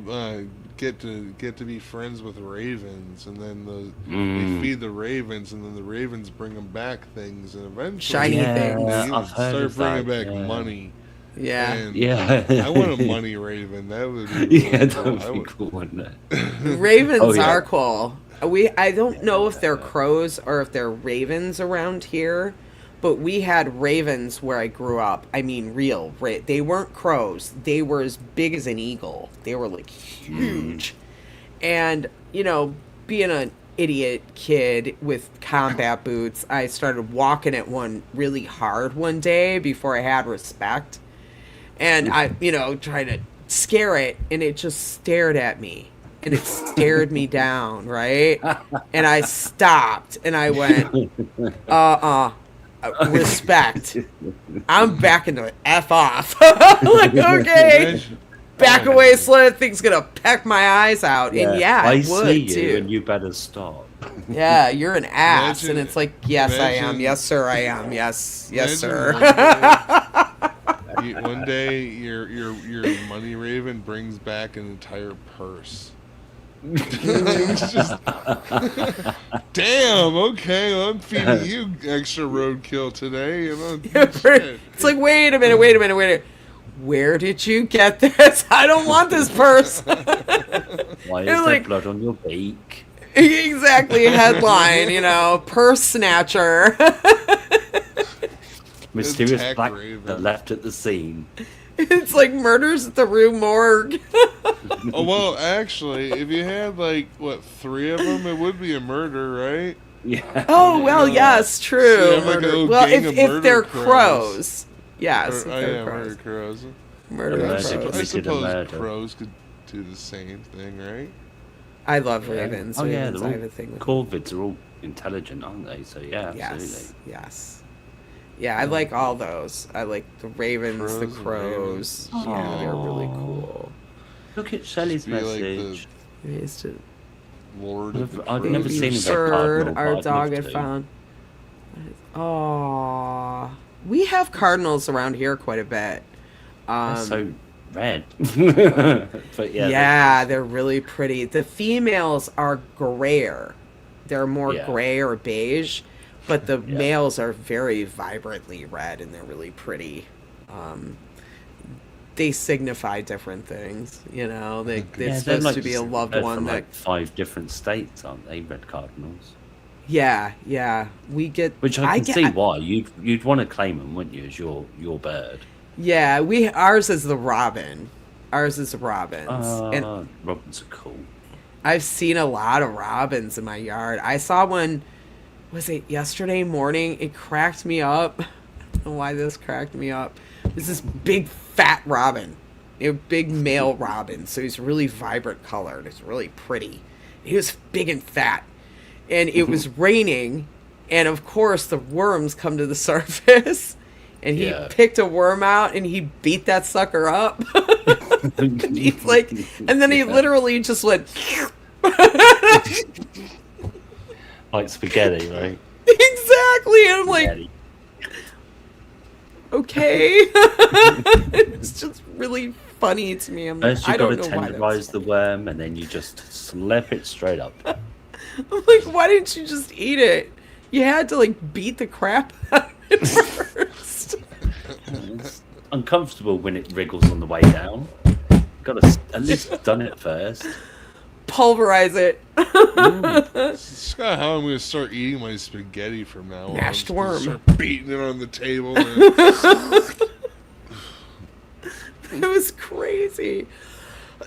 get to be friends with ravens, and then they feed the ravens, and then the ravens bring them back things, and eventually shiny things. Start bringing back money. Yeah. And, I want a money raven. That would be that would be cool, wouldn't it? Ravens are cool. I don't know if they're crows or if they're ravens around here, but we had ravens where I grew up. I mean, real. They weren't crows. They were as big as an eagle. They were like huge. And, being an idiot kid with combat boots, I started walking it one really hard one day before I had respect. And I, tried to scare it, and it just stared at me. And it stared me down, right? And I stopped, and I went, respect. I'm backing the F off. Like, okay. Back away, slow. That thing's gonna peck my eyes out. And I it would see you, too. and you better stop. Yeah, you're an ass. Imagine- and it's like, yes, I am. imagine- Yes, sir, I am. Yes, yes, Imagine sir. one day your money raven brings back an entire purse. It's just, damn. Okay, well, I'm feeding you extra roadkill today. Shit. It's like, wait a minute. Where did you get this? I don't want this purse. Why is there blood on your beak? Exactly, headline, purse snatcher. Mysterious black raven. that left at the scene. It's like murders at the Rue Morgue. Oh, well, actually, if you had, 3 of them, it would be a murder, right? Yeah. Oh, well, yes, true. So you have, a little Well, gang of if murder they're crows. crows. Yes, if Or, they're murder crows. crows. Murder Yeah, I crows. they committed a suppose murder. crows could do the same thing, right? I love ravens. Oh yeah, Ravens, I have a thing with corvids are all intelligent, aren't they? So yeah, Yes, absolutely. yes. Yeah, I like all those. I like the ravens, the Crows and crows. Yeah, they're really Aw. cool. Look at Shelley's Be like message. I used to Lord of the I've never crows. seen a bird, cardinal, our but I'd dog love had to. found. Oh, we have cardinals around here quite a bit. They're so red. But yeah, they're really pretty. The females are grayer. They're more Yeah. gray or beige, but the Yeah. males are very vibrantly red and they're really pretty. They signify different things, They're they're supposed like to be a loved they're one from that. like 5 different states, aren't they? Red cardinals. Yeah. We get. Which I can get, see why you'd want to claim them, wouldn't you, as your bird? Yeah, ours is the robin. Ours is robins, and Robins are cool. I've seen a lot of robins in my yard. I saw one. Was it yesterday morning? It cracked me up. I don't know why this cracked me up. It's this big fat robin, big male robin. So he's really vibrant colored. It's really pretty. He was big and fat, and it was raining, and of course the worms come to the surface. And he picked a worm out and he beat that sucker up. And he's like, and then he literally just went like spaghetti, right? Exactly. And I'm like, Spaghetti. okay. It's just really funny to me. I'm like, First I you got don't to know why tenderize the worm, and then you just slap it straight up. I'm like, why didn't you just eat it? You had to beat the crap out of it first. It's uncomfortable when it wriggles on the way down. Got to at least done it first. Pulverize it. It's kind of how I'm going to start eating my spaghetti from now on. Mashed I'm just gonna worm. Start beating it on the table. And It was crazy.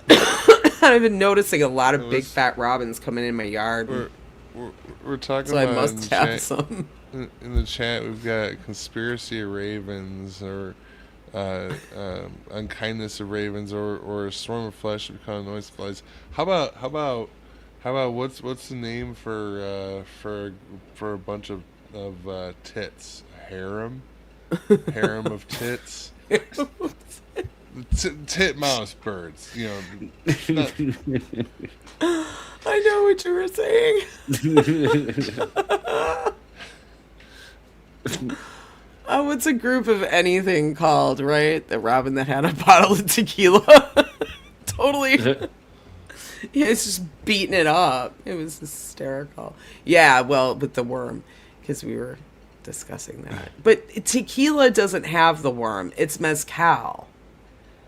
I've been noticing a lot of big fat robins coming in my yard. we're talking So I about must have some. in the chat. We've got conspiracy of ravens, or unkindness of ravens, or a swarm of flesh that become noise flies. How about what's the name for a bunch of tits? A harem of tits. Tit mouse birds, not- I know what you were saying. What's a group of anything called, right? The robin that had a bottle of tequila. Totally. Yeah, it's just beating it up. It was hysterical. Yeah, well, with the worm, because we were discussing that. But tequila doesn't have the worm. It's mezcal.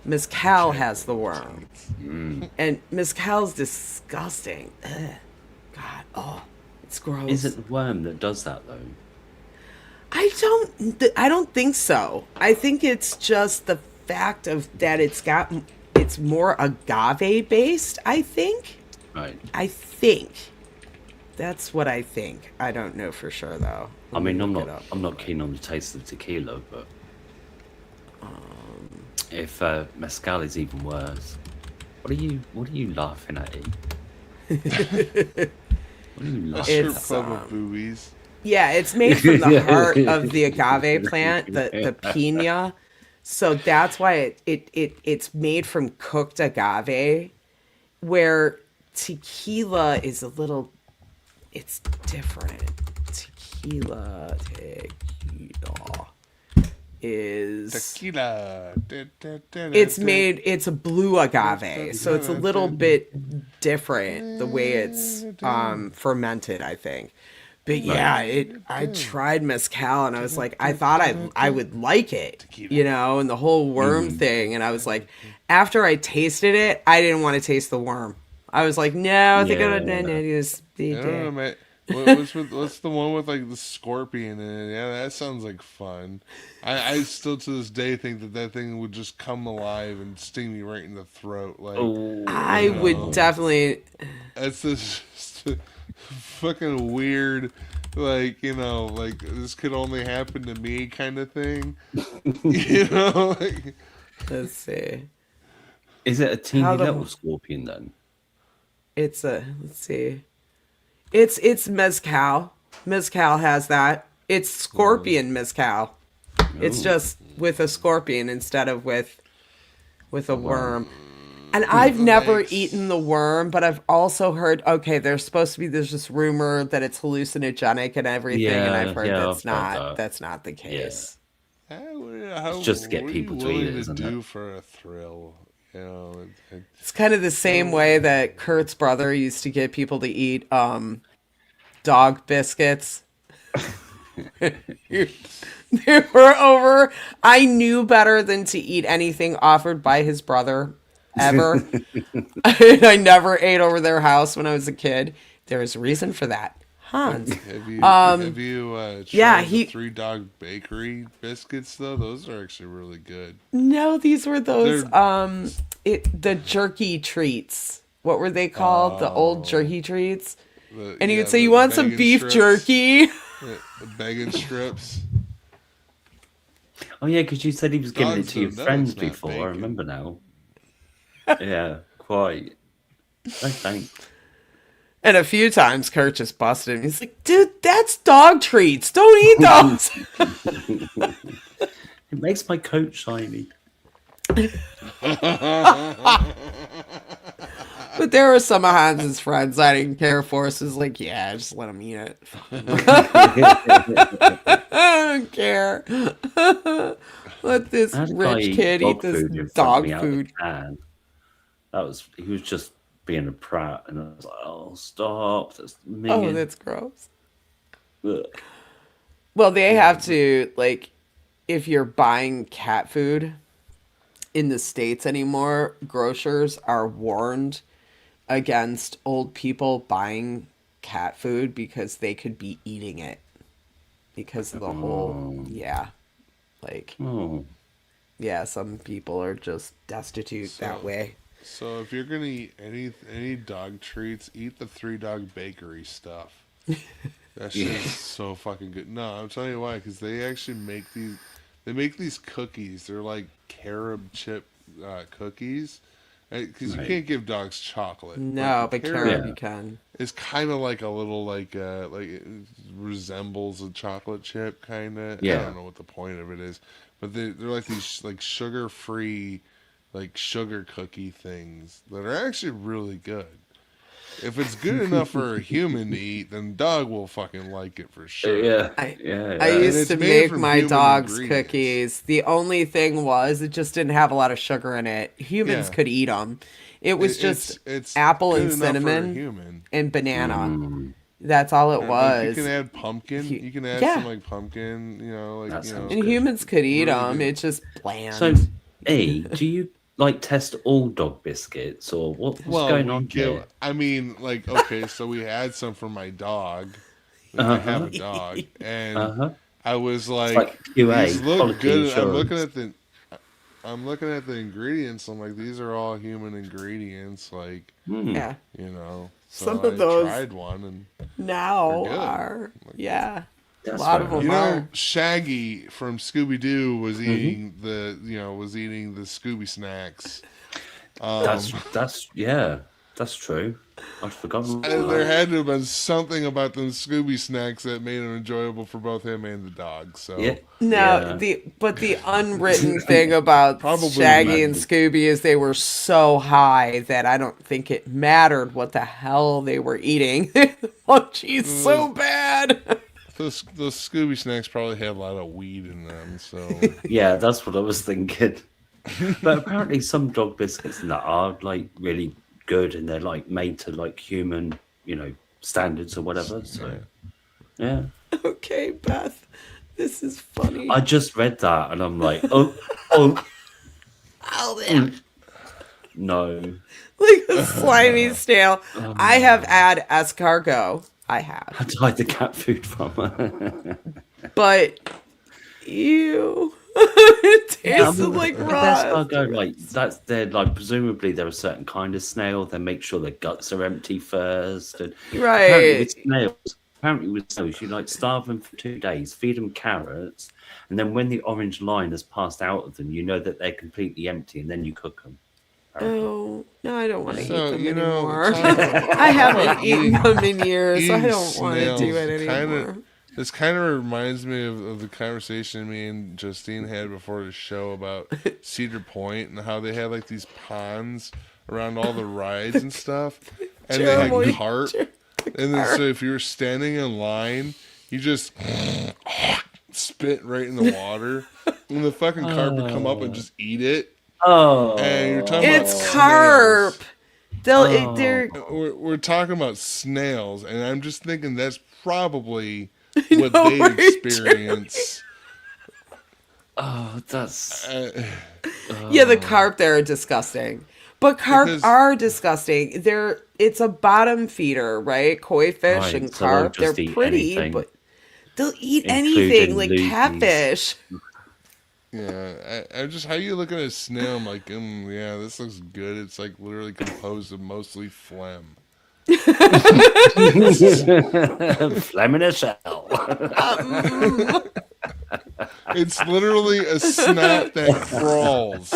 Mezcal has the worm. And mezcal's disgusting. Ugh. God, it's gross. Is it the worm that does that though? I don't think so. I think it's just the fact of that it's more agave based, I think. Right. I think that's what I think. I don't know for sure though. I mean, I'm Look it up I'm real not quick. keen on the taste of tequila, but if mezcal is even worse, what are you laughing at? What are you A laughing strip It's club of boobies. yeah, it's made from the heart of the agave plant, the pina. So that's why it's made from cooked agave, where tequila is a little, it's different. Tequila is, Tequila. it's a blue agave, so it's a little bit different the way it's fermented, I think. But Right. yeah, I tried mezcal and I was like, I thought I would like it, and the whole worm thing, and I was like, after I tasted it, I didn't want to taste the worm. I was like, no, I think I'm Yeah. gonna use I the don't know, day. man. What's the one with like the scorpion in it? Yeah, that sounds like fun. I still to this day think that thing would just come alive and sting me right in the throat. Like, Oh I you would know, definitely. that's this fucking weird, like, like this could only happen to me kind of thing. Like, Let's see. Is it a How teeny little the scorpion then? it's a let's see. It's mezcal. Mezcal has that. It's scorpion mezcal. It's Oh, just with a scorpion instead of with a wow. worm. And I've never makes eaten the worm, but I've also heard, okay, there's this rumor that it's hallucinogenic and everything, and I've Yeah, heard yeah, I've heard that. that's not the Yeah. case. It's just to get what are you people to eat willing it, to isn't it? do for a thrill? It's kind of the same way that Kurt's brother used to get people to eat dog biscuits. They were over. I knew better than to eat anything offered by his brother ever. I never ate over their house when I was a kid. There is a reason for that. Hans. Have you Yeah, tried the Three Dog Bakery biscuits though? Those are actually really good. No, these were those They're the jerky treats. What were they called? The old jerky treats. And he would say, "You the want some bacon beef strips, jerky?" the bacon strips. Oh yeah, because you said he was giving it Dogs to your don't know friends it's not before. I bacon. remember now. Yeah, quite. No thanks. And a few times Kurt just busted him. He's like, "Dude, that's dog treats. Don't eat those." It makes my coat shiny. But there were some of Hans's friends I didn't care for, so it's like, yeah, just let him eat it. I don't care. Let this I had a guy rich eat kid eat dog this food in front of dog me out of the food. can. He was just being a prat, and I was like, "Oh, stop! That's Oh, minging." that's gross. Ugh. Well, they have to, like, if you're buying cat food in the States anymore, grocers are warned against old people buying cat food because they could be eating it because of the whole, yeah, like, Oh, yeah, some people are just destitute that way. So if you're gonna eat any dog treats, eat the Three Dog Bakery stuff. That shit is so fucking good. No, I'm telling you why, because they actually make these. They make these cookies. They're like carob chip cookies. Because you right. can't give dogs chocolate. No, but carob Yeah. you can. It's kind of like a little like it resembles a chocolate chip kind of. I Yeah. don't know what the point of it is, but they're like these like sugar free, like sugar cookie things that are actually really good. If it's good enough for a human to eat, then dog will fucking like it for sure. Yeah, I yeah, I yeah. used it's to made make from my human dog's ingredients. cookies. The only thing was it just didn't have a lot of sugar in it. Humans Yeah. could eat them. It was just It's apple good and enough for a cinnamon human. and banana. Mm, That's all it Like you was. can add pumpkin. Hu- You can add yeah. some like pumpkin. That sounds And good. humans could eat Really them. good. It's just bland. So, do you like test all dog biscuits, or what's going on here? I mean, like, okay, so we had some for my dog. Like, I have a dog, and Uh huh. I was It's like, like QA, these look quality good. I'm assurance. looking at the. I'm looking at the ingredients. I'm like, these are all human ingredients. Like, Yeah. you know. Some So of I those tried one and they're now good. are, Like, yeah. A That's lot fair of enough. them you are. know, Shaggy from Scooby Doo was eating the Scooby snacks. That's true. I'd forgotten about There that. had to have been something about them Scooby snacks that made them enjoyable for both him and the dog. Yeah, So No, yeah. the unwritten thing about Probably Shaggy and Imagine. Scooby is they were so high that I don't think it mattered what the hell they were eating. Oh, geez, so bad. those Scooby snacks probably had a lot of weed in them. So Yeah, that's what I was thinking. But apparently, some dog biscuits and that are like really good, and they're like made to like human, standards or whatever. So, yeah. Okay, Beth, this is funny. I just read that, and I'm like, oh, Oh, man. no. Like a slimy snail. I have had escargot. I have. I hide the cat food from her. But, ew. It Yeah, I tasted mean, like with raw. escargot, like they're like presumably they're a certain kind of snail. They make sure their guts are empty first, and Right. apparently with snails, you like starve them for 2 days, feed them carrots, and then when the orange line has passed out of them, you know that they're completely empty, and then you cook them. Oh, no, I don't want to eat So, them you know, anymore. talk I haven't eaten them in years. I eating don't want to do it anymore. This kind of reminds me of the conversation me and Justine had before the show about Cedar Point and how they had like these ponds around all the rides and stuff, and they had Jeremy. carp. And then so if you were standing in line, you just spit right in the water, and the fucking carp would come up and just eat it. Oh, And you're talking about It's carp. They're We're talking about snails, and I'm just thinking that's probably know, what they right, experience. oh, that's yeah, the carp there are disgusting. But carp Because- are disgusting. It's a bottom feeder, right? Koi fish Right, and so they'll carp, they're just eat pretty, anything. but they'll eat Including anything, like loogies. catfish. Yeah, I just how you look at a snail, I'm like, yeah, this looks good. It's like literally composed of mostly phlegm. phlegm in a shell. It's literally a snot that crawls.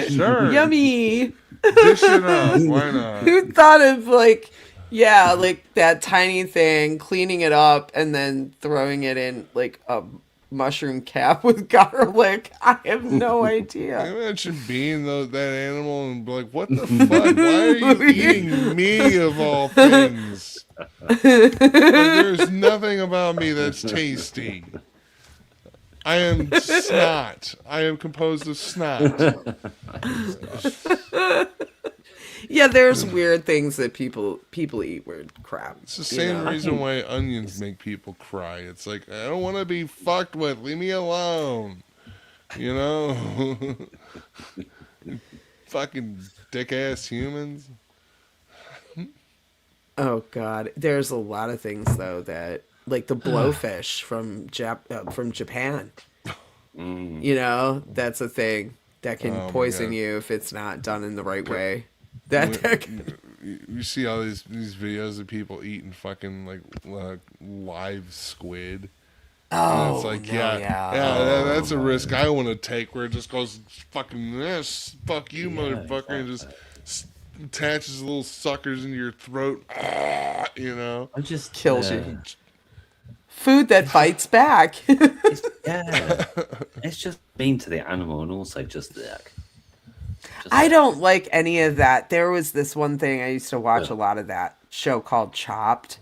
Sure. Yummy. Dish it up. Why not? Who thought of like that tiny thing, cleaning it up and then throwing it in like a mushroom cap with garlic? I have no idea. Imagine being that animal and be like, what the fuck? Why are you eating me of all things? Like, there's nothing about me that's tasty. I am snot. I am composed of snot. Yeah, there's weird things that people eat weird crap. It's the same reason why onions make people cry. It's like, I don't want to be fucked with. Leave me alone. You know? Fucking dick-ass humans. Oh God, there's a lot of things though that like the blowfish from Japan. You know, that's a thing that can poison you if it's not done in the right way. You see all these videos of people eating fucking like live squid. And it's like, that's a risk I want to take where it just goes fucking this, fuck you, motherfucker, and just attaches little suckers into your throat, you know. I just kills you. Food that fights back. It's just mean to the animal, and also just I don't like any of that. There was this one thing I used to watch a lot of that show called Chopped.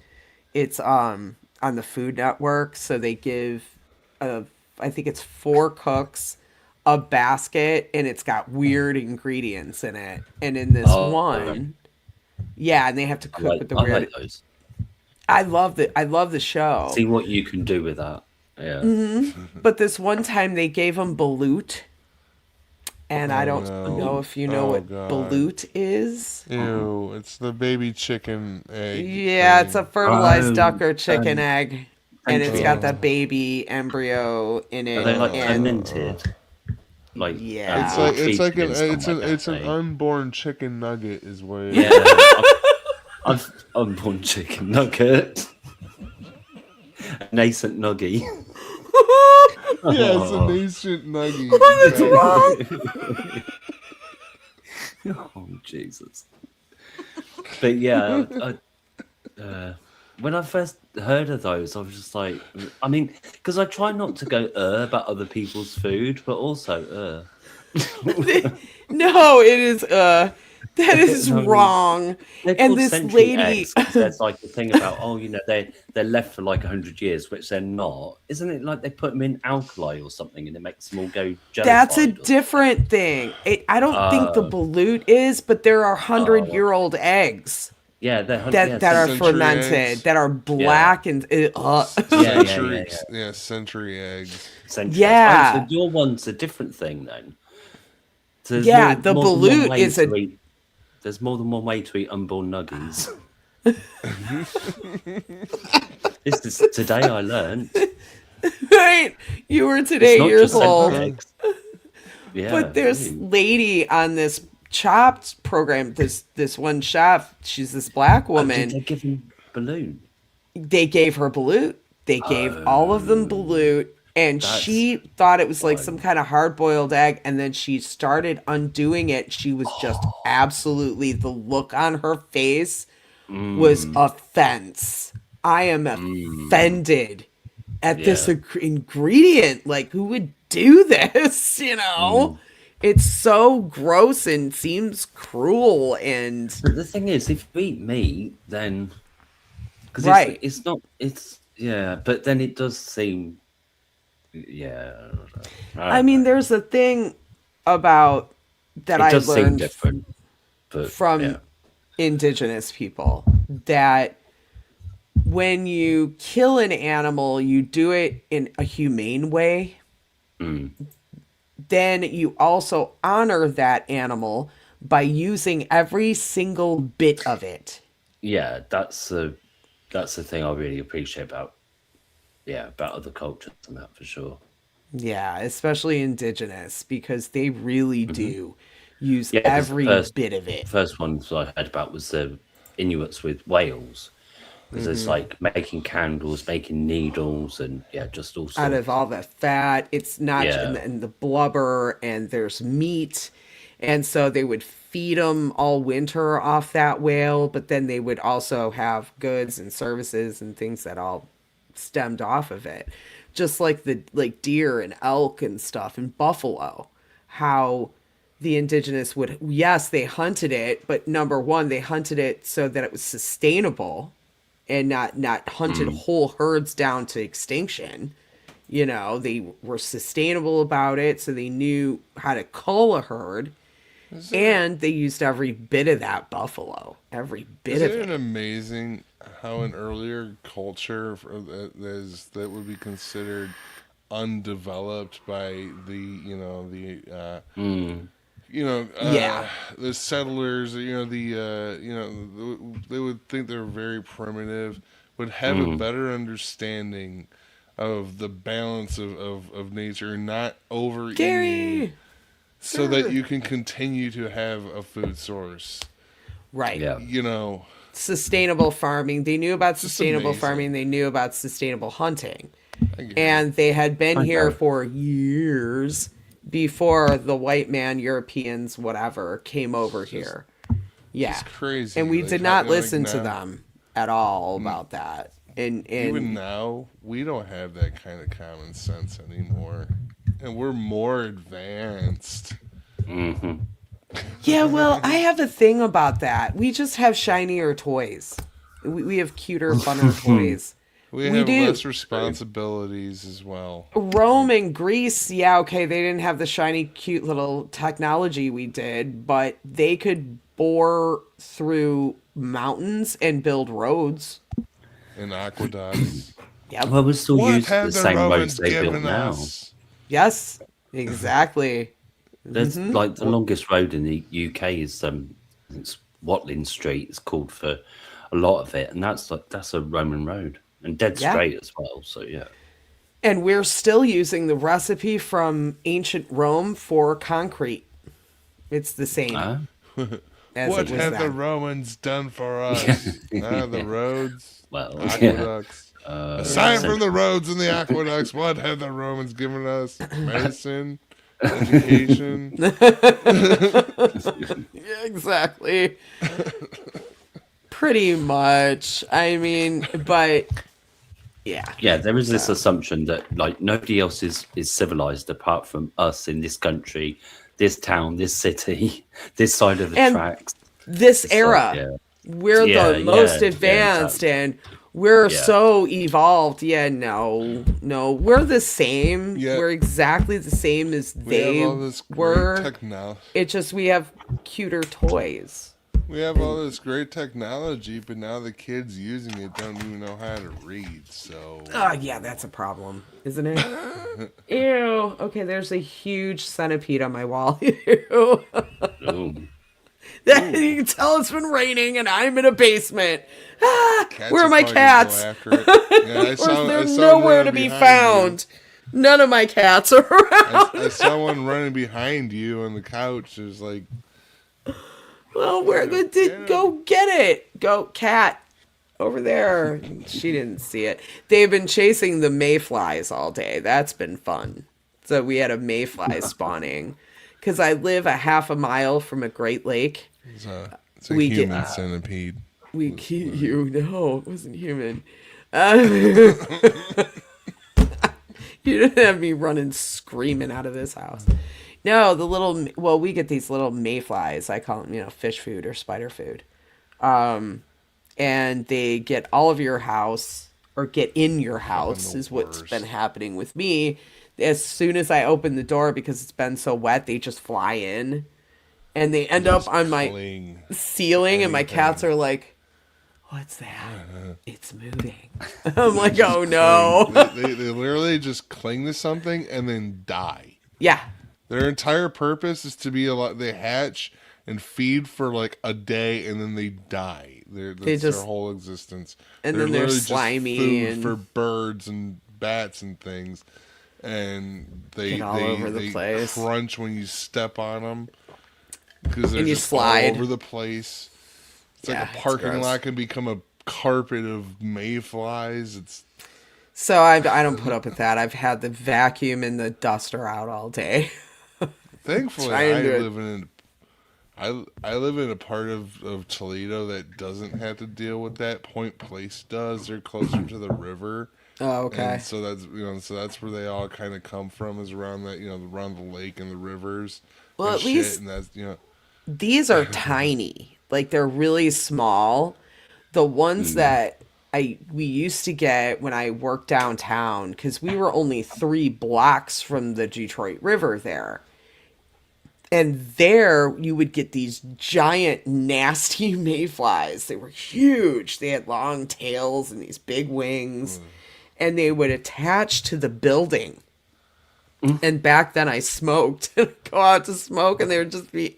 It's on the Food Network, so they give I think it's 4 cooks a basket, and it's got weird ingredients in it. And in this one, and they have to cook with the weird. I like those. I love the show. See what you can do with that. Yeah. Mm-hmm. But this one time they gave them balut. And I don't know if you know what balut is. Ew, it's the baby chicken egg. Yeah, thing. it's a fertilized duck or chicken egg. and it's Sentient. got that baby embryo in Are it, they like and fermented? Like It's yeah, like treated in some way, it's don't an they? unborn chicken nugget is what it Yeah, is. I've unborn chicken nugget, a nascent nuggy. Yeah, it's a Oh. nascent nugget. What's Exactly. wrong? Oh Jesus! But yeah, when I first heard of those, I was just like, I mean, because I try not to go about other people's food, but also No, it is that is no, I mean, wrong. they're And called this century lady, eggs because there's like a thing about they're left for like 100 years, which they're not. Isn't it like they put them in alkali or something and it makes them all go that's a jellified? Or different thing. I don't think the uh, balut is, but there are hundred oh, year old eggs yeah, they're that yeah, that are Century fermented, eggs. that are yeah, black and yeah. Century eggs. Century eggs. Oh, so yeah, your one's a different thing then. So there's yeah. The more than one balut way is a to eat. There's more than one way to eat unborn nuggies. This is today I learned. right. You were It's today not years just old, century eggs. Yeah. but this Ooh. lady on this Chopped program, this one chef, she's this black Oh, did woman. they give him balloon? They gave her balut. They gave all of them Oh, balut, and that's she thought it was like why. some kind of hard boiled egg. And then she started undoing it. She was just absolutely, the look on her face was Mm, offense. I am mm, offended at this yeah. ingredient. Like, who would do this? Mm. It's so gross and seems cruel. And But the thing is, if you eat meat, then because right. it's not it's yeah, but then it does seem yeah. I I don't mean, know. there's a thing about that It I does seem learned different, but from yeah. indigenous people that when you kill an animal, you do it in a humane way. Mm. Then you also honor that animal by using every single bit of it. Yeah, that's the thing I really appreciate about other cultures and that for sure. Yeah, especially indigenous, because they really Hmm. do use Yeah, because the every bit of it. first ones I heard about was the Inuits with whales, because it's like making candles, making needles, and yeah, just all Out of sorts. all the fat, it's not, Yeah. and the blubber, and there's meat. And so they would feed them all winter off that whale, but then they would also have goods and services and things that all stemmed off of it. Just like the like deer and elk and stuff and buffalo. How the indigenous would, yes, they hunted it, but number one, they hunted it so that it was sustainable and not hunted Mm. whole herds down to extinction. They were sustainable about it, so they knew how to cull a herd, Isn't it, and they used every bit of that buffalo, every bit isn't of it it. amazing how an earlier culture that would be considered undeveloped by Mm. you know Yeah. the settlers, they would think they're very primitive, would have a Mm. better understanding of the balance of nature, not overeating, Gary, so that sir. you can continue to have a food source. Right. Yeah. You know, Sustainable farming. They knew about it's just sustainable farming. amazing. They knew about sustainable hunting. I agree. And they had been I here know. for years before the white man, Europeans, whatever, came over It's just here. Yeah. just And crazy. we Like did how, not like listen to now, them at all about that. even And now, we don't have that kind of common sense anymore, and we're more advanced. Hmm. yeah, well, I have a thing about that. We just have shinier toys. We have cuter, funner toys. We We have do. less responsibilities as well. Rome Like, and Greece, yeah, okay, they didn't have the shiny, cute little technology we did, but they could bore through mountains and build roads. in aqueducts. Yep. Well, we still What use the have the same roads Romans they built given now. us? Yes, exactly. There's Hmm. like the longest road in the UK is it's Watling Street. It's called for a lot of it, and that's a Roman road. and dead Yeah. straight as well. So yeah. And we're still using the recipe from ancient Rome for concrete. It's the same Ah. as What it was have the then. Romans done for us? The roads, Well, yeah. aqueducts. Aside So- from the roads and the aqueducts, what have the Romans given us? Medicine, education. Yeah, exactly. Pretty much. I mean, but yeah. yeah, there is this assumption that like nobody else is civilized apart from us in this country, this town, this city, this side of the And tracks. this It's like, era, yeah, we're yeah, the most yeah, advanced exactly. and we're Yeah. so evolved. Yeah, no, we're the same. Yeah. We're exactly the same as We have they all this great were. technology. It's just we have cuter toys. We have all this great technology, but now the kids using it don't even know how to read. So Oh, yeah, that's a problem, isn't it? Ew. Okay, there's a huge centipede on my wall. Ew. Oh. You can tell it's been raining and I'm in a basement. Ah, cats where are my probably gonna go cats? after it. Yeah, Of course, they're I saw nowhere one to be behind found. None of my cats are around. I saw one running behind you on the couch. It was like, Well, where go get it. Go, cat. Over there. She didn't see it. They've been chasing the mayflies all day. That's been fun. So we had a mayfly spawning. Because I live a half a mile from a Great Lake. it's a We get- human centipede. We keep you. No, it wasn't human. You didn't have me running screaming out of this house. No, we get these little mayflies. I call them, fish food or spider food. And they get all of your house or get in your house the is what's worst. been happening with me. As soon as I open the door, because it's been so wet, they just fly in and they end up on my Cling. ceiling and my cats are like, what's that? It's moving. I'm like, oh no. They literally just cling to something and then die. Yeah. Their entire purpose is to be they hatch and feed for like a day and then they die. That's just- their whole existence. and then they're literally just slimy food and- for birds and bats and things. And they Get all over the place. crunch when you step on them because they're And you just slide. all over the place. It's Yeah, like it's a parking gross. lot can become a carpet of mayflies. It's So I don't put up with that. I've had the vacuum and the duster out all day. thankfully Trying I to- live in I live in a part of Toledo that doesn't have to deal with that. Point Place does. They're closer to the river. Oh, okay. And so that's where they all kind of come from, is around that, around the lake and the rivers. Well, and at least- and that's These are tiny. Like they're really small. The ones that we used to get when I worked downtown, because we were only 3 blocks from the Detroit River there. And there you would get these giant, nasty mayflies. They were huge. They had long tails and these big wings. And they would attach to the building. And back then I smoked. Go out to smoke and they would just be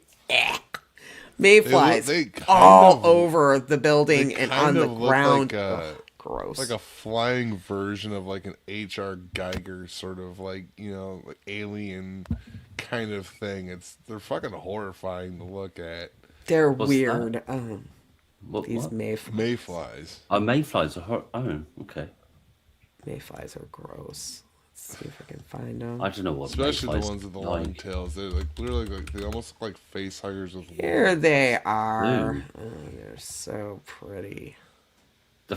mayflies They kind all of- over the building they and kind on the of look ground. like Ugh, gross. like a flying version of like an H.R. Geiger sort of like like alien kind of thing. They're fucking horrifying to look at. They're What's weird. What, These what? Mayflies. Oh, mayflies are okay. mayflies are gross. Let's see if I can find them. I don't know what Especially the mayflies ones with the like. long tails. They're like literally like they almost look like face huggers with Here wings. they are. Ooh. Oh, they're so pretty. The-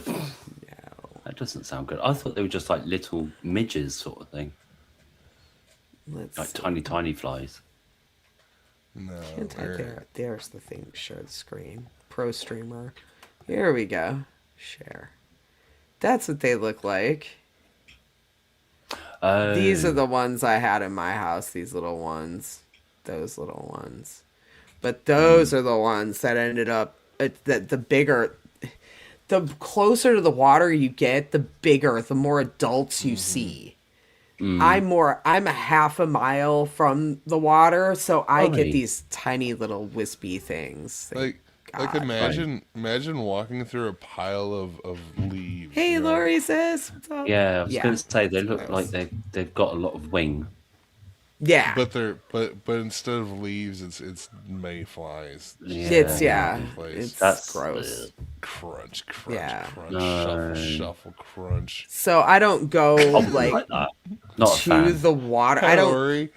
That doesn't sound good. I thought they were just like little midges sort of thing, Let's like see. tiny flies. No, Can't type they're- there. There's the thing to share the screen. Pro streamer. Here we go. Share. That's what they look like. These are the ones I had in my house. These little ones. Those little ones. But those are the ones that ended up the bigger. The closer to the water you get, the bigger, the more adults you see. I'm a half a mile from the water, so I get Right. these tiny little wispy things. like Like God. Right. imagine walking through a pile of leaves, Hey, you know. Lori sis, what's up? Yeah, I was Yeah, going to say they it's look like gross. they've got a lot of wing. Yeah, But they're but instead of leaves, it's mayflies just it's all over Yeah, the yeah, place. it's that's gross. Crunch, crunch, Yeah. crunch, shuffle, no. shuffle, crunch. So I don't I go wouldn't like like that. Not a to fan. the water. Hi, I don't Lori.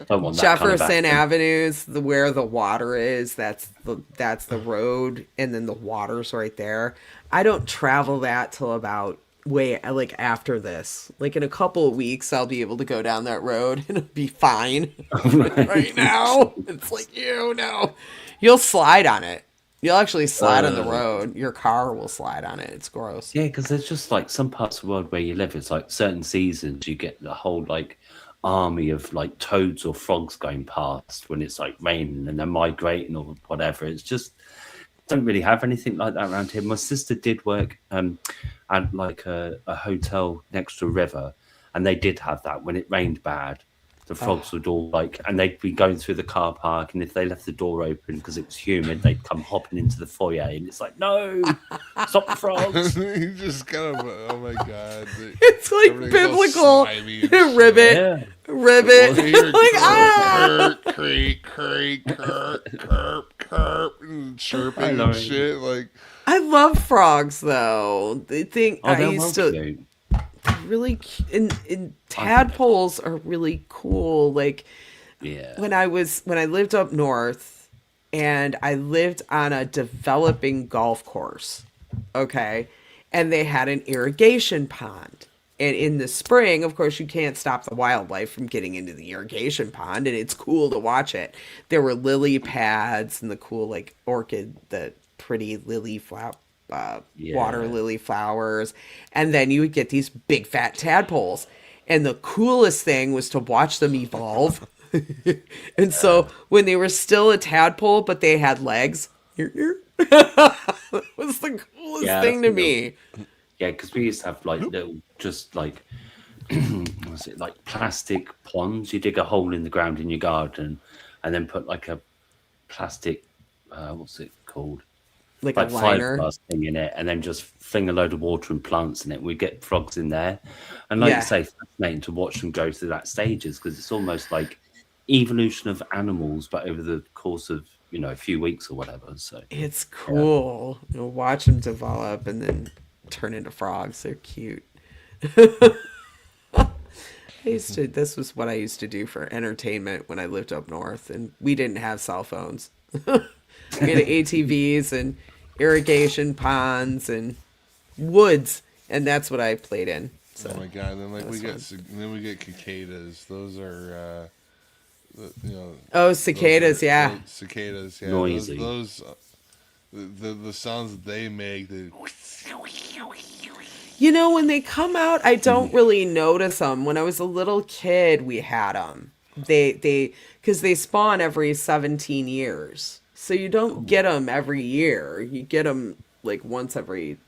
Don't want that kind of Jefferson action. Avenue's where the water is. That's the road, and then the water's right there. I don't travel that till about way like after this. Like in a couple of weeks, I'll be able to go down that road and it'll be fine. But right now, it's like no, you'll slide on it. You'll actually slide on the uh, road. Your car will slide on it. It's gross. yeah, because there's just like some parts of the world where you live, it's like certain seasons you get the whole like army of like toads or frogs going past when it's like raining and they're migrating or whatever. It's just don't really have anything like that around here. My sister did work at like a hotel next to a river, and they did have that when it rained bad. The Oh. frogs would all like, and they'd be going through the car park, and if they left the door open because it was humid, they'd come hopping into the foyer, and it's like, no, stop the frogs. You just kind of oh my god, It's like everything's all biblical. slimy and shit. Ribbit, Yeah, ribbit. You hear Like ah. creak, creak, kirk, kirp, kirp, and I chirping know. and shit. Like I love frogs though. They think Oh, I they're used well to cute. really and I think tadpoles are really cool. Like yeah. when I lived up north and I lived on a developing golf course. Okay. And they had an irrigation pond. And in the spring, of course, you can't stop the wildlife from getting into the irrigation pond, and it's cool to watch it. There were lily pads and the cool, like, orchid, the pretty lily flower, water Yeah. lily flowers. And then you would get these big fat tadpoles. And the coolest thing was to watch them evolve. And so when they were still a tadpole, but they had legs, that was the coolest Yeah, I thing to think they'll, me. yeah, because we used to have like little, just like, what's it, like plastic ponds. You dig a hole in the ground in your garden and then put like a plastic, what's it called? Like a Like liner. fiberglass thing in it, and then just fling a load of water and plants in it. We get frogs in there. And like you Yeah. say, fascinating to watch them go through that stages because it's almost like evolution of animals, but over the course of, a few weeks or whatever. So, It's yeah. cool. Watch them develop and then turn into frogs. They're cute. This was what I used to do for entertainment when I lived up north, and we didn't have cell phones. We had ATVs and irrigation ponds and woods, and that's what I played in. oh So my god, then like that was fun. then we get cicadas. Those are you know Oh, those cicadas, are yeah. those cicadas. Yeah, Noisy. those the sounds that they make. When they come out, I don't really notice them. When I was a little kid, we had them. Because they spawn every 17 years. So you don't get them every year. You get them like once every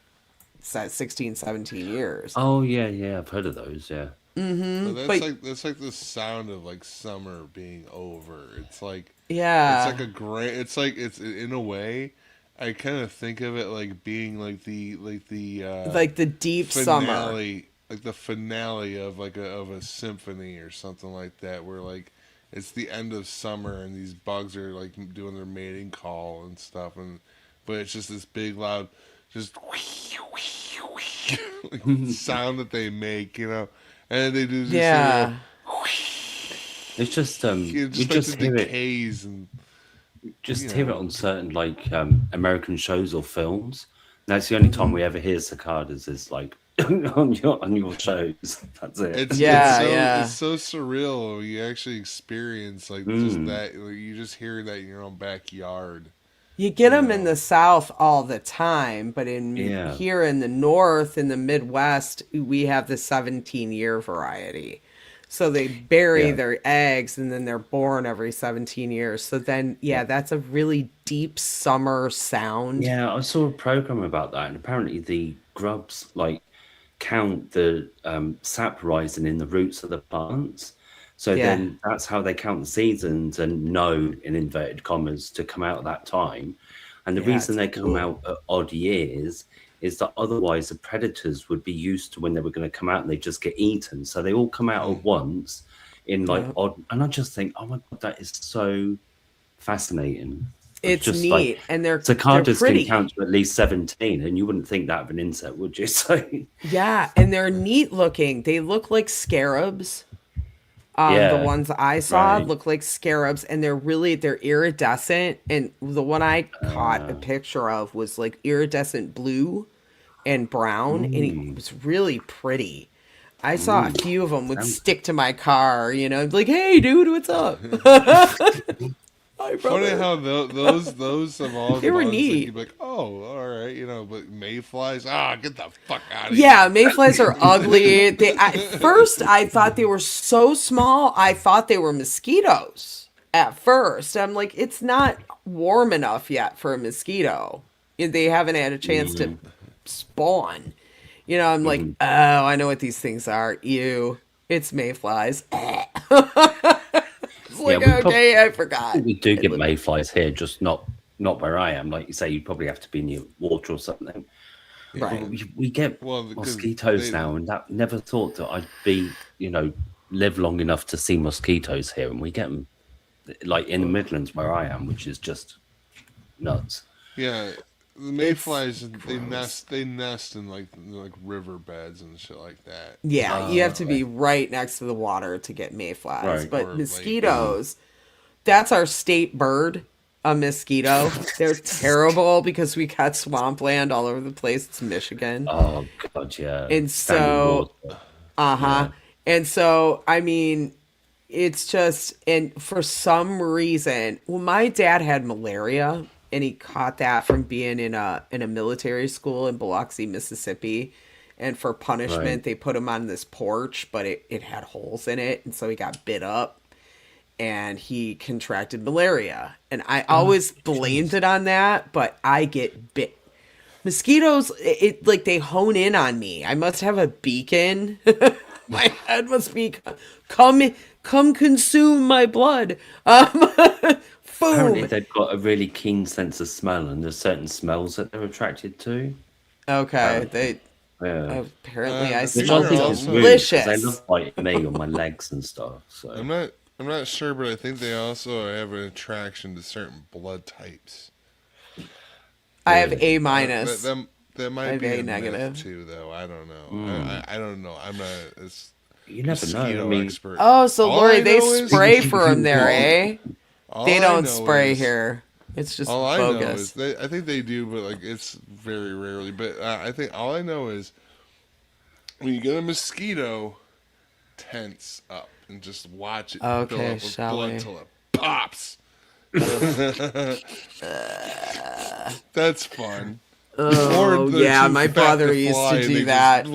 16, 17 years. Oh yeah, yeah, I've heard of those. Yeah. But But that's like the sound of like summer being over. It's yeah, like a great. It's like it's in a way. I kind of think of it like being like the like the deep summer. finale, like the finale of like of a symphony or something like that, where like it's the end of summer and these bugs are like doing their mating call and stuff, and but it's just this big loud, just like sound that they make, and they do just Yeah. It's just you just like the just hear it, decays and you just hear it know. on certain like American shows or films. That's the only time we ever hear cicadas is like on your shows. That's it. Yeah, It's yeah. so surreal when you actually experience like just Mm, that, like, you just hear that in your own backyard, You get you them in the know. South all the time, but in yeah, here in the North, in the Midwest, we have the 17-year variety. So they bury yeah, their eggs and then they're born every 17 years. So then, yeah. yeah, that's a really deep summer sound. Yeah, I saw a program about that, and apparently the grubs like count the sap rising in the roots of the plants. So Yeah. then that's how they count the seasons and know, in inverted commas, to come out at that time. And the Yeah, reason it's they come cool. out at odd years is that otherwise the predators would be used to when they were going to come out and they just get eaten. So they all come out Hmm. at once in like Yep. odd. And I just think, oh my God, that is so fascinating. It's It's just like neat, and they're cicadas can pretty. count to at least 17, and you wouldn't think that of an insect, would you? So, Yeah, and they're neat looking. They look like scarabs. The yeah, ones I saw right. look like scarabs, and they're iridescent. And the one I caught a Uh, picture of was like iridescent blue and brown, and it mm, was really pretty. I saw a few of them would sounds stick to my car, like, "Hey, dude, what's up?" Hi, Funny brother. how those of all They were bugs, like neat. you'd be like, oh, all right, but mayflies, get the fuck out of Yeah, here. mayflies are ugly. At first I thought they were so small. I thought they were mosquitoes. At first, I'm like, it's not warm enough yet for a mosquito. They haven't had a chance to mm, spawn. I'm like, mhm. oh, I know what these things are. Ew, it's mayflies. It's Yeah, like, okay, I forgot. we do I get live. mayflies here, just not where I am. Like you say, you probably have to be near water or something. But Right. Yeah. we get Well, because mosquitoes they, now, and that never thought that I'd be, live long enough to see mosquitoes here, and we get them like in the Midlands where I am, which is just nuts. yeah, the It's mayflies they gross. nest in like riverbeds and shit like that. Yeah, you have to Okay. be right next to the water to get mayflies. Right. But Or lake or Mhm. mosquitoes, that's our state bird, a mosquito. They're terrible because we got swampland all over the place. It's Michigan. Oh God, yeah. And Standing so, water. uh-huh. Yeah. And so, I mean, it's just, and for some reason, well, my dad had malaria and he caught that from being in a military school in Biloxi, Mississippi. And for Right. punishment, they put him on this porch, but it had holes in it, and so he got bit up and he contracted malaria. And I Oh, always blamed jeez. it on that, but I get bit. Mosquitoes, it like they hone in on me. I must have a beacon. My head must be come come consume my blood. Apparently, Boom. they've got a really keen sense of smell, and there's certain smells that they're attracted to. Okay, Apparently, they yeah. apparently I I Which think I smell they're think is rude also. because they love delicious. biting me on my legs and stuff. So, I'm not. I'm not sure, but I think they also have an attraction to certain blood types. I have really, A I don't, that, minus. that that I might have be A a myth negative. too, though. I don't know. mm, I don't know. I'm not a you never know. I mosquito mean, expert. Oh, so All Lori, I they know is spray for them there, all eh? all They I don't know spray is here. It's just all I know is bogus. I think they do, but like it's very rarely. But I think all I know is when you get a mosquito, tense up and just watch it fill Okay, up with shall blood we? till it pops. That's fun. Or Oh they're yeah, too my fat brother to used fly to and do they just. that.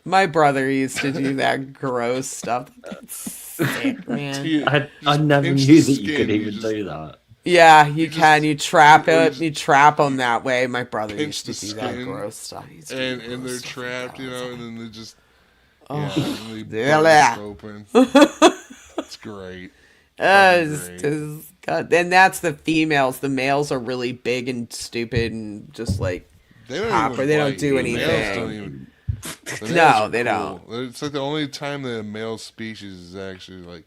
My brother used to do that gross stuff. That's sick, man. You I just never pinch the knew that you could skin. even do that. Yeah, You you can. just You trap or it. You trap them you that way. My brother pinch used the to do that skin gross stuff. He used to do and gross they're stuff like that trapped, all the and time. then they just and Oh, they burst yeah. open. It's great. Fucking great. God. And that's the females. The males are really big and stupid and just like They don't hopper. even They don't bite. do The males don't anything. even. The males No, are they don't. cool. It's like the only time the male species is actually like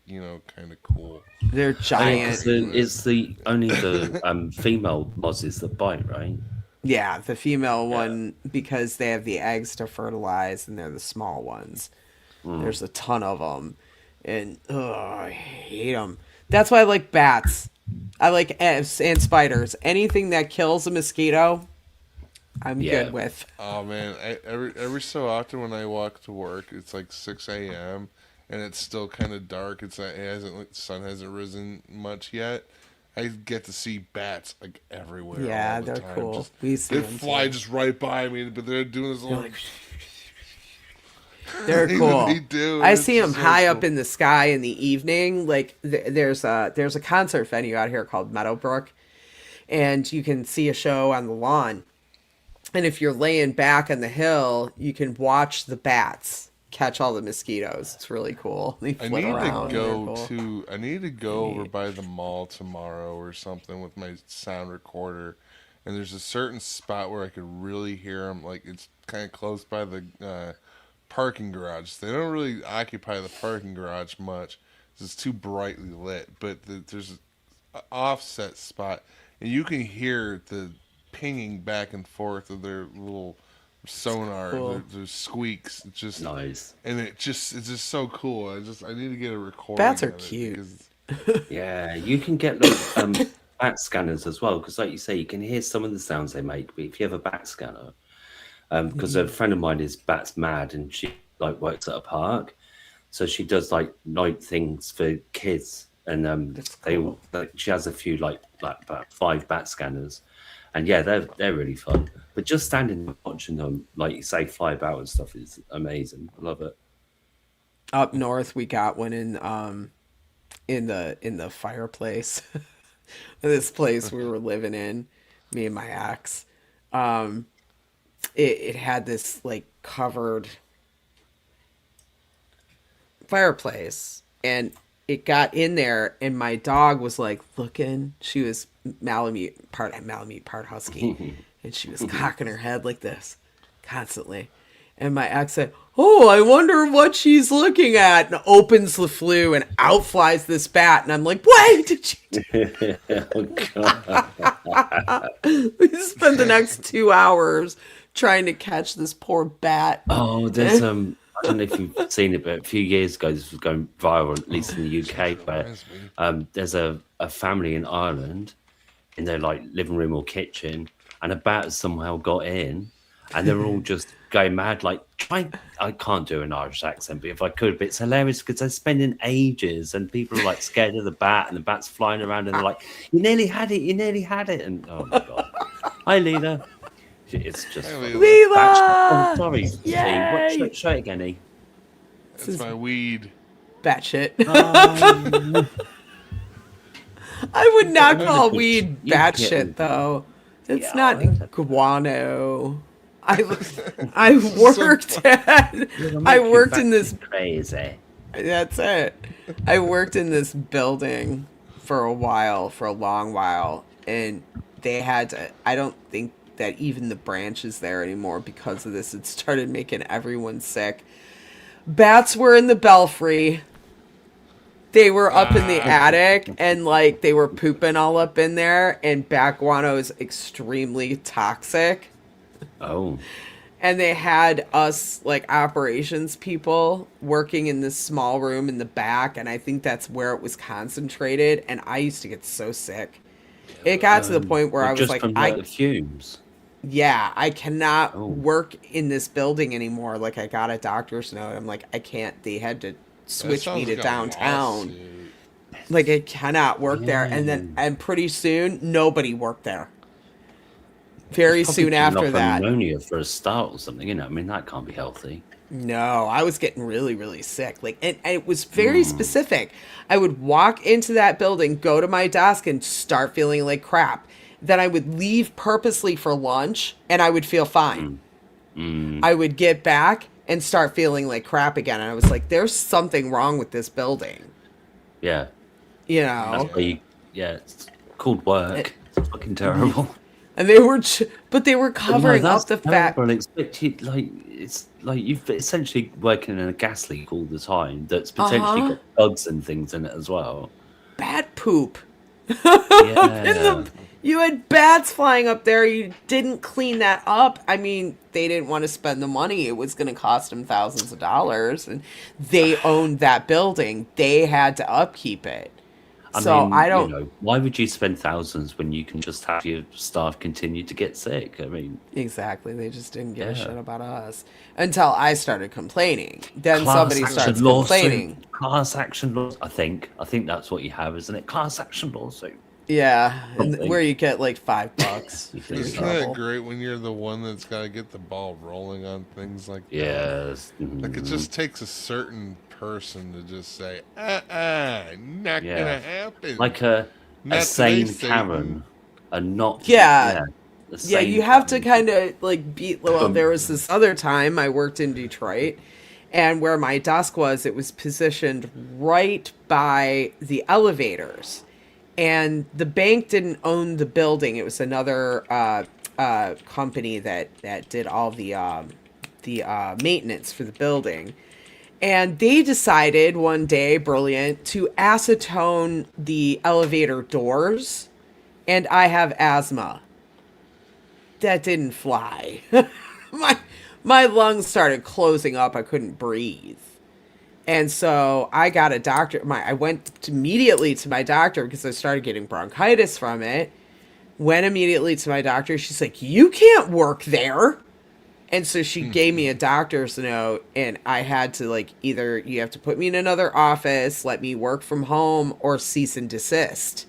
kind of cool. They're Oh yeah, giant. because Like it's the only the female mozzies that bite, right? Yeah, the female Yeah. one because they have the eggs to fertilize and they're the small ones. Mm. There's a ton of them, and I hate them. That's why I like bats. I like ants and spiders. Anything that kills a mosquito, I'm good Yeah. with. oh man, every so often when I walk to work, it's like 6 a.m. and it's still kind of dark. It's not, it hasn't like, the sun hasn't risen much yet. I get to see bats like everywhere all Yeah, the they're time. cool. Just We see they them fly too. just right by me, but they're doing this They're little like, they're thing that they cool. do, and I it's see them just so high up cool. in the sky in the evening. Like there's a concert venue out here called Meadowbrook, and you can see a show on the lawn. And if you're laying back on the hill, you can watch the bats catch all the mosquitoes. It's really cool. They I flit need to around. They're go cool. to I need to They're go over neat. by the mall tomorrow or something with my sound recorder and there's a certain spot where I could really hear them. Like it's kind of close by the parking garage. They don't really occupy the parking garage much. It's too brightly lit, but there's an offset spot, and you can hear the pinging back and forth of their little sonar, Cool. their squeaks. It's just Nice. and it's just so cool. I need to get a recording Bats are of it cute. because Yeah, you can get like bat scanners as well, because like you say, you can hear some of the sounds they make. But if you have a bat scanner, because a friend of mine is bats mad, and she like works at a park, so she does like night things for kids, and That's they cool. like she has a few like about 5 bat scanners, and yeah, they're really fun. But just standing and watching them, like you say, fly about and stuff is amazing. I love it. Up north, we got one in the fireplace. This place we were living in, me and my ex. Um, it had this like covered fireplace, and it got in there, and my dog was like looking. She was Malamute, part husky, and she was cocking her head like this constantly. And my ex said, "Oh, I wonder what she's looking at," and opens the flue, and out flies this bat. And I'm like, "Wait, did you?" Oh god. We spent the next 2 hours trying to catch this poor bat. Oh, there's I don't know if you've seen it, but a few years ago this was going viral, at least in the UK, where reminds me. there's a family in Ireland in their like living room or kitchen, and a bat somehow got in, and they're all just going mad. Like, I can't do an Irish accent, but if I could, but it's hilarious because they're spending ages, and people are like scared of the bat, and the bat's flying around, and they're like, "You nearly had it, you nearly had it," and oh my god, hi Lena. It's just Hey, funny. Leela. Oh, Leela! sorry, Steve. Yay! Show it again, E. That's my weed. Bat shit. Um, I would not call weed You bat get- shit though. It's Yeah, not I- guano. I worked at I worked in this crazy. that's it. I worked in this building for a while, for a long while, and they had to, I don't think that even the branch is there anymore because of this. It started making everyone sick. Bats were in the belfry. They were up in the attic, and like they were pooping all up in there, and bat guano is extremely toxic. Oh, And they had us like operations people working in this small room in the back, and I think that's where it was concentrated, and I used to get so sick. It got to the point where I was just like, from the fumes. yeah, I cannot Oh. work in this building anymore. Like, I got a doctor's note. I'm like, I can't. They had to switch me to downtown. Like, I cannot work there. And then, and pretty soon, nobody worked there. Very Probably soon coming after off that. pneumonia for a start or something. You know, I mean, that can't be healthy. No, I was getting really, really sick. Like, and it was very specific. I would walk into that building, go to my desk, and start feeling like crap. Then I would leave purposely for lunch, and I would feel fine. I would get back and start feeling like crap again. And I was like, "There's something wrong with this building," Yeah, you that's know. why you. Yeah, it's called work. It's fucking terrible. And they were, but they were covering that's up the fact. terrible. It's like you've essentially working in a gas leak all the time. That's potentially got bugs and things in it as well. Bat poop. Yeah. You had bats flying up there. You didn't clean that up. I mean, they didn't want to spend the money. It was going to cost them thousands of dollars, and they owned that building. They had to upkeep it. So mean, I don't. You know, why would you spend thousands when you can just have your staff continue to get sick? I mean, Exactly. They just didn't give a Yeah. shit about us until I started complaining. Then class somebody action starts lawsuit, complaining. class action laws. I think that's what you have, isn't it? Class action lawsuit. Yeah, and Something. where you get like $5. You can You're in Isn't that trouble. great when you're the one that's got to get the ball rolling on things like that? Yes. Like it just takes a certain person to just say, not Yeah. gonna happen. like a Not sane today, Karen, Satan. a not. Yeah. a Yeah, sane you have to Karen. kind of like beat. Well, there was this other time I worked in Detroit, and where my desk was, it was positioned right by the elevators. and the bank didn't own the building. It was another company that did all the maintenance for the building. And they decided one day, brilliant, to acetone the elevator doors. And I have asthma. That didn't fly. my lungs started closing up. I couldn't breathe. And so I got a doctor. I went immediately to my doctor because I started getting bronchitis from it. Went immediately to my doctor. She's like, "You can't work there." And so she gave me a doctor's note, and I had to, like, either you have to put me in another office, let me work from home, or cease and desist.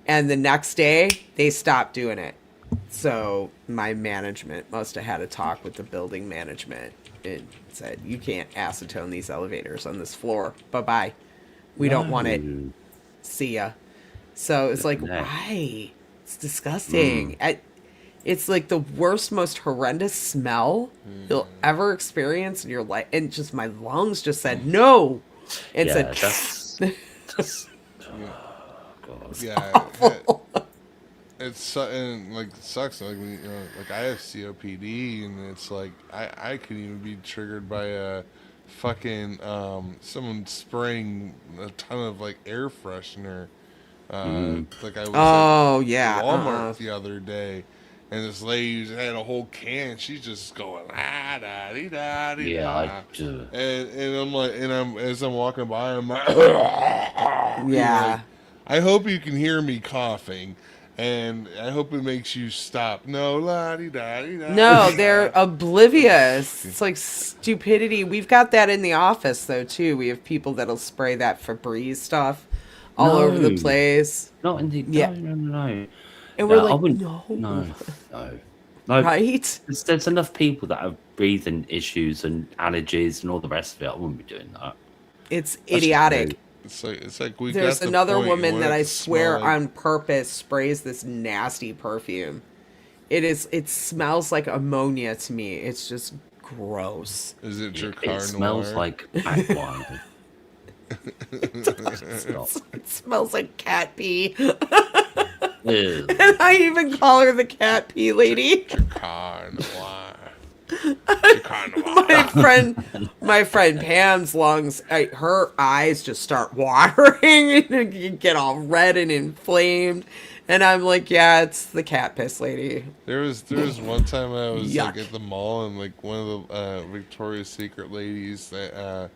And the next day, they stopped doing it. So my management must have had a talk with the building management and said, "You can't acetone these elevators on this floor. Bye-bye. We don't want it. See ya." So it's like, why? It's disgusting. It's like the worst, most horrendous smell you'll ever experience in your life. And just my lungs just said no. And said, that's yeah. And like it sucks. Like when, like I have COPD, and it's like I could even be triggered by a fucking someone spraying a ton of like air freshener. Like I was at Walmart the other day, and this lady had a whole can. She's just going da da da da. Yeah, and I'm like, as I'm walking by, I'm like, yeah. Like, I hope you can hear me coughing, and I hope it makes you stop. No, la di da di da. No, they're oblivious. It's like stupidity. We've got that in the office though too. We have people that'll spray that Febreze stuff all over the place. Not in the no. And we're like, no. Right? There's enough people that have breathing issues and allergies and all the rest of it. I wouldn't be doing that. It's idiotic. It's like we. There's another woman that I swear on purpose sprays this nasty perfume. It smells like ammonia to me. It's just gross. Is it your car? It smells like black wine. It smells like cat pee. Ew. And I even call her the cat pee lady. My friend Pam's lungs, her eyes just start watering and you get all red and inflamed. And I'm like, yeah, it's the cat piss lady. There was one time I was like at the mall, and like one of the Victoria's Secret ladies that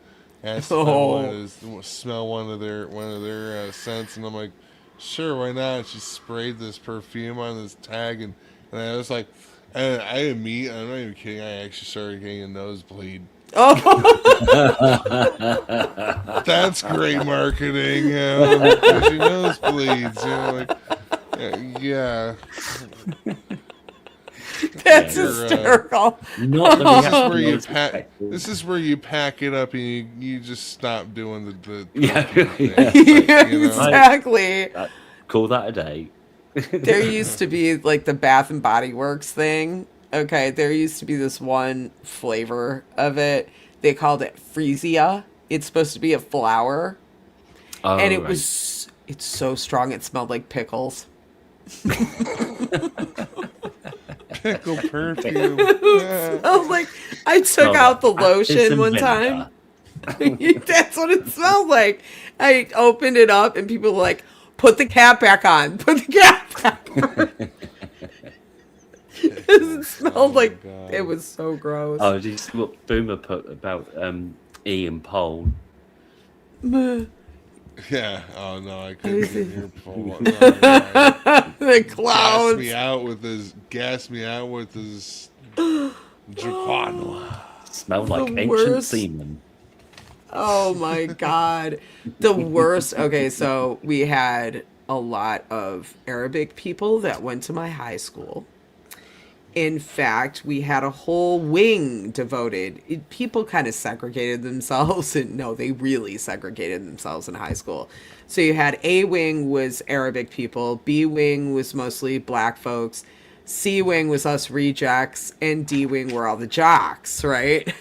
asked if I wanted to smell one of their scents, and I'm like, sure, why not? And she sprayed this perfume on this tag, and I was like, and I'm not even kidding, I actually started getting a nosebleed. Oh, that's great marketing. Because your nosebleeds, like, yeah. That's hysterical. This is where you pack it up and you just stop doing the exactly. Call that a day. There used to be like the Bath and Body Works thing. Okay, there used to be this one flavor of it. They called it Freesia. It's supposed to be a flower. Oh, and it's so strong it smelled like pickles. Pickle perfume. Smelled like I took out the lotion one time. That's what it smelled like. I opened it up and people were like, "Put the cap back on. Put the cap back on." It smelled like God. It was so gross. Oh, did you see what Boomer put about Ian Pole? Yeah. Oh no, I couldn't get near Pole. The clouds. Gassed me out with his Japan. Smelled like ancient semen. Oh my God. The worst. Okay, so we had a lot of Arabic people that went to my high school. In fact, we had a whole wing devoted. People kind of segregated themselves. And no, they really segregated themselves in high school. So you had A wing was Arabic people. B wing was mostly black folks. C wing was us rejects. And D wing were all the jocks, right?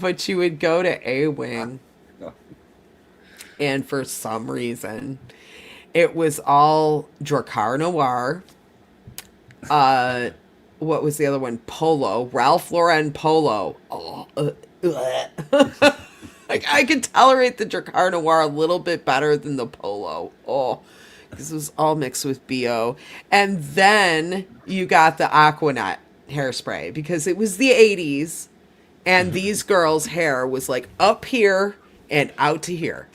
But you would go to A wing. And for some reason, It was all Dracar Noir. What was the other one? Polo. Ralph Lauren Polo. Oh, like, I could tolerate the Dracar Noir a little bit better than the Polo. Oh, because it was all mixed with BO. And then you got the Aquanet hairspray because it was the 80s and these girls' hair was like up here and out to here.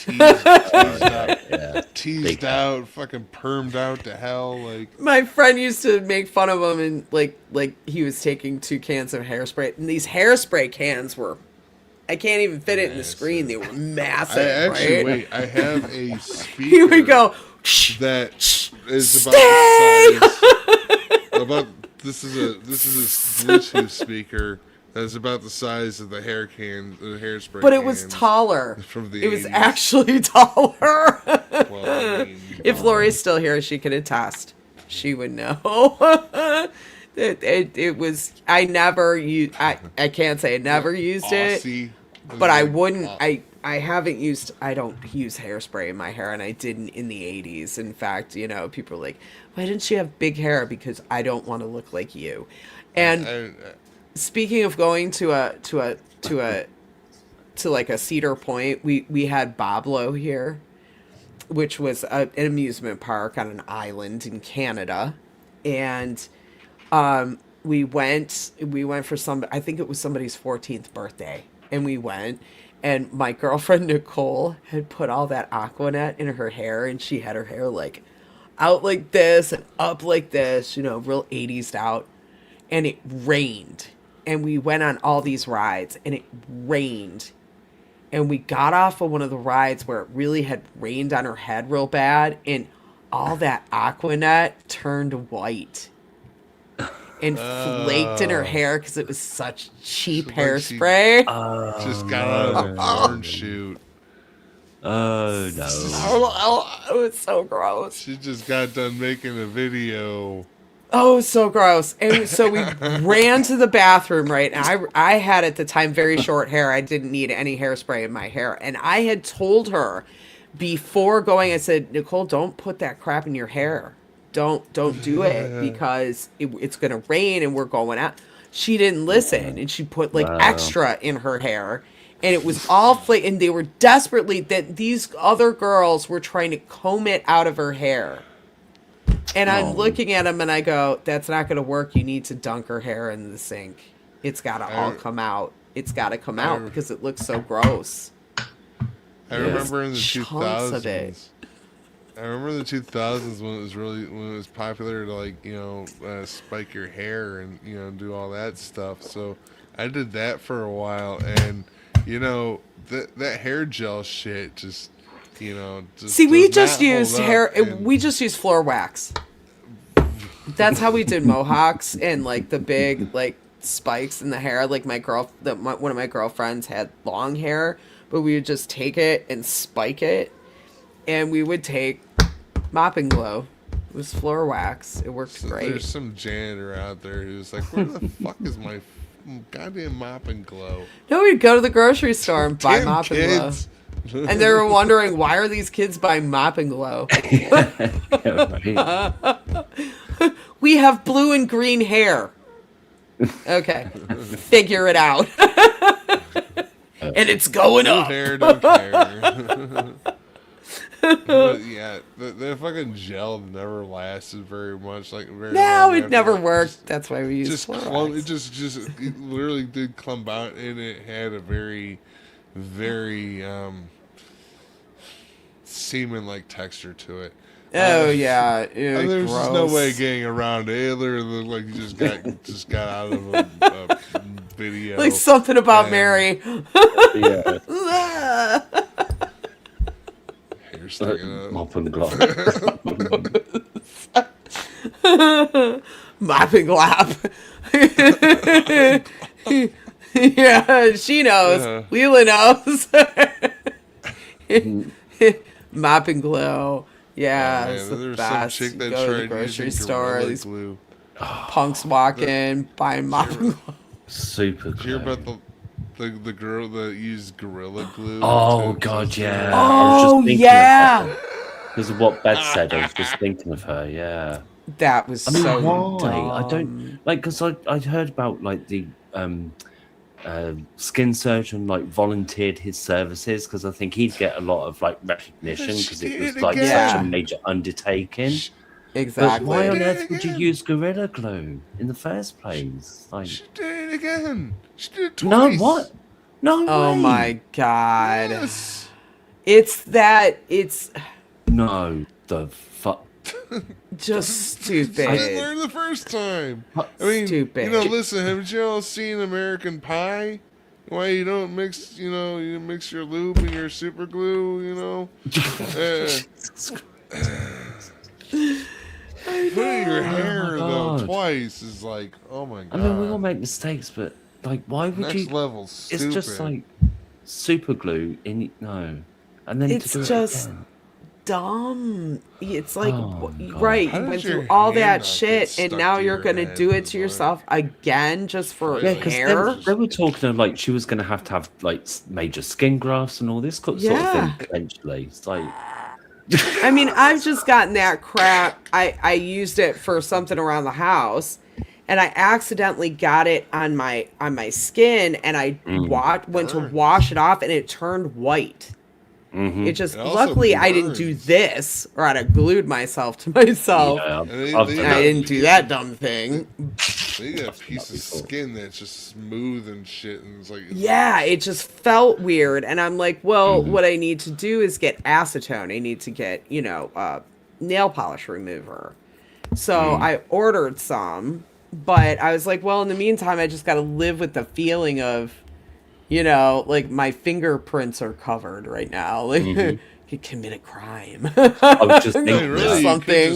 Teased out, fucking permed out to hell. Like, my friend used to make fun of him, and like he was taking 2 cans of hairspray, and these hairspray cans were, I can't even fit it in the screen. They were massive. Wait, I have a speaker. Here we go. That is about this is a Bluetooth speaker. That's about the size of the hairspray. But it was taller. From the it was 80s. actually taller. Well, I mean, if Lori's still here, she could attest. She would know. it was. I never used. I can't say I never used it, but I wouldn't. I haven't used. I don't use hairspray in my hair, and I didn't in the 80s. In fact, people are like, "Why didn't you have big hair?" Because I don't want to look like you. And speaking of going to like a Cedar Point, we had Boblo here, which was an amusement park on an island in Canada, and we went for I think it was somebody's 14th birthday, and we went, and my girlfriend Nicole had put all that Aquanet in her hair, and she had her hair like out like this and up like this, real 80s out, and it rained. And we went on all these rides, and it rained. And we got off of one of the rides where it really had rained on her head real bad, and all that Aquanet turned white and flaked in her hair because it was such cheap hairspray. Just got out of the porn shoot. Oh, no. It was so gross. She just got done making a video. Oh, so gross. And so we ran to the bathroom, right? And I had at the time very short hair. I didn't need any hairspray in my hair. And I had told her before going, I said, Nicole, don't put that crap in your hair. Don't do it because it's going to rain and we're going out. She didn't listen, and she put like extra in her hair. And it was all flake, and they were desperately, that these other girls were trying to comb it out of her hair. And I'm looking at him and I go, that's not going to work. You need to dunk her hair in the sink. It's got to all come out. It's got to come out because it looks so gross. I remember in the 2000s. I remember in the 2000s when it was popular to spike your hair and do all that stuff. So I did that for a while, and that hair gel shit just. See, we just used we just used floor wax. That's how we did mohawks and like the big like spikes in the hair. Like one of my girlfriends had long hair, but we would just take it and spike it, and we would take Mop and Glow. It was floor wax. It worked great. There's some janitor out there who's like, where the fuck is my goddamn Mop and Glow? No, we'd go to the grocery store and buy Mop and Glow. And they were wondering, why are these kids buying Mop and Glow? We have blue and green hair. Okay. Figure it out. And it's going blue up. Hair, don't care. But yeah, the fucking gel never lasted very much. No, it never worked. That's why we used it it literally did clump out, and it had a very semen-like texture to it. Oh yeah, ew, there's gross. just no way getting around it. It literally looked like you just got out of a video. Like something about Mary. Yeah. Hair sticking up. Mop and Glow. Mop and Glap. Yeah, she knows. Leela knows. Mop and Glow. Yeah, it's the best. Some chick that Go to the tried grocery using store. Gorilla These Glue. punks walk in, buying Mop and Glow. Super Did you hear glue. about the girl that used Gorilla Glue? Oh god, yeah. Oh yeah. Because of what Beth said, I was just thinking of her. Yeah. That was I mean, so why? I don't dumb. like because I heard about like the skin surgeon like volunteered his services because I think he'd get a lot of like recognition because it was like such a Yeah. major undertaking. But why on Exactly. earth would you use Gorilla Glue in the first place? Like, She did it again. She did it no, twice. what? No Oh way. my god. Yes. It's No, the fuck. just I didn't stupid. learn the first time. What? I mean, Stupid. listen, haven't you all seen American Pie? Why you don't mix, you mix your lube and your super glue, Putting your hair, though, twice is like, oh my god. I mean, we all make mistakes, but like, why would Next you? level stupid. It's just like super glue in no, and then It's to do just it again. dumb. It's like Oh, God. right, How you did went your through all hand that not shit get and stuck now to you're your gonna head? do it It's to like- yourself again just for Yeah, Because hair. they were talking of, like she was going to have like major skin grafts and all this sort of Yeah. thing eventually. It's like, I mean, I've just gotten that crap. I used it for something around the house, and I accidentally got it on my skin, and I went to Burns. wash it off, and it turned white. mhm. It just It also luckily I didn't do burns. this, or I'd have glued myself to myself. Yeah, And they- I've they- done And I that. didn't do that dumb thing. They get a piece of before. skin that's just smooth and shit, and it's like, Yeah, it just felt weird, and I'm like, well, what I need to do is get acetone. I need to get nail polish remover. So I ordered some, but I was like, well, in the meantime, I just got to live with the feeling of, like my fingerprints are covered right now. Like, could commit a crime. I was just I mean, thinking really, Something.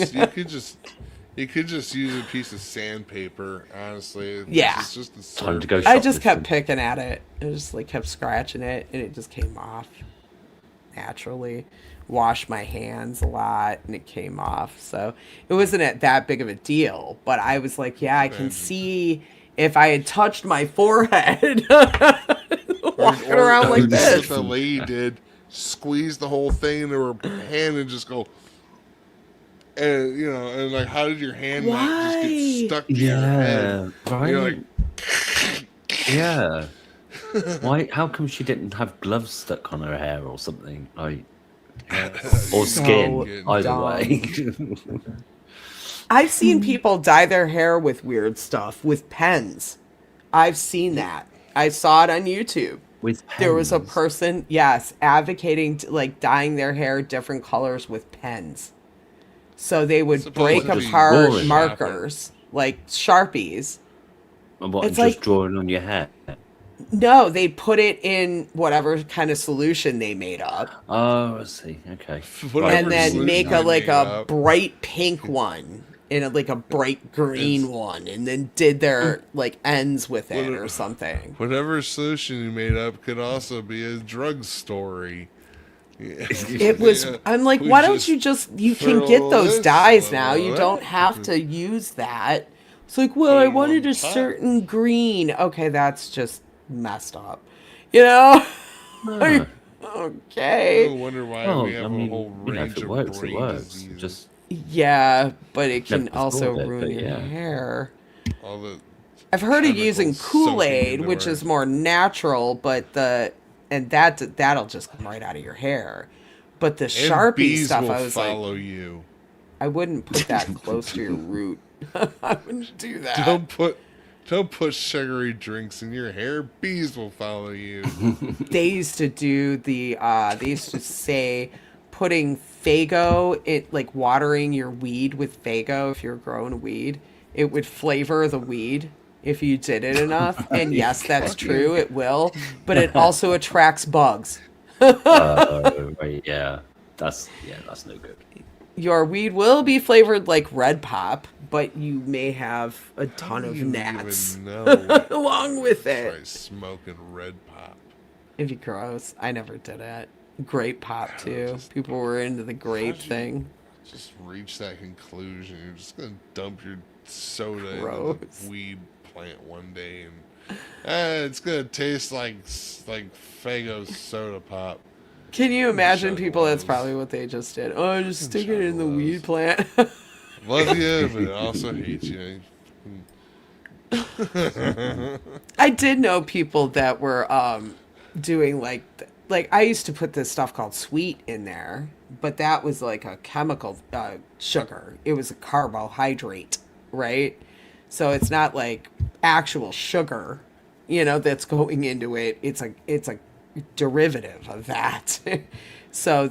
you could just use a piece of sandpaper. Honestly, Yeah. It's just a time to go. I just kept shoplifting. picking at it. I just like kept scratching it, and it just came off naturally. Washed my hands a lot, and it came off. So it wasn't that big of a deal. But I was like, yeah, I can see if I had touched my forehead walking around like just this. what the lady did. Squeeze the whole thing into her hand and just go. And and like, how did your hand not just Why? get stuck to your head? Yeah, right. You're like, Yeah. Why? How come she didn't have gloves stuck on her hair or something? Like, or skin? So Either dumb. way. I've seen people dye their hair with weird stuff with pens. I've seen that. I saw it on YouTube. With There was a pens. person, yes, advocating like dyeing their hair different colors with pens. So they would Supposed break to be apart boring. markers like Sharpies. And what? It's And just like- drawing on your hair. No, they put it in whatever kind of solution they made up, Oh, I see. Okay. Whatever and then solution make they a made up. bright pink one and a bright green one, and then did their like ends with it or something. Whatever solution you made up could also be a drug story. Yeah. It was. Yeah. I'm like, We why don't you can get throw those this dyes now. over You that. don't have to use that. It's like, well, Put I it wanted on a top. certain green. Okay, that's just messed up. Like, I okay. wonder why Well, we have I mean, a whole range if it of works, it brain works. diseases. Just Yeah, but it can Never also thought of it, ruin but your yeah. hair. all the I've heard of using chemicals soaking Kool-Aid, into which our- is more natural, but that'll just come right out of your hair. But the and Sharpie bees stuff, will I was like, follow you. I wouldn't put that close to your root. I wouldn't do that. Don't put sugary drinks in your hair. Bees will follow you. They used to do they used to say putting Fago, like watering your weed with Fago if you're growing a weed, it would flavor the weed if you did it enough. And yes, that's true, it will, but it also attracts bugs. right, yeah. That's no good. Your weed will be flavored like Red Pop, but you may have a ton of You don't gnats even know. along with Try it. smoking red pop. It'd be gross. I never did it. Grape pop too. People were into the grape How'd you- thing. Just reach that conclusion. You're just gonna dump your soda Gross. into the weed plant one day, and it's gonna taste like Fago soda pop. Can you imagine people? That's juggalos. probably what they just did. Oh, just stick it in the Juggalos. weed plant. Love you, but also hate you. I did know people that were doing like I used to put this stuff called sweet in there, but that was like a chemical sugar. It was a carbohydrate, right? So it's not like actual sugar, that's going into it. It's a derivative of that. So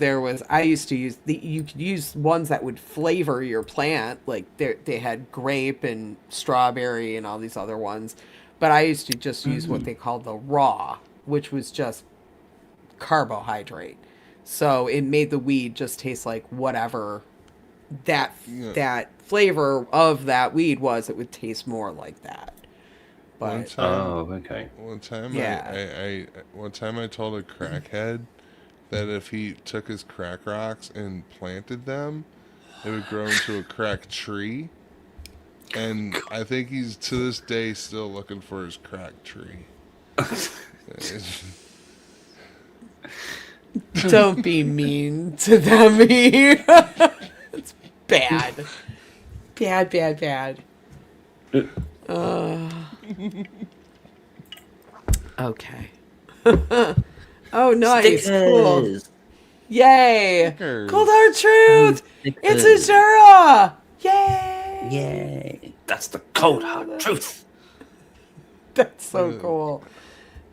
I used to use you could use ones that would flavor your plant, like they had grape and strawberry and all these other ones. But I used to just use what they called the raw, which was just carbohydrate. So it made the weed just taste like whatever that Yeah. that flavor of that weed was. It would taste more like that. One But time, Oh, okay. yeah. one time I told a crackhead that if he took his crack rocks and planted them, it would grow into a crack tree. And I think he's to this day still looking for his crack tree. Don't be mean to them here. It's bad. Bad, bad, bad. Okay. Oh, nice. Cool. Stickers. Yay. Stickers. Cold Hard Truth. Stickers. It's Azura. Yay. Yay. That's the cold hard truth. That's so cool.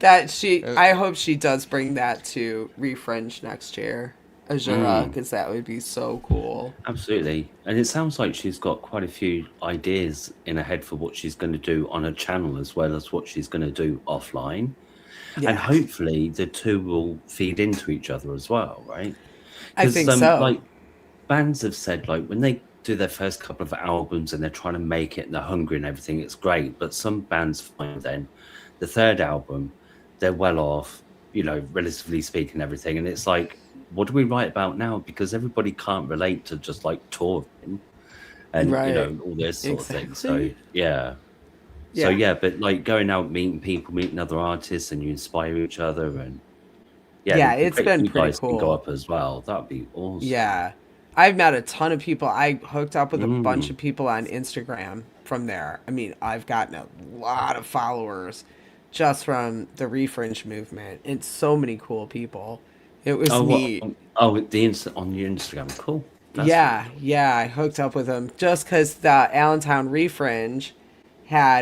I hope she does bring that to Refringe next year, Azura, because that would be so cool. Absolutely. And it sounds like she's got quite a few ideas in her head for what she's going to do on her channel as well as what she's going to do offline. Yeah. And hopefully the two will feed into each other as well, right? I think so. Like bands have said, like when they do their first couple of albums and they're trying to make it and they're hungry and everything, it's great. But some bands find then the third album, they're well off, relatively speaking, everything. And it's like, what do we write about now? Because everybody can't relate to just like touring and, Right. all this sort of thing. So, Exactly. yeah. Yeah. So, yeah, but like going out, meeting people, meeting other artists and you inspire each other. And Yeah, it'd be it's great been if you pretty guys can go cool. up as well. That'd be awesome. Yeah. I've met a ton of people. I hooked up with a bunch Mm. of people on Instagram from there. I mean, I've gotten a lot of followers just from the Refringe movement. And so many cool people. It was Oh, what? neat. Oh, on your Instagram. Cool. That's Yeah, really cool. yeah, I hooked up with them just because the Allentown Refringe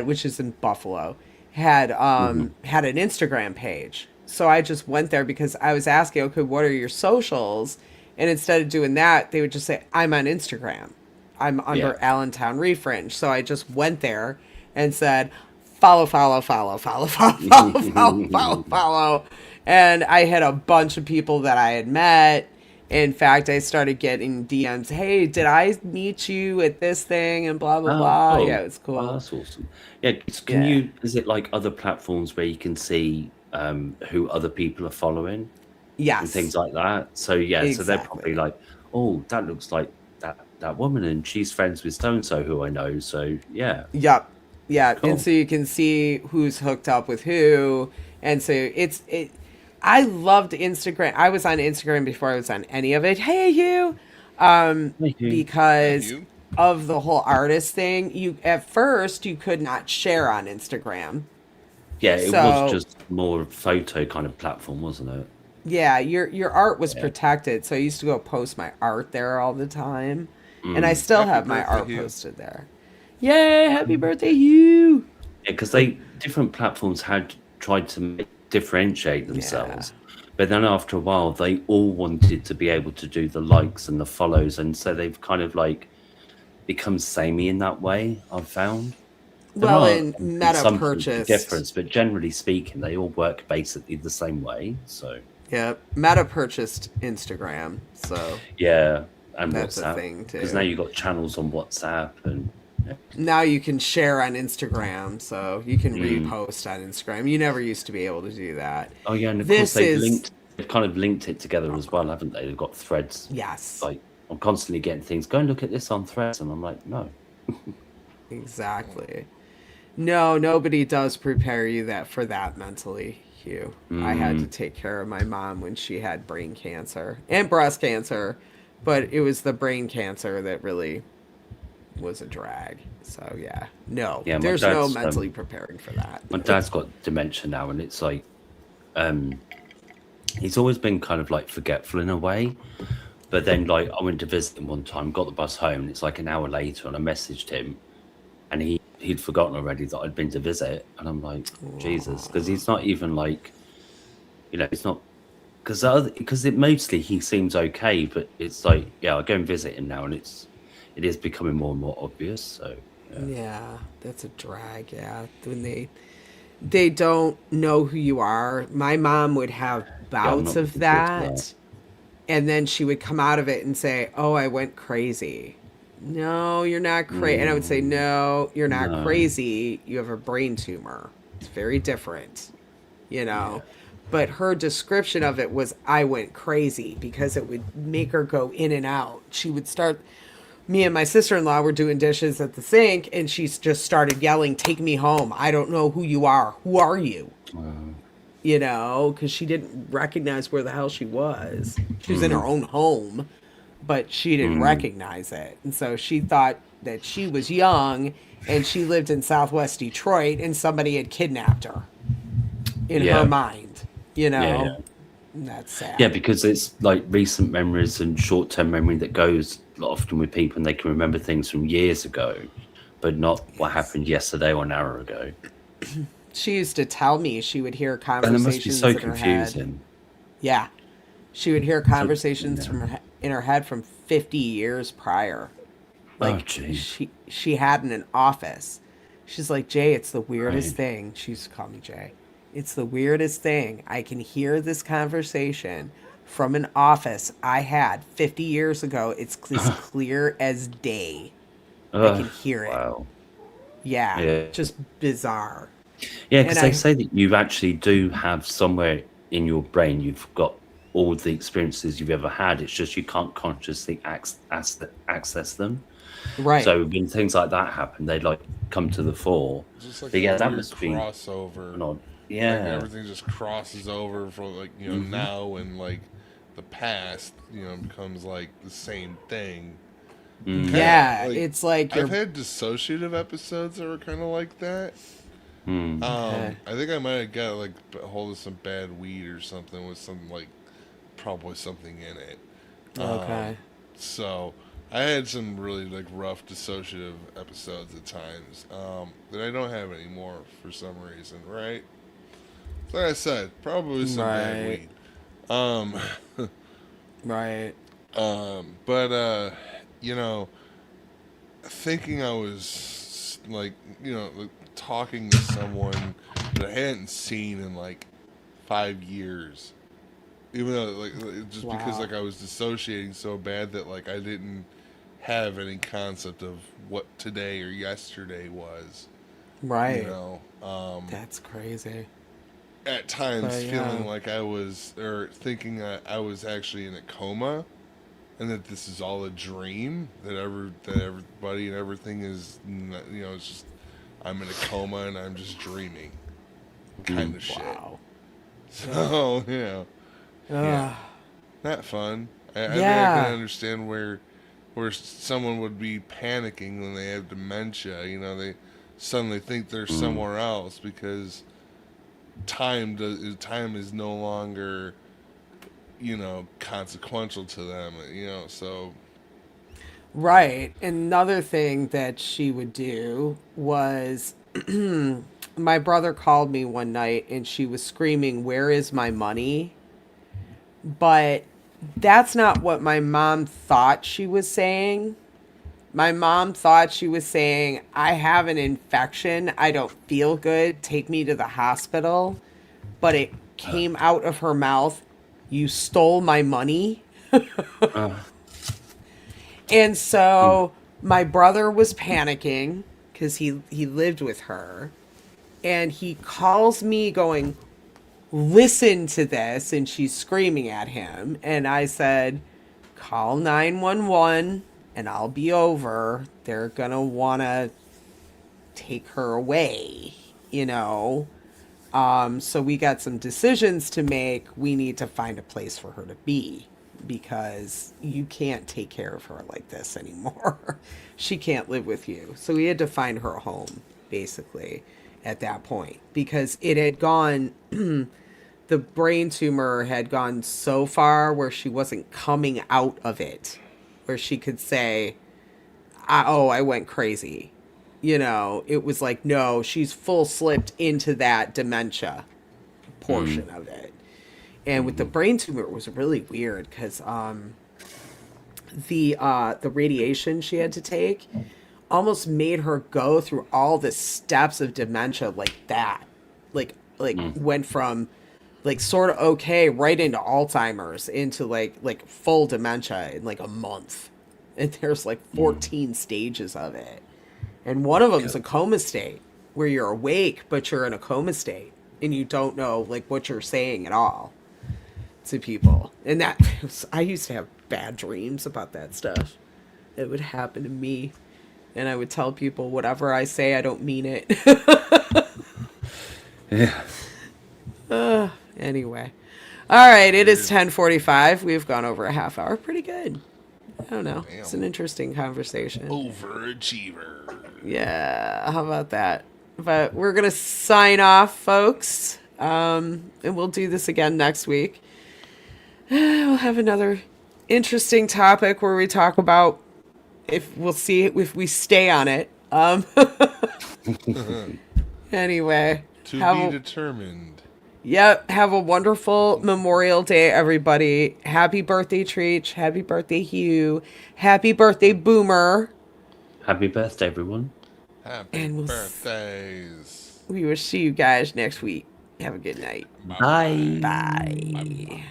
which is in Buffalo, had an Instagram page. So I just went there because I was asking, okay, what are your socials? And instead of doing that, they would just say, I'm on Instagram. I'm under Yeah. Allentown Refringe. So I just went there and said, follow, follow, follow, follow, follow, follow, follow, follow, follow. And I had a bunch of people that I had met. In fact, I started getting DMs. Hey, did I meet you at this thing? And blah, blah, Oh, blah. cool. Yeah, it was Oh, cool. that's awesome. Yeah, Yeah. is it like other platforms where you can see who other people are following and things Yes, like that? So yeah, so they're exactly. probably like, oh, that looks like that woman and she's friends with so and so who I know. So yeah, Yep. Yeah. And cool. so you can see who's hooked up with who. And so I loved Instagram. I was on Instagram before I was on any of it. Hey, you. Thank you. Hey, Because you. of the whole artist thing, at first you could not share on Instagram. Yeah, it was So just more a photo kind of platform, wasn't it? yeah, your art was Yeah. protected. So I used to go post my art there all the time. And I Mm. still Happy have my birthday, art Hugh. posted there. Yay, happy birthday, you. Yeah, because different platforms had tried to differentiate Yeah. themselves, but then after a while, they all wanted to be able to do the likes and the follows, and so they've kind of like become samey in that way. I've found there Well, are and obviously Meta some points of purchased. difference, but generally speaking, they all work basically the same way. So Yep. Meta purchased Instagram, so yeah, and that's a WhatsApp thing because now too. you've got channels on WhatsApp and Now you can share on Instagram, so you can mm. repost on Instagram. You never used to be able to do that. Oh yeah, and of course This is they've kind of linked it together as well, haven't they? They've got threads. yes, Like I'm constantly getting things. Go and look at this on Threads, and I'm like, no. exactly. No, nobody does prepare you that for that mentally, you. I had to take care of my mom when she had brain cancer and breast cancer, but it was the brain cancer that really was a drag. So yeah, no, Yeah, there's no mentally preparing for that. my dad's got dementia now, and it's like, he's always been kind of like forgetful in a way. But then, like, I went to visit him one time, got the bus home, and it's like an hour later, and I messaged him, and he'd forgotten already that I'd been to visit, and I'm like, Jesus, because he's not even like, it's not because it mostly he seems okay, but it's like, yeah, I go and visit him now, and it is becoming more and more obvious. So Yeah, that's a drag. Yeah, when they don't know who you are. My mom would have yeah, I'm bouts not of looking forward to that. that, and then she would come out of it and say, "Oh, I went crazy." No, you're not crazy. And I would say, "No, you're not No, crazy. You have a brain tumor. It's very different." You yeah, know. But her description of it was, I went crazy because it would make her go in and out. She would start, me and my sister-in-law were doing dishes at the sink, and she just started yelling, "Take me home. I don't know who you are. Who are you?" uh, Because she didn't recognize where the hell she was. She was in her own home, but she didn't mm, recognize it. And so she thought that she was young and she lived in Southwest Detroit and somebody had kidnapped her in her yeah, mind, yeah, and yeah. that's Yeah, sad. because it's like recent memories and short-term memory that goes often with people, and they can remember things from years ago, but not what Yes. happened yesterday or an hour ago. She used to tell me she would hear And it must be conversations so in her head. confusing. Yeah. She would hear So, conversations yeah. in her head from 50 years prior. Oh, Like jeez. she had in an office. She's like, "Jay, it's the weirdest Right. thing." She used to call me Jay. "It's the weirdest thing. I can hear this conversation from an office I had 50 years ago. It's as clear as day. I can hear it." Wow. Yeah, Yeah. just bizarre. Yeah, And because they I say that you actually do have somewhere in your brain, you've got all the experiences you've ever had. It's just you can't consciously access them. right. So when things like that happen, they like come to the fore. Just like But a yeah, that weird must be crossover. an odd. Like Yeah. everything just crosses over from like Hmm. now and like the past becomes like the same thing. Kind Mm. of Yeah, like it's like I've you're had dissociative episodes that were kind of like that. Mm. I think I might have got like a hold of some bad weed or something with some like probably something in it. Um, okay. so I had some really like rough dissociative episodes at times that I don't have anymore for some reason. Right? So like I said, probably some bad Right. weed. Um, Right. but you know, thinking I was like like, talking to someone that I hadn't seen in like 5 years, even though like just because Wow. like I was dissociating so bad that like I didn't have any concept of what today or yesterday was. You Right. know, That's crazy. at times But feeling yeah. like I was or thinking I was actually in a coma and that this is all a dream that everybody and everything is it's just I'm in a coma and I'm just dreaming kind Mm. of shit. Wow. So yeah, Uh, not fun. I mean I can yeah. understand where someone would be panicking when they have dementia. They suddenly think they're Mm. somewhere else because time is no longer consequential to them. So Right. Another thing that she would do was my brother called me one night and she was screaming, "Where is my money?" But that's not what my mom thought she was saying. My mom thought she was saying, "I have an infection. I don't feel good. Take me to the hospital." But it came out of her mouth, "You stole my money." Uh, And mm. so my brother was panicking because he lived with her. And he calls me going, "Listen to this." And she's screaming at him. And I said, "Call 911 and I'll be over. They're going to want to take her away, you know? So we got some decisions to make. We need to find a place for her to be because you can't take care of her like this anymore. She can't live with you. So we had to find her a home, basically, at that point because it had gone, the brain tumor had gone so far where she wasn't coming out of it, where she could say, I went crazy. You know, it was like, no, she's full slipped into that dementia portion of it. And with the brain tumor, it was really weird because the radiation she had to take almost made her go through all the steps of dementia like that. Like went from like sort of okay right into Alzheimer's into like full dementia in like a month. And there's like 14 stages of it. And one of them is a coma state where you're awake, but you're in a coma state and you don't know like what you're saying at all to people. And that I used to have bad dreams about that stuff. It would happen to me. And I would tell people whatever I say, I don't mean it. Yeah. Anyway. All right. It is 10:45. We've gone over a half hour. Pretty good. I don't know. Damn. It's an interesting conversation. Overachiever. Yeah. How about that? But we're going to sign off, folks. And we'll do this again next week. We'll have another interesting topic where we talk about we'll see if we stay on it. Anyway. To be determined. Yep. Have a wonderful Memorial Day, everybody. Happy birthday, Treach. Happy birthday, Hugh. Happy birthday, Boomer. Happy birthday, everyone. Happy birthdays. We will see you guys next week. Have a good night. Bye. Bye.